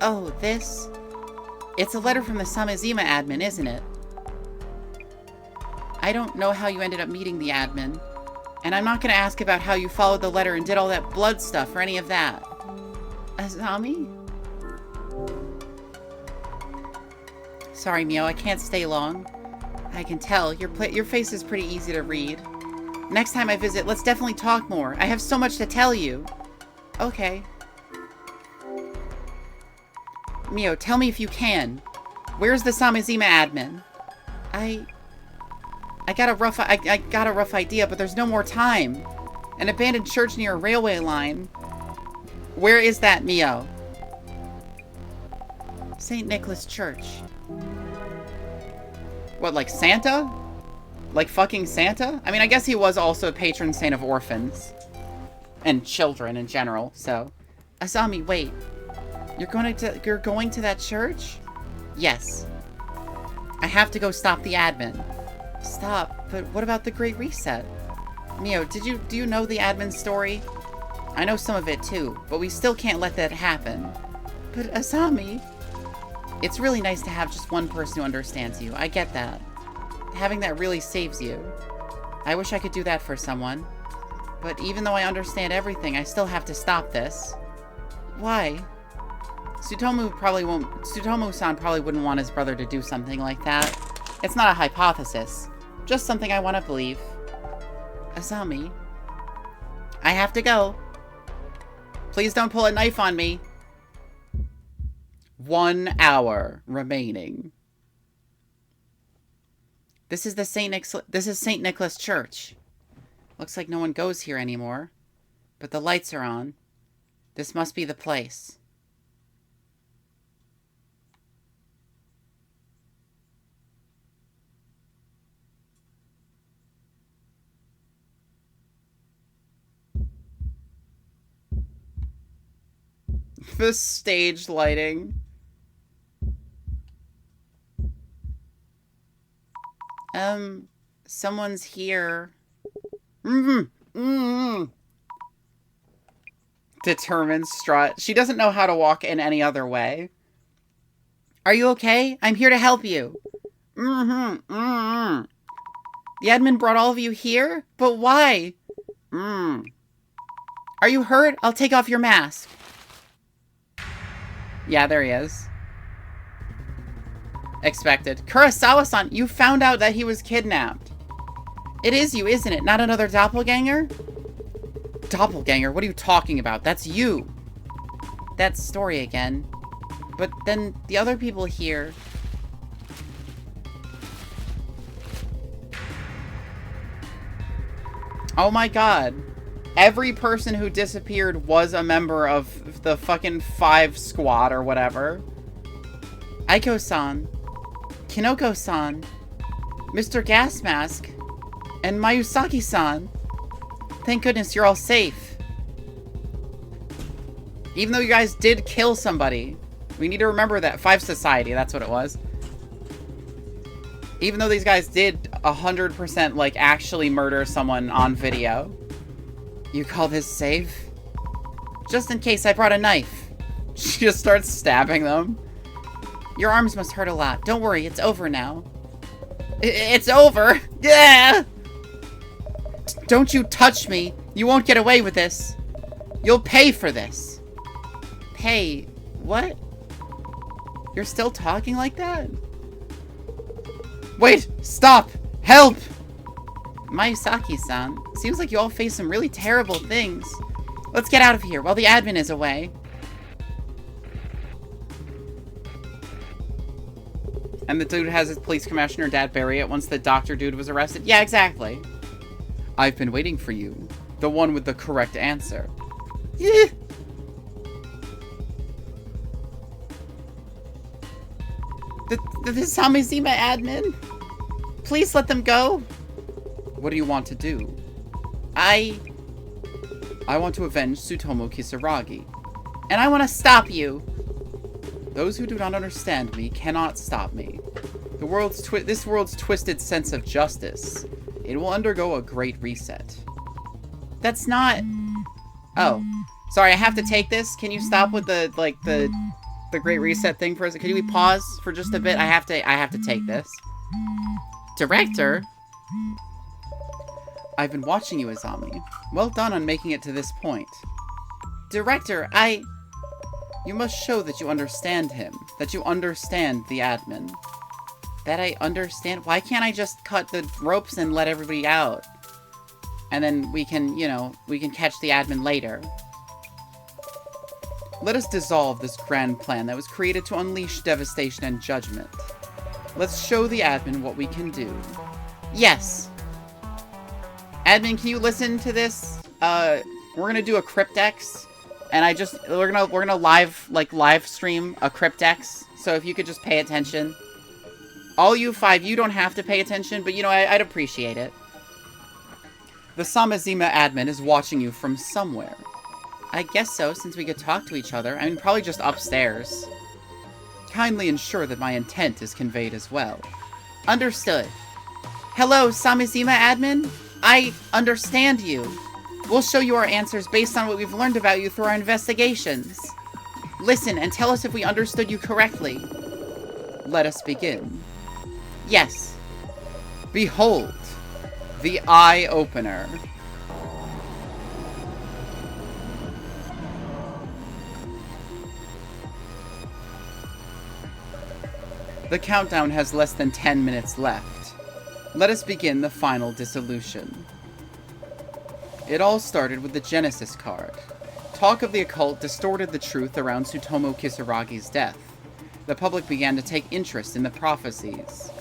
Oh, this? It's a letter from the Samizima admin, isn't it? I don't know how you ended up meeting the admin. And I'm not gonna ask about how you followed the letter and did all that blood stuff or any of that. Asami? Sorry, Mio, I can't stay long. I can tell. Your face is pretty easy to read. Next time I visit, let's definitely talk more. I have so much to tell you. Okay. Mio, tell me if you can. Where's the Samizima admin? I got a rough idea, but there's no more time. An abandoned church near a railway line. Where is that, Mio? St. Nicholas Church. What, like Santa? Like fucking Santa? I mean, I guess he was also a patron saint of orphans. And children in general, so. Asami, wait. You're going to that church? Yes. I have to go stop the admin. Stop, but what about the Great Reset? Mio, do you know the admin story? I know some of it too, but we still can't let that happen. But Asami... It's really nice to have just one person who understands you. I get that. Having that really saves you. I wish I could do that for someone. But even though I understand everything, I still have to stop this. Why? Tsutomu-san probably wouldn't want his brother to do something like that. It's not a hypothesis. Just something I want to believe. Asami. I have to go. Please don't pull a knife on me. 1 hour remaining. This is St. Nicholas Church. Looks like no one goes here anymore. But the lights are on. This must be the place. The stage lighting. Someone's here. Determined strut. She doesn't know how to walk in any other way. Are you okay? I'm here to help you. The admin brought all of you here? But why? Are you hurt? I'll take off your mask. Yeah, there he is. Expected. Kurosawa-san, you found out that he was kidnapped. It is you, isn't it? Not another doppelganger? Doppelganger? What are you talking about? That's you. That story again. But then the other people here... Oh my god. Every person who disappeared was a member of the fucking 5 squad or whatever. Aiko-san. Kinoko-san. Mr. Gas Mask. And Mayusaki-san. Thank goodness you're all safe. Even though you guys did kill somebody. We need to remember that. 5 Society, that's what it was. Even though these guys did 100% like actually murder someone on video. You call this safe? Just in case I brought a knife. She just starts stabbing them. Your arms must hurt a lot. Don't worry, it's over now. It's over? Yeah! Don't you touch me. You won't get away with this. You'll pay for this. Pay? What? You're still talking like that? Wait! Stop! Help! Mayusaki-san, seems like you all face some really terrible things. Let's get out of here while the admin is away. And the dude has his police commissioner dad bury it once the doctor dude was arrested. Yeah, exactly. I've been waiting for you. The one with the correct answer. Yeah. The Samizima admin? Please let them go. What do you want to do? I want to avenge Tsutomu Kisaragi. And I want to stop you. Those who do not understand me cannot stop me. This world's twisted sense of justice. It will undergo a great reset. That's not... Oh. Sorry, I have to take this. Can you stop with the great reset thing for us? Could we pause for just a bit? I have to take this. Director? I've been watching you, Izami. Well done on making it to this point. Director, You must show that you understand him. That you understand the admin. That I understand? Why can't I just cut the ropes and let everybody out? And then we can, we can catch the admin later. Let us dissolve this grand plan that was created to unleash devastation and judgment. Let's show the admin what we can do. Yes! Admin, can you listen to this? We're gonna do a cryptex. And we're gonna live stream a cryptex. So if you could just pay attention. All you 5, you don't have to pay attention, but I'd appreciate it. The Samazima admin is watching you from somewhere. I guess so, since we could talk to each other. I mean, probably just upstairs. Kindly ensure that my intent is conveyed as well. Understood. Hello, Samazima admin? I understand you. We'll show you our answers based on what we've learned about you through our investigations. Listen and tell us if we understood you correctly. Let us begin. Yes. Behold, the eye-opener. The countdown has less than 10 minutes left. Let us begin the final dissolution. It all started with the Genesis card. Talk of the occult distorted the truth around Tsutomu Kisaragi's death. The public began to take interest in the prophecies.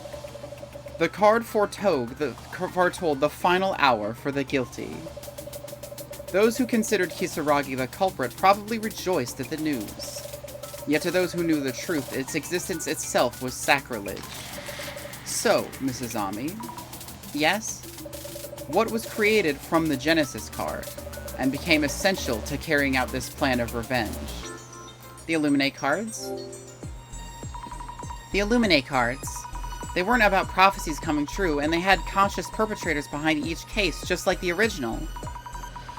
The card foretold the final hour for the guilty. Those who considered Kisaragi the culprit probably rejoiced at the news. Yet to those who knew the truth, its existence itself was sacrilege. So, Mrs. Ami, yes? What was created from the Genesis card, and became essential to carrying out this plan of revenge? The Illuminate cards? The Illuminate cards. They weren't about prophecies coming true, and they had conscious perpetrators behind each case, just like the original.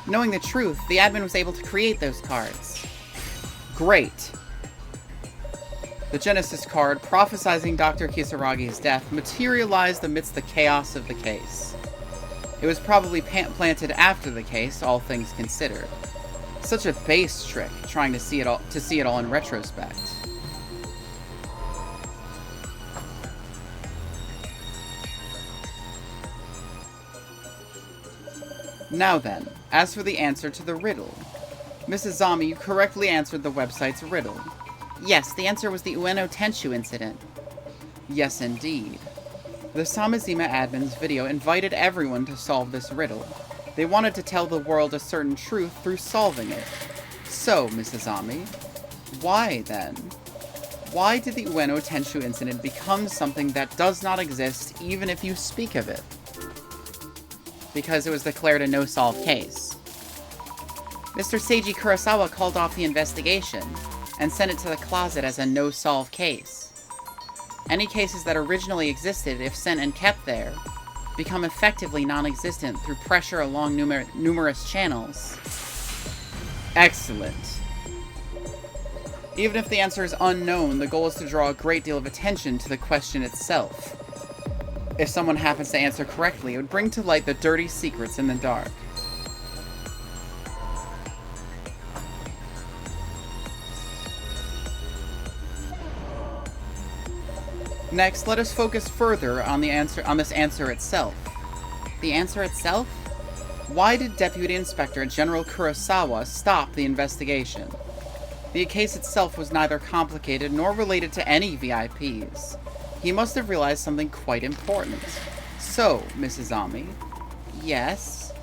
Knowing the truth, the admin was able to create those cards. Great. The Genesis card, prophesizing Dr. Kisaragi's death, materialized amidst the chaos of the case. It was probably planted after the case, all things considered. Such a base trick, trying to see it all in retrospect. Now then, as for the answer to the riddle. Mrs. Zami, you correctly answered the website's riddle. Yes, the answer was the Ueno Tenshu incident. Yes, indeed. The Samazima admin's video invited everyone to solve this riddle. They wanted to tell the world a certain truth through solving it. So, Mrs. Ami, why then? Why did the Ueno Tenshu incident become something that does not exist even if you speak of it? Because it was declared a no-solve case. Mr. Seiji Kurosawa called off the investigation and sent it to the closet as a no-solve case. Any cases that originally existed, if sent and kept there, become effectively non-existent through pressure along numerous channels. Excellent. Even if the answer is unknown, the goal is to draw a great deal of attention to the question itself. If someone happens to answer correctly, it would bring to light the dirty secrets in the dark. Next, let us focus further on this answer itself. The answer itself? Why did Deputy Inspector General Kurosawa stop the investigation? The case itself was neither complicated nor related to any VIPs. He must have realized something quite important. So, Mrs. Ami, yes?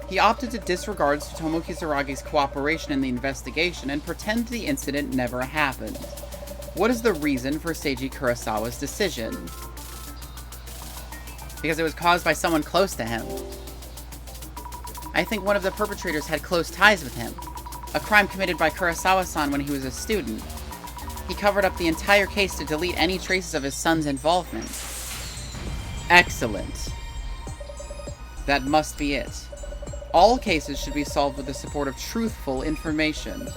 He opted to disregard Tsutomu Kisaragi's cooperation in the investigation and pretend the incident never happened. What is the reason for Seiji Kurosawa's decision? Because it was caused by someone close to him. I think one of the perpetrators had close ties with him. A crime committed by Kurosawa-san when he was a student. He covered up the entire case to delete any traces of his son's involvement. Excellent. That must be it. All cases should be solved with the support of truthful information.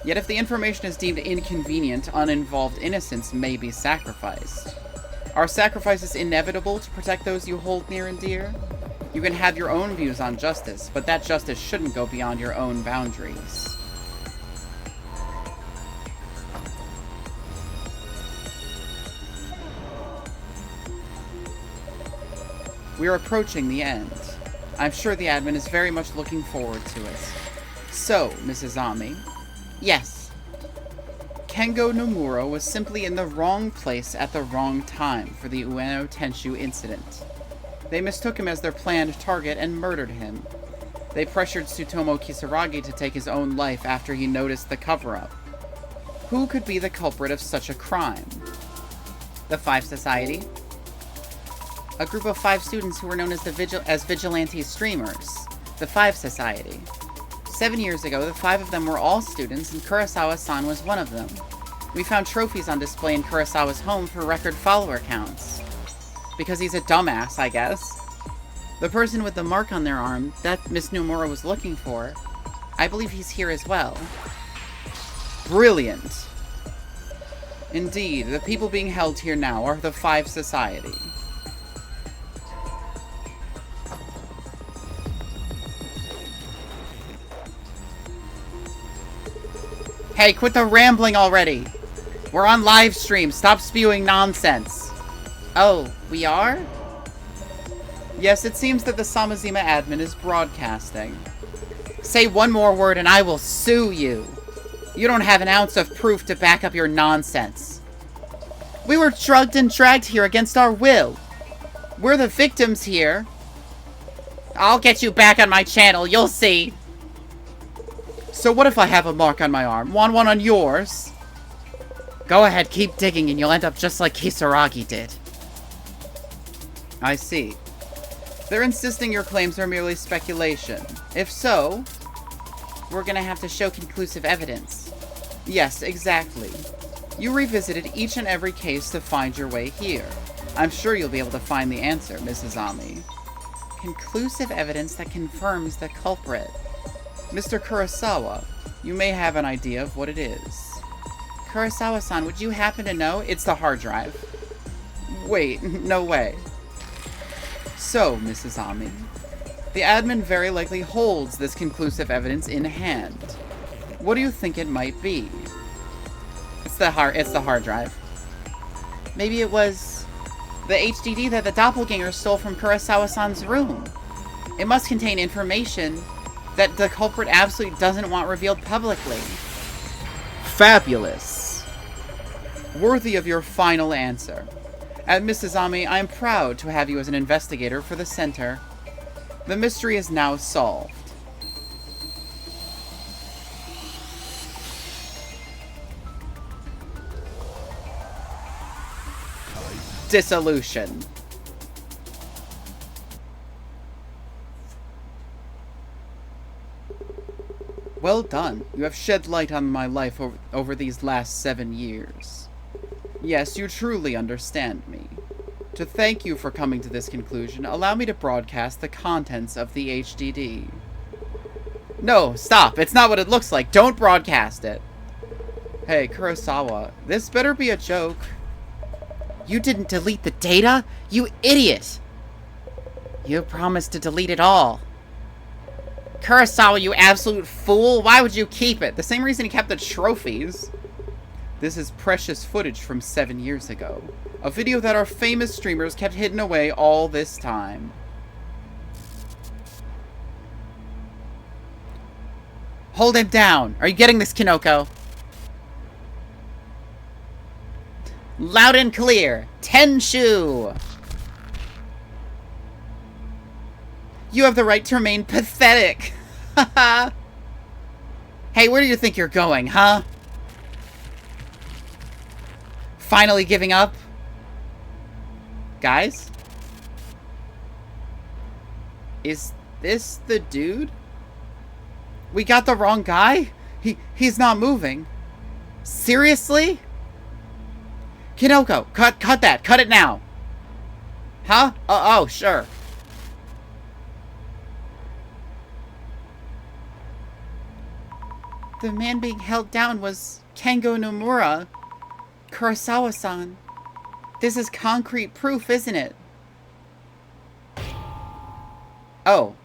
Yet if the information is deemed inconvenient, uninvolved innocence may be sacrificed. Are sacrifices inevitable to protect those you hold near and dear? You can have your own views on justice, but that justice shouldn't go beyond your own boundaries. We are approaching the end. I'm sure the admin is very much looking forward to it. So, Mrs. Ami. Yes. Kengo Nomura was simply in the wrong place at the wrong time for the Ueno Tenshu incident. They mistook him as their planned target and murdered him. They pressured Tsutomu Kisaragi to take his own life after he noticed the cover-up. Who could be the culprit of such a crime? The Five Society? A group of 5 students who were known as vigilante streamers. The Five Society. 7 years ago, the 5 of them were all students, and Kurosawa-san was one of them. We found trophies on display in Kurosawa's home for record follower counts. Because he's a dumbass, I guess. The person with the mark on their arm that Miss Nomura was looking for, I believe he's here as well. Brilliant. Indeed, the people being held here now are the Five Society. Hey, quit the rambling already! We're on live stream, stop spewing nonsense! Oh, we are? Yes, it seems that the Samazima admin is broadcasting. Say one more word and I will sue you! You don't have an ounce of proof to back up your nonsense. We were drugged and dragged here against our will. We're the victims here. I'll get you back on my channel, you'll see. So what if I have a mark on my arm? Want one on yours? Go ahead, keep digging and you'll end up just like Kisaragi did. I see. They're insisting your claims are merely speculation. If so, we're gonna have to show conclusive evidence. Yes, exactly. You revisited each and every case to find your way here. I'm sure you'll be able to find the answer, Mrs. Ami. Conclusive evidence that confirms the culprit. Mr. Kurosawa, you may have an idea of what it is. Kurosawa-san, would you happen to know? It's the hard drive. Wait, no way. So, Mrs. Ami, the admin very likely holds this conclusive evidence in hand. What do you think it might be? It's the hard drive. Maybe it was the HDD that the doppelganger stole from Kurosawa-san's room. It must contain information that the culprit absolutely doesn't want revealed publicly. Fabulous. Worthy of your final answer. At Mrs. Ami, I am proud to have you as an investigator for the center. The mystery is now solved. Dissolution. Well done. You have shed light on my life over these last 7 years. Yes, you truly understand me. To thank you for coming to this conclusion, allow me to broadcast the contents of the HDD. No, stop! It's not what it looks like! Don't broadcast it! Hey, Kurosawa, this better be a joke. You didn't delete the data? You idiot! You promised to delete it all. Kurosawa, you absolute fool! Why would you keep it? The same reason he kept the trophies. This is precious footage from 7 years ago. A video that our famous streamers kept hidden away all this time. Hold him down! Are you getting this, Kinoko? Loud and clear! Tenshu! You have the right to remain pathetic! Haha! Hey, where do you think you're going, huh? Finally giving up? Guys? Is this the dude? We got the wrong guy? He's not moving. Seriously? Kinoko, cut that. Cut it now. Huh? Oh, sure. The man being held down was Kengo Nomura. Kurosawa-san. This is concrete proof, isn't it? Oh.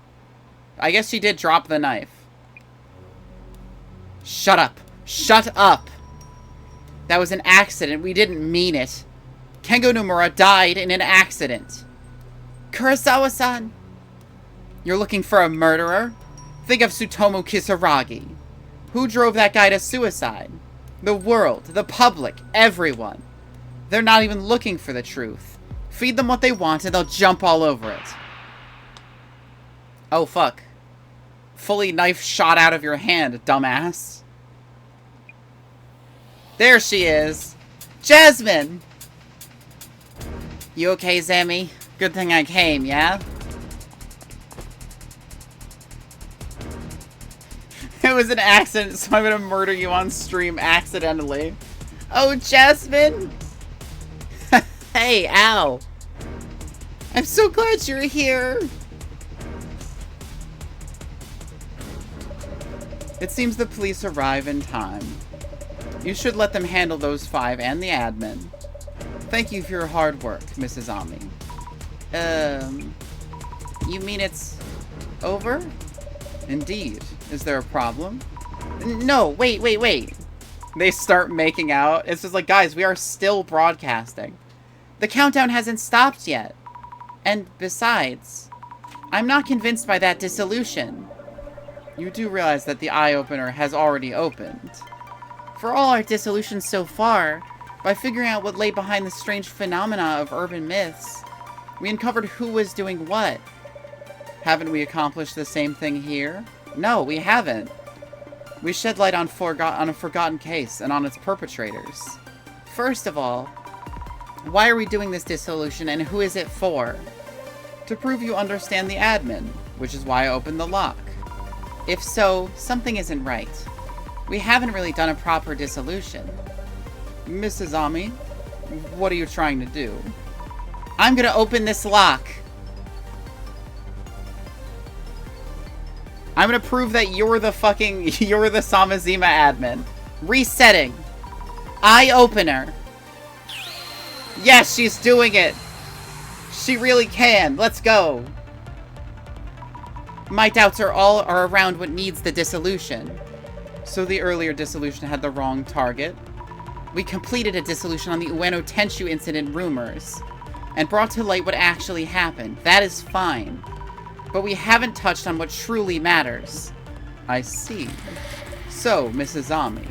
I guess she did drop the knife. Shut up. Shut up. That was an accident. We didn't mean it. Kengo Nomura died in an accident. Kurosawa-san. You're looking for a murderer? Think of Tsutomu Kisaragi. Who drove that guy to suicide? The world, the public, everyone. They're not even looking for the truth. Feed them what they want and they'll jump all over it. Oh, fuck. Fully knife shot out of your hand, dumbass. There she is. Jasmine! You okay, Zami? Good thing I came, yeah? It was an accident, so I'm gonna murder you on stream accidentally. Oh, Jasmine! Hey, ow! I'm so glad you're here! It seems the police arrive in time. You should let them handle those 5 and the admin. Thank you for your hard work, Mrs. Ami. You mean it's over? Indeed. Is there a problem? No, wait. They start making out. It's just like, guys, we are still broadcasting. The countdown hasn't stopped yet. And besides, I'm not convinced by that dissolution. You do realize that the eye-opener has already opened. For all our dissolutions so far, by figuring out what lay behind the strange phenomena of urban myths, we uncovered who was doing what. Haven't we accomplished the same thing here? No, we haven't. We shed light on a forgotten case and on its perpetrators. First of all, why are we doing this dissolution and who is it for? To prove you understand the admin, which is why I opened the lock. If so, something isn't right. We haven't really done a proper dissolution. Mrs. Ami, what are you trying to do? I'm gonna open this lock. I'm gonna prove that you're the Samazima admin. Resetting. Eye opener. Yes, she's doing it. She really can. Let's go. My doubts are around what needs the dissolution. So the earlier dissolution had the wrong target. We completed a dissolution on the Ueno Tenshu incident rumors, and brought to light what actually happened. That is fine. But we haven't touched on what truly matters. I see. So, Mrs. Ami,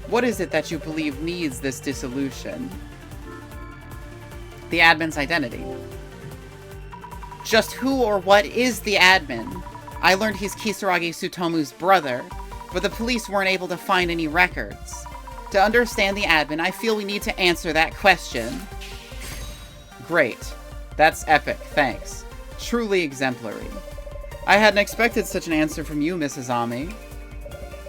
what is it that you believe needs this dissolution? The admin's identity. Just who or what is the admin? I learned he's Kisaragi Tsutomu's brother, but the police weren't able to find any records. To understand the admin, I feel we need to answer that question. Great. That's epic, thanks. Truly exemplary. I hadn't expected such an answer from you, Mrs. Ami.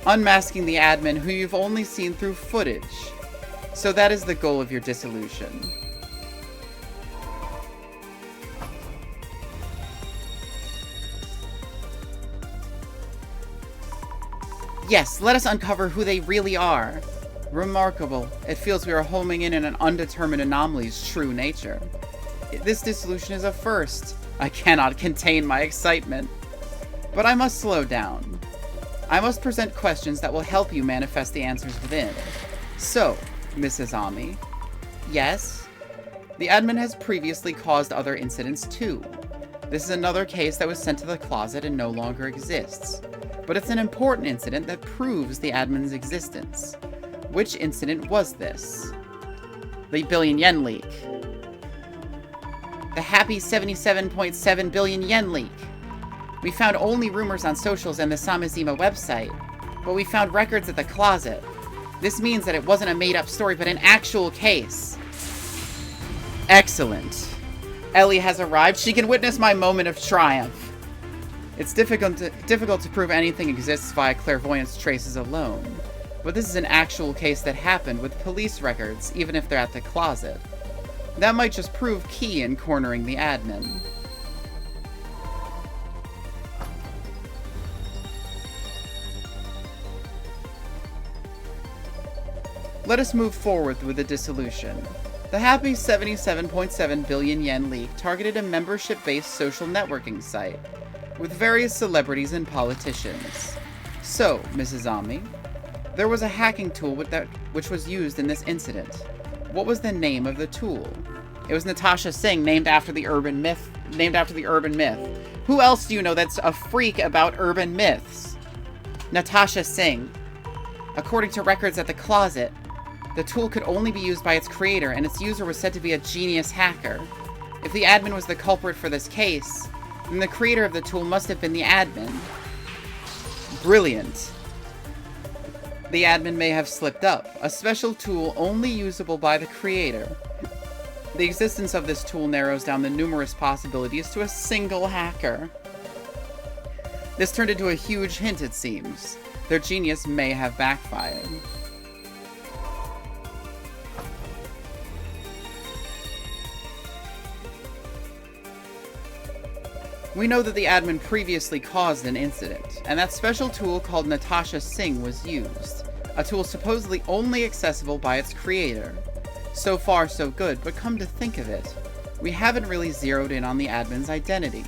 Unmasking the admin who you've only seen through footage. So that is the goal of your dissolution. Yes, let us uncover who they really are. Remarkable. It feels we are homing in on an undetermined anomaly's true nature. This dissolution is a first. I cannot contain my excitement. But I must slow down. I must present questions that will help you manifest the answers within. So, Mrs. Ami. Yes? The admin has previously caused other incidents too. This is another case that was sent to the closet and no longer exists. But it's an important incident that proves the admin's existence. Which incident was this? The billion yen leak. The happy 77.7 billion yen leak. We found only rumors on socials and the Samazima website, but we found records at the closet. This means that it wasn't a made-up story, but an actual case. Excellent. Ellie has arrived. She can witness my moment of triumph. It's difficult to prove anything exists via clairvoyance traces alone, but this is an actual case that happened with police records, even if they're at the closet. That might just prove key in cornering the admin. Let us move forward with the dissolution. The happy 77.7 billion yen leak targeted a membership-based social networking site with various celebrities and politicians. So, Mrs. Ami, there was a hacking tool which was used in this incident. What was the name of the tool? It was Natasha Singh, named after the urban myth. Who else do you know that's a freak about urban myths? Natasha Singh. According to records at the closet, the tool could only be used by its creator, and its user was said to be a genius hacker. If the admin was the culprit for this case, then the creator of the tool must have been the admin. Brilliant. The admin may have slipped up. A special tool only usable by the creator. The existence of this tool narrows down the numerous possibilities to a single hacker. This turned into a huge hint, it seems. Their genius may have backfired. We know that the admin previously caused an incident, and that special tool called Natasha Singh was used. A tool supposedly only accessible by its creator. So far, so good, but come to think of it, we haven't really zeroed in on the admin's identity.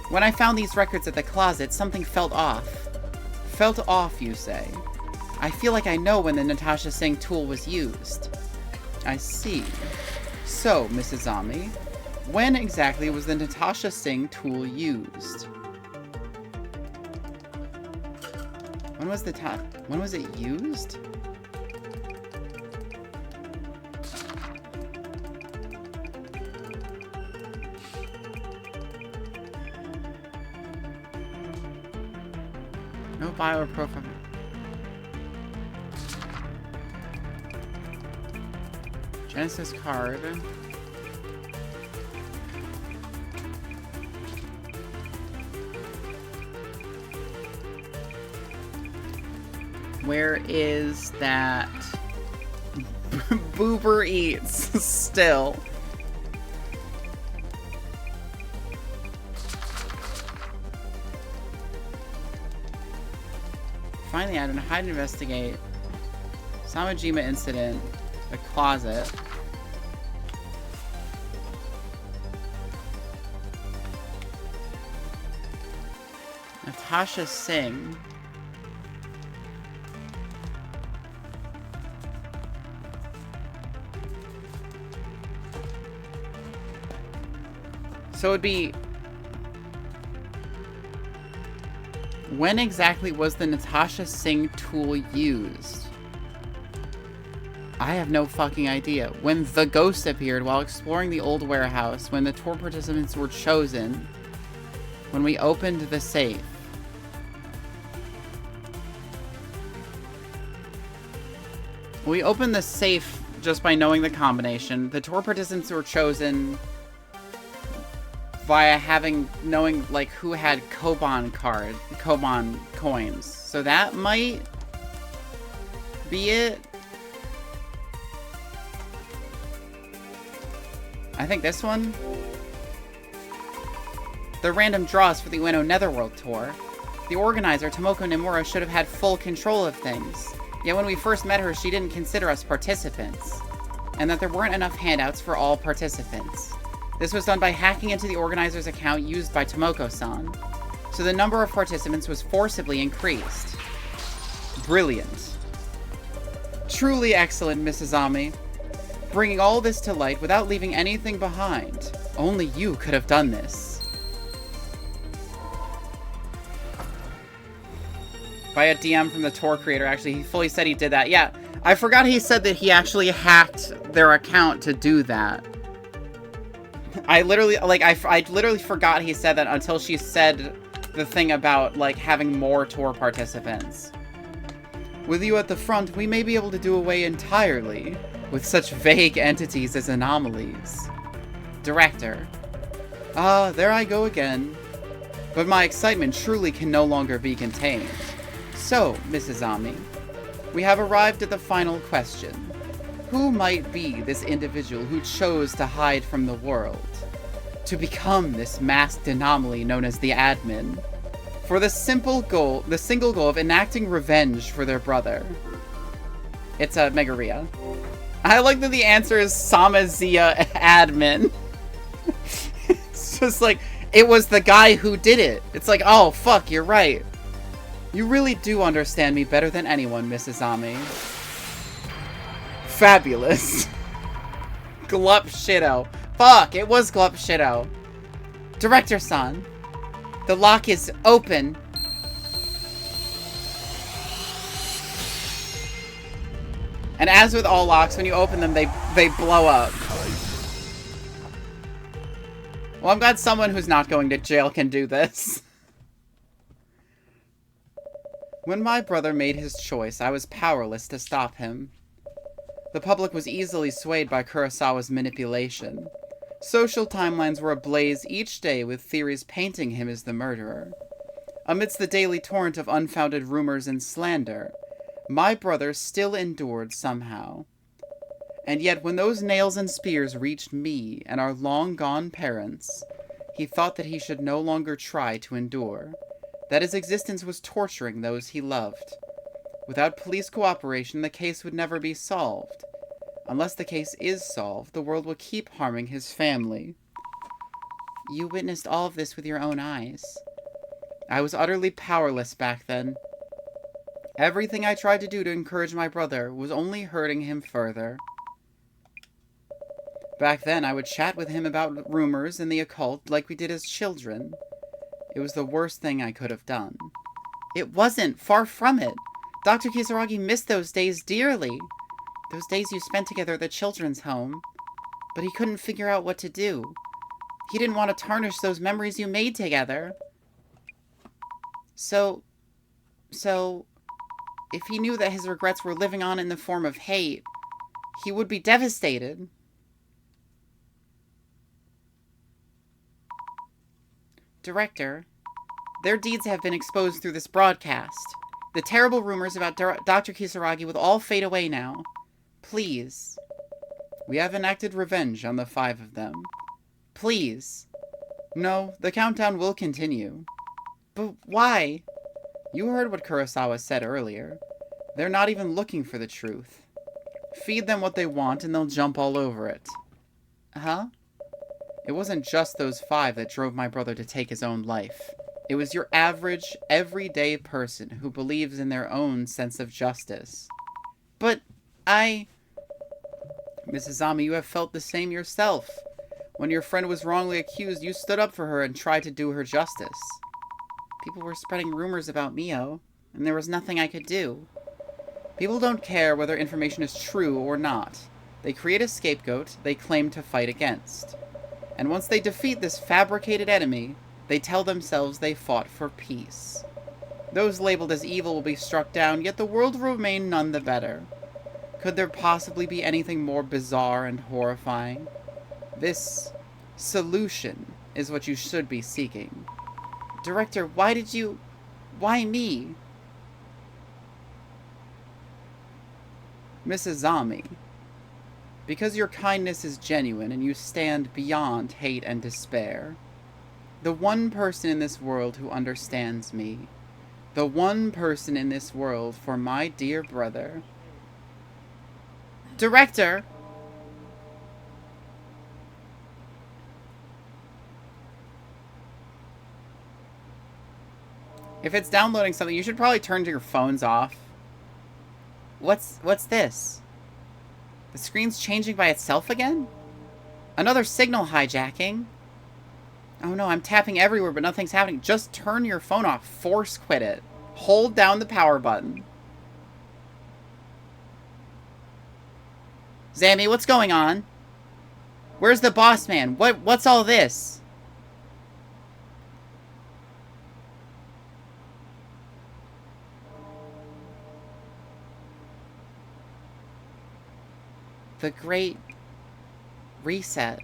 When I found these records at the closet, something felt off. Felt off, you say? I feel like I know when the Natasha Singh tool was used. I see. So, Mrs. Ami, when exactly was the Natasha Singh tool used? When was it used? No bio or profile. Genesis card. Where is that? Boober Eats still. Find the admin, hide and investigate. Samajima incident. The closet. Natasha Singh. So it'd be... When exactly was the Natasha Singh tool used? I have no fucking idea. When the ghost appeared while exploring the old warehouse, when the tour participants were chosen, when we opened the safe. We opened the safe just by knowing the combination. The tour participants were chosen via knowing like who had Koban coins. So that might be it. I think this one. The random draws for the Ueno Netherworld tour. The organizer, Tomoko Nomura, should have had full control of things. Yet when we first met her, she didn't consider us participants. And that there weren't enough handouts for all participants. This was done by hacking into the organizer's account used by Tomoko-san. So the number of participants was forcibly increased. Brilliant. Truly excellent, Mrs. Ami. Bringing all this to light without leaving anything behind. Only you could have done this. By a DM from the tour creator, actually, he fully said he did that. Yeah, I forgot he said that he actually hacked their account to do that. I literally forgot he said that until she said the thing about, like, having more tour participants. With you at the front, we may be able to do away entirely with such vague entities as anomalies. Director. Ah, there I go again. But my excitement truly can no longer be contained. So, Mrs. Ami, we have arrived at the final question. Who might be this individual who chose to hide from the world? To become this masked anomaly known as the admin? For the single goal of enacting revenge for their brother. It's a Megaria. I like that the answer is Samazia admin. It's just like, it was the guy who did it. It's like, oh, fuck, you're right. You really do understand me better than anyone, Mrs. Ami. Fabulous. Glup Shido. Fuck, it was Glup Shido. Director-san, the lock is open. And as with all locks, when you open them, they blow up. Well, I'm glad someone who's not going to jail can do this. When my brother made his choice, I was powerless to stop him. The public was easily swayed by Kurosawa's manipulation. Social timelines were ablaze each day with theories painting him as the murderer. Amidst the daily torrent of unfounded rumors and slander, my brother still endured somehow. And yet when those nails and spears reached me and our long-gone parents, he thought that he should no longer try to endure, that his existence was torturing those he loved. Without police cooperation, the case would never be solved. Unless the case is solved, the world will keep harming his family. You witnessed all of this with your own eyes. I was utterly powerless back then. Everything I tried to do to encourage my brother was only hurting him further. Back then, I would chat with him about rumors and the occult like we did as children. It was the worst thing I could have done. It wasn't. Far from it. Dr. Kisaragi missed those days dearly. Those days you spent together at the children's home. But he couldn't figure out what to do. He didn't want to tarnish those memories you made together. So, if he knew that his regrets were living on in the form of hate, he would be devastated. Director, their deeds have been exposed through this broadcast. The terrible rumors about Dr. Kisaragi will all fade away now. Please. We have enacted revenge on the 5 of them. Please. No, the countdown will continue. But why? You heard what Kurosawa said earlier. They're not even looking for the truth. Feed them what they want and they'll jump all over it. Huh? It wasn't just those 5 that drove my brother to take his own life. It was your average, everyday person who believes in their own sense of justice. But Mrs. Ami, you have felt the same yourself. When your friend was wrongly accused, you stood up for her and tried to do her justice. People were spreading rumors about Mio, and there was nothing I could do. People don't care whether information is true or not. They create a scapegoat they claim to fight against. And once they defeat this fabricated enemy, they tell themselves they fought for peace. Those labeled as evil will be struck down, yet the world will remain none the better. Could there possibly be anything more bizarre and horrifying? This solution is what you should be seeking. Director, why me? Mrs. Ami, because your kindness is genuine and you stand beyond hate and despair. The one person in this world who understands me. The one person in this world for my dear brother. Director! If it's downloading something, you should probably turn your phones off. What's this? The screen's changing by itself again? Another signal hijacking? Oh no, I'm tapping everywhere, but nothing's happening. Just turn your phone off. Force quit it. Hold down the power button. Zammy, what's going on? Where's the boss man? What's all this? The Great Reset.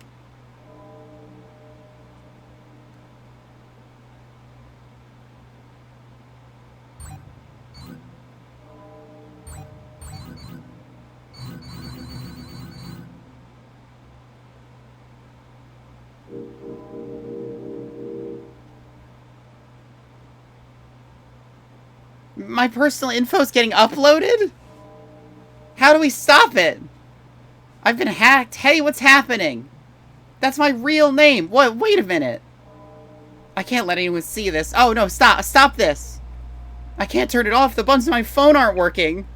My personal info's getting uploaded? How do we stop it? I've been hacked. Hey, what's happening? That's my real name. What? Wait a minute. I can't let anyone see this. Oh, no, stop. Stop this. I can't turn it off. The buttons on my phone aren't working.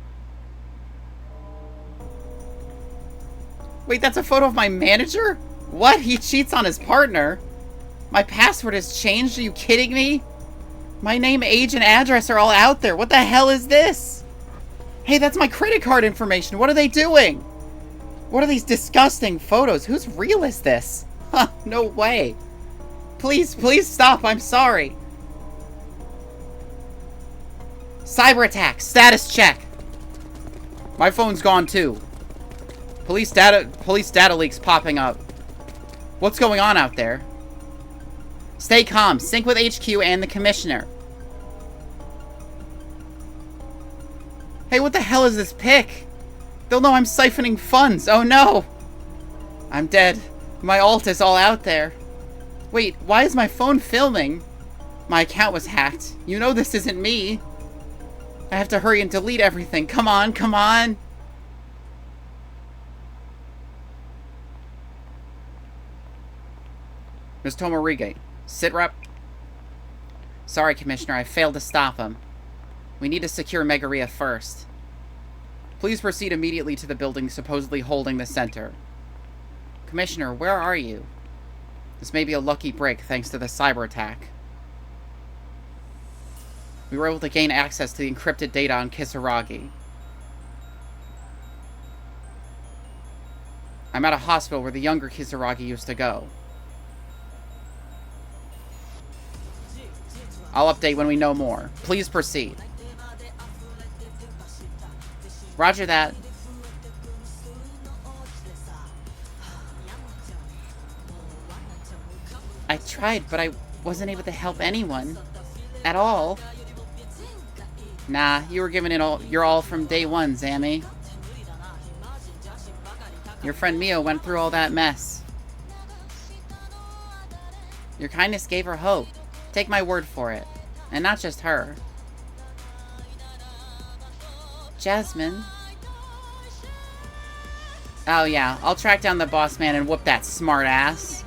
Wait, that's a photo of my manager? What? He cheats on his partner? My password has changed? Are you kidding me? My name, age, and address are all out there. What the hell is this? Hey, that's my credit card information. What are they doing? What are these disgusting photos? Whose reel is this? Huh, no way. Please, please stop. I'm sorry. Cyber attack. Status check. My phone's gone too. Police data leaks popping up. What's going on out there? Stay calm. Sync with HQ and the commissioner. Hey, what the hell is this pic? They'll know I'm siphoning funds. Oh no! I'm dead. My alt is all out there. Wait, why is my phone filming? My account was hacked. You know this isn't me. I have to hurry and delete everything. Come on, come on! Ms. Tomorige, sit rep. Sorry, Commissioner, I failed to stop him. We need to secure Megaria first. Please proceed immediately to the building supposedly holding the center. Commissioner, where are you? This may be a lucky break thanks to the cyber attack. We were able to gain access to the encrypted data on Kisaragi. I'm at a hospital where the younger Kisaragi used to go. I'll update when we know more. Please proceed. Roger that. I tried, but I wasn't able to help anyone. At all. Nah, you were giving it all your all from day one, Zammy. Your friend Mio went through all that mess. Your kindness gave her hope. Take my word for it. And not just her. Jasmine. Oh yeah, I'll track down the boss man and whoop that smart ass.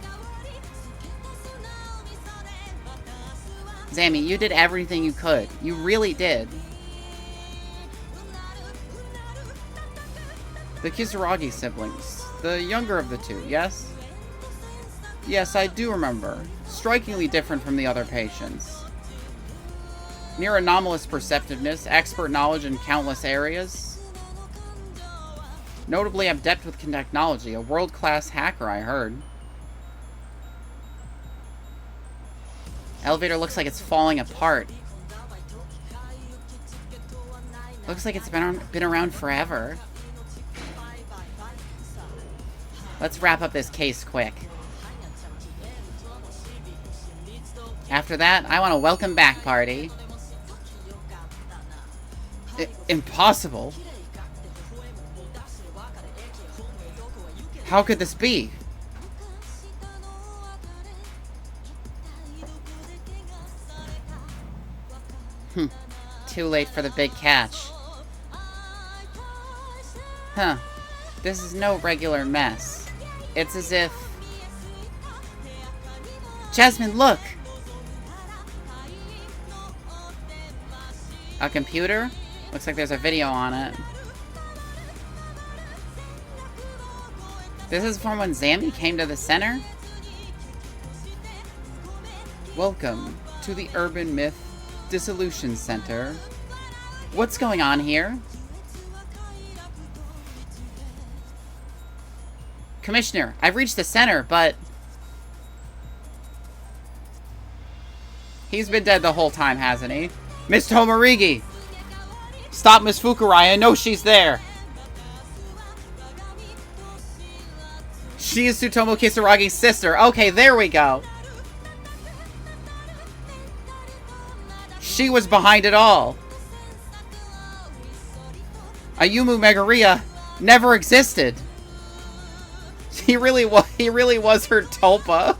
Zammy, you did everything you could. You really did. The Kisaragi siblings. The younger of the two, yes? Yes, I do remember. Strikingly different from the other patients. Near anomalous perceptiveness, expert knowledge in countless areas. Notably adept with technology, a world-class hacker, I heard. Elevator looks like it's falling apart. Looks like it's been around forever. Let's wrap up this case quick. After that, I want a welcome back party. Impossible. How could this be? Too late for the big catch. Huh. This is no regular mess. It's as if... Jasmine, look! A computer? Looks like there's a video on it. This is from when Zammy came to the center? Welcome to the Urban Myth Dissolution Center. What's going on here? Commissioner, I've reached the center, but... He's been dead the whole time, hasn't he? Miss Tomorigi! Stop Miss Fukurai, I know she's there! She is Tsutomu Kisaragi's sister. Okay, there we go. She was behind it all. Ayumu Megaria never existed. He really was her tulpa.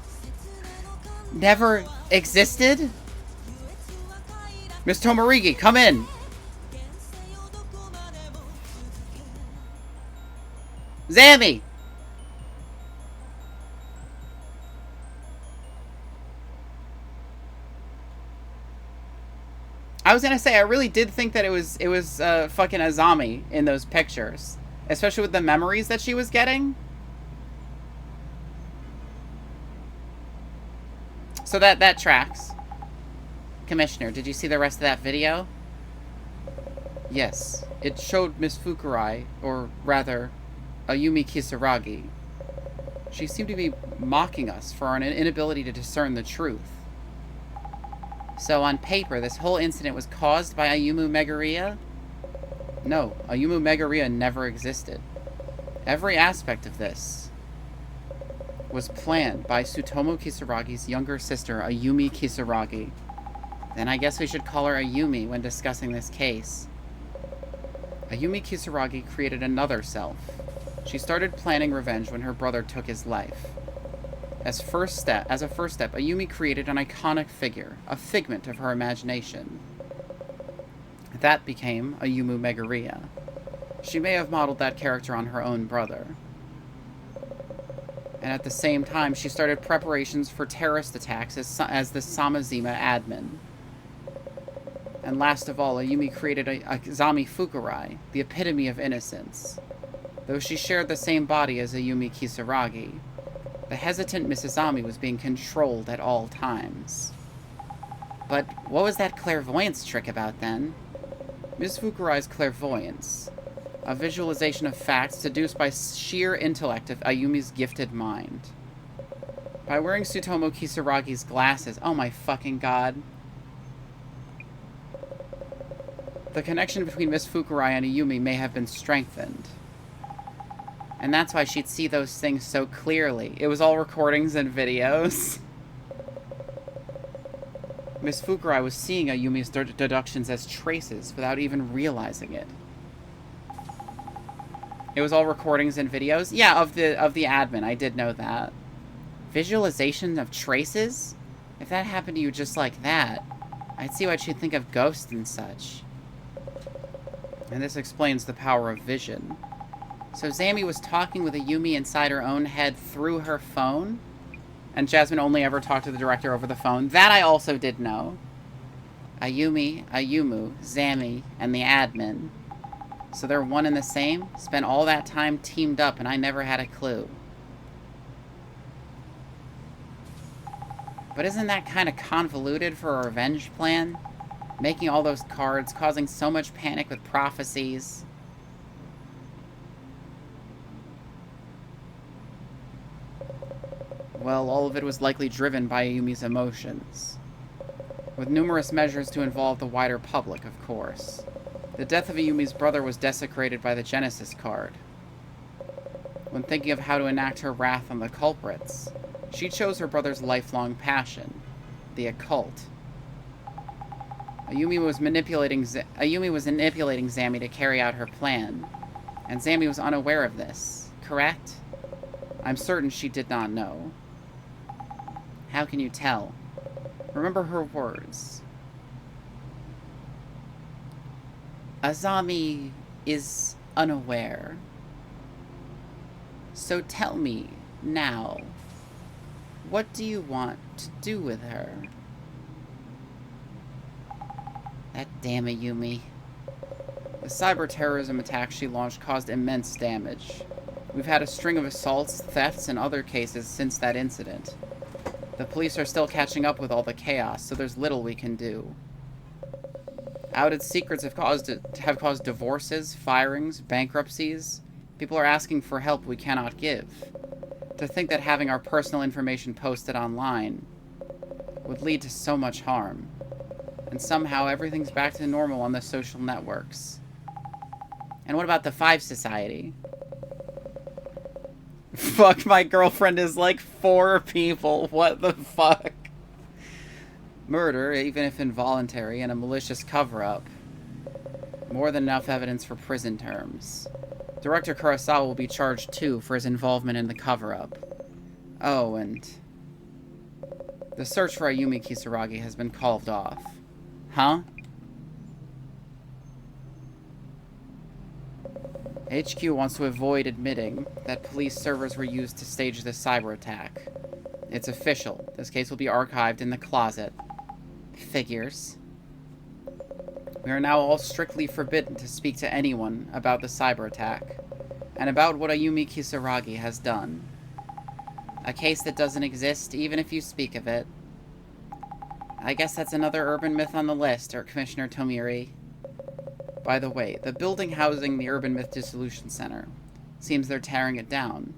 Never existed? Miss Tomorigi, come in. Zammy, I was gonna say, I really did think that it was fucking Azami in those pictures. Especially with the memories that she was getting. So that tracks. Commissioner, did you see the rest of that video? Yes. It showed Miss Fukurai, or rather, Ayumi Kisaragi. She seemed to be mocking us for our inability to discern the truth. So on paper, this whole incident was caused by Ayumu Megariya? No, Ayumu Megariya never existed. Every aspect of this was planned by Tsutomu Kisaragi's younger sister, Ayumi Kisaragi. Then I guess we should call her Ayumi when discussing this case. Ayumi Kisaragi created another self. She started planning revenge when her brother took his life. As a first step, Ayumi created an iconic figure, a figment of her imagination. That became Ayumu Megariya. She may have modeled that character on her own brother. And at the same time, she started preparations for terrorist attacks as the Samazima admin. And last of all, Ayumi created Azami Fukurai, the epitome of innocence. Though she shared the same body as Ayumi Kisaragi, the hesitant Miss Azami was being controlled at all times. But what was that clairvoyance trick about then? Miss Fukurai's clairvoyance, a visualization of facts seduced by sheer intellect of Ayumi's gifted mind. By wearing Tsutomu Kisaragi's glasses, oh my fucking god. The connection between Miss Fukurai and Ayumi may have been strengthened. And that's why she'd see those things so clearly. It was all recordings and videos. Miss Fukurai was seeing Ayumi's deductions as traces without even realizing it. It was all recordings and videos? Yeah, of the admin. I did know that. Visualization of traces? If that happened to you just like that, I'd see why she'd think of ghosts and such. And this explains the power of vision. So Zami was talking with Ayumi inside her own head through her phone? And Jasmine only ever talked to the director over the phone? That I also did know. Ayumi, Ayumu, Zami, and the admin. So they're one and the same? Spent all that time teamed up and I never had a clue. But isn't that kind of convoluted for a revenge plan? Making all those cards, causing so much panic with prophecies. Well, all of it was likely driven by Ayumi's emotions. With numerous measures to involve the wider public, of course. The death of Ayumi's brother was desecrated by the Genesis card. When thinking of how to enact her wrath on the culprits, she chose her brother's lifelong passion, the occult. Ayumi was manipulating Zami to carry out her plan, and Zami was unaware of this, correct? I'm certain she did not know. How can you tell? Remember her words. Azami is unaware. So tell me, now, what do you want to do with her? That damn Ayumi. The cyber-terrorism attack she launched caused immense damage. We've had a string of assaults, thefts, and other cases since that incident. The police are still catching up with all the chaos, so there's little we can do. Outed secrets have caused divorces, firings, bankruptcies. People are asking for help we cannot give. To think that having our personal information posted online would lead to so much harm. And somehow everything's back to normal on the social networks. And what about the Five Society? Fuck, my girlfriend is like 4 people. What the fuck? Murder, even if involuntary, and a malicious cover-up. More than enough evidence for prison terms. Director Kurosawa will be charged too for his involvement in the cover-up. Oh, and the search for Ayumi Kisaragi has been called off. Huh? HQ wants to avoid admitting that police servers were used to stage the cyber attack. It's official. This case will be archived in the closet. Figures. We are now all strictly forbidden to speak to anyone about the cyber attack, and about what Ayumi Kisaragi has done. A case that doesn't exist, even if you speak of it. I guess that's another urban myth on the list, Commissioner Tomiri. By the way, the building housing the Urban Myth Dissolution Center. Seems they're tearing it down.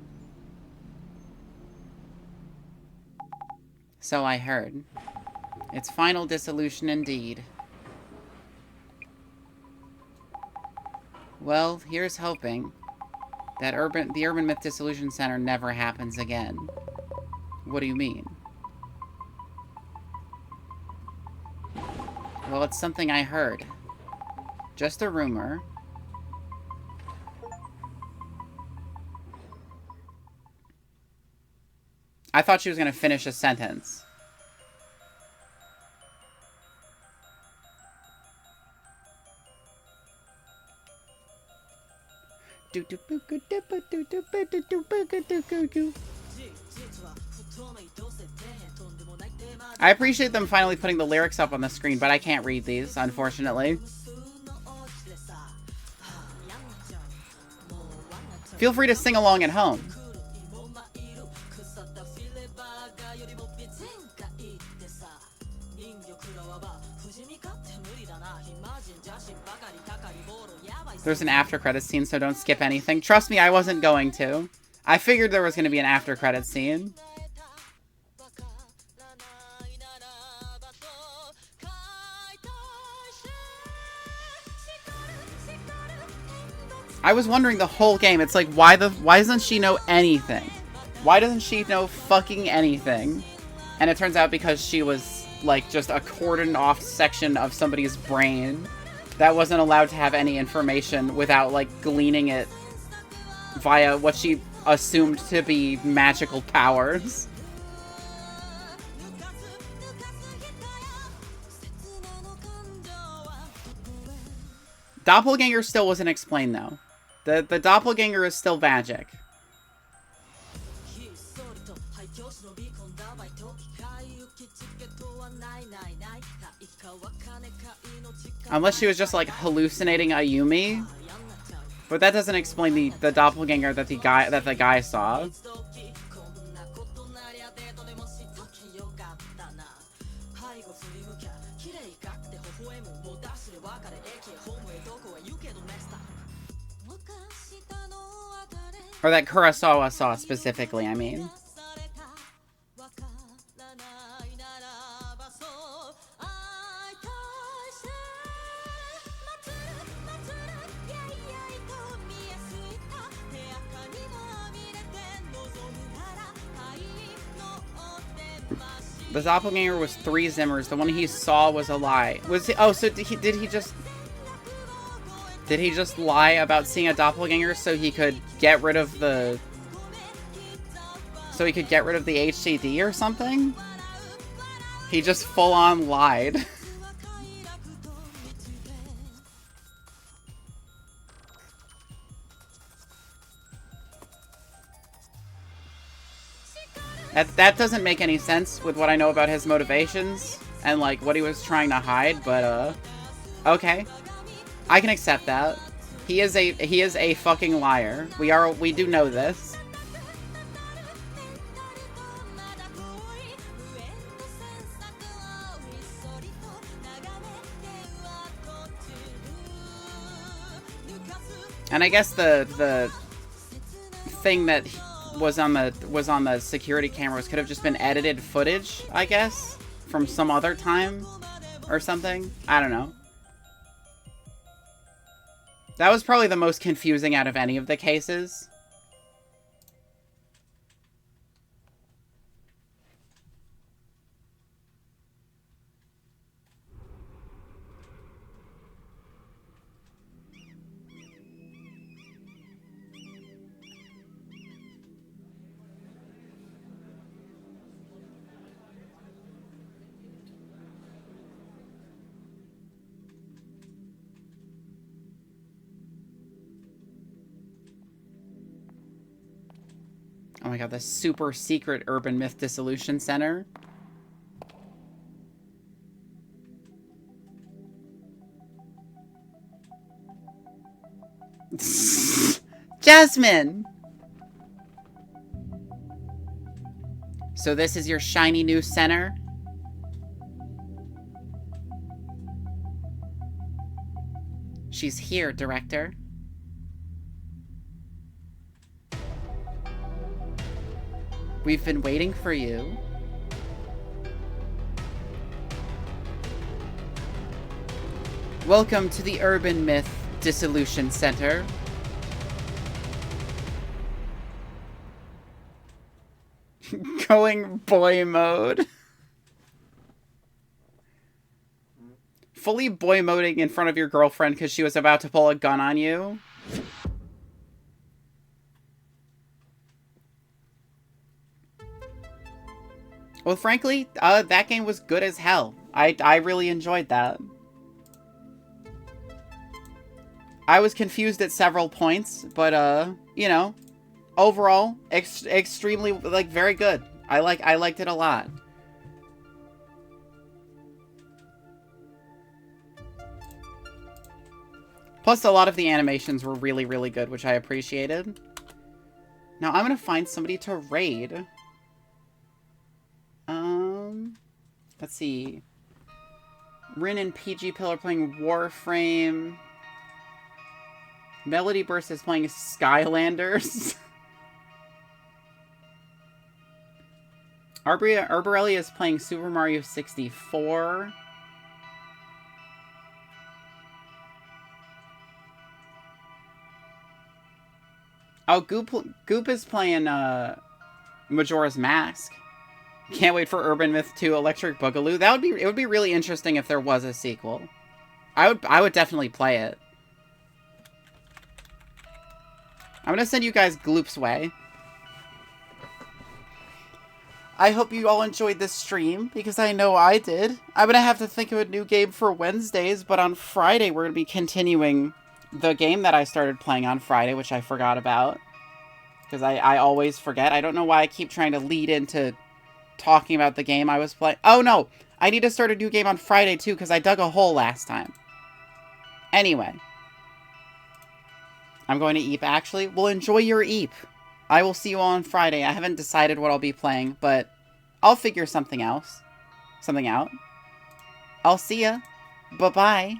So I heard. It's final dissolution indeed. Well, here's hoping that the Urban Myth Dissolution Center never happens again. What do you mean? Well, it's something I heard. Just a rumor. I thought she was going to finish a sentence. I appreciate them finally putting the lyrics up on the screen, but I can't read these, unfortunately. Feel free to sing along at home. There's an after credits scene, so don't skip anything. Trust me, I wasn't going to. I figured there was going to be an after credits scene. I was wondering the whole game, it's like, why doesn't she know anything? Why doesn't she know fucking anything? And it turns out because she was, like, just a cordoned off section of somebody's brain that wasn't allowed to have any information without, like, gleaning it via what she assumed to be magical powers. Doppelganger still wasn't explained, though. The doppelganger is still magic. Unless she was just, like, hallucinating Ayumi. But that doesn't explain the doppelganger that the guy saw. Or that Kurosawa saw specifically, I mean. The doppelganger was 3 Zimmers. The one he saw was a lie. Was he, oh, so did he just lie about seeing a doppelganger so he could get rid of the HCD or something? He just full on lied. That doesn't make any sense with what I know about his motivations and, like, what he was trying to hide, but, okay. I can accept that. He is a fucking liar. We do know this. And I guess the thing that was on the security cameras could have just been edited footage, I guess, from some other time or something. I don't know. That was probably the most confusing out of any of the cases. Oh my god, the super secret Urban Myth Dissolution Center. Jasmine! So this is your shiny new center? She's here, Director. We've been waiting for you. Welcome to the Urban Myth Dissolution Center. Going boy mode. Fully boy moding in front of your girlfriend because she was about to pull a gun on you. Well, frankly, that game was good as hell. I really enjoyed that. I was confused at several points, but, you know, overall, extremely, like, very good. I liked it a lot. Plus, a lot of the animations were really, really good, which I appreciated. Now, I'm gonna find somebody to raid. Let's see. Rin and PG Pill are playing Warframe. Melody Burst is playing Skylanders. Arborelli is playing Super Mario 64. Oh, Goop is playing Majora's Mask. Can't wait for Urban Myth 2 Electric Boogaloo. It would be really interesting if there was a sequel. I would definitely play it. I'm gonna send you guys Gloop's way. I hope you all enjoyed this stream, because I know I did. I'm gonna have to think of a new game for Wednesdays, but on Friday we're gonna be continuing the game that I started playing on Friday, which I forgot about. Because I always forget. I don't know why I keep trying to lead into talking about the game I was playing. Oh no! I need to start a new game on Friday too, because I dug a hole last time. Anyway. I'm going to Eep, actually. Well, enjoy your Eep. I will see you all on Friday. I haven't decided what I'll be playing, but I'll figure something out. I'll see ya. Bye-bye.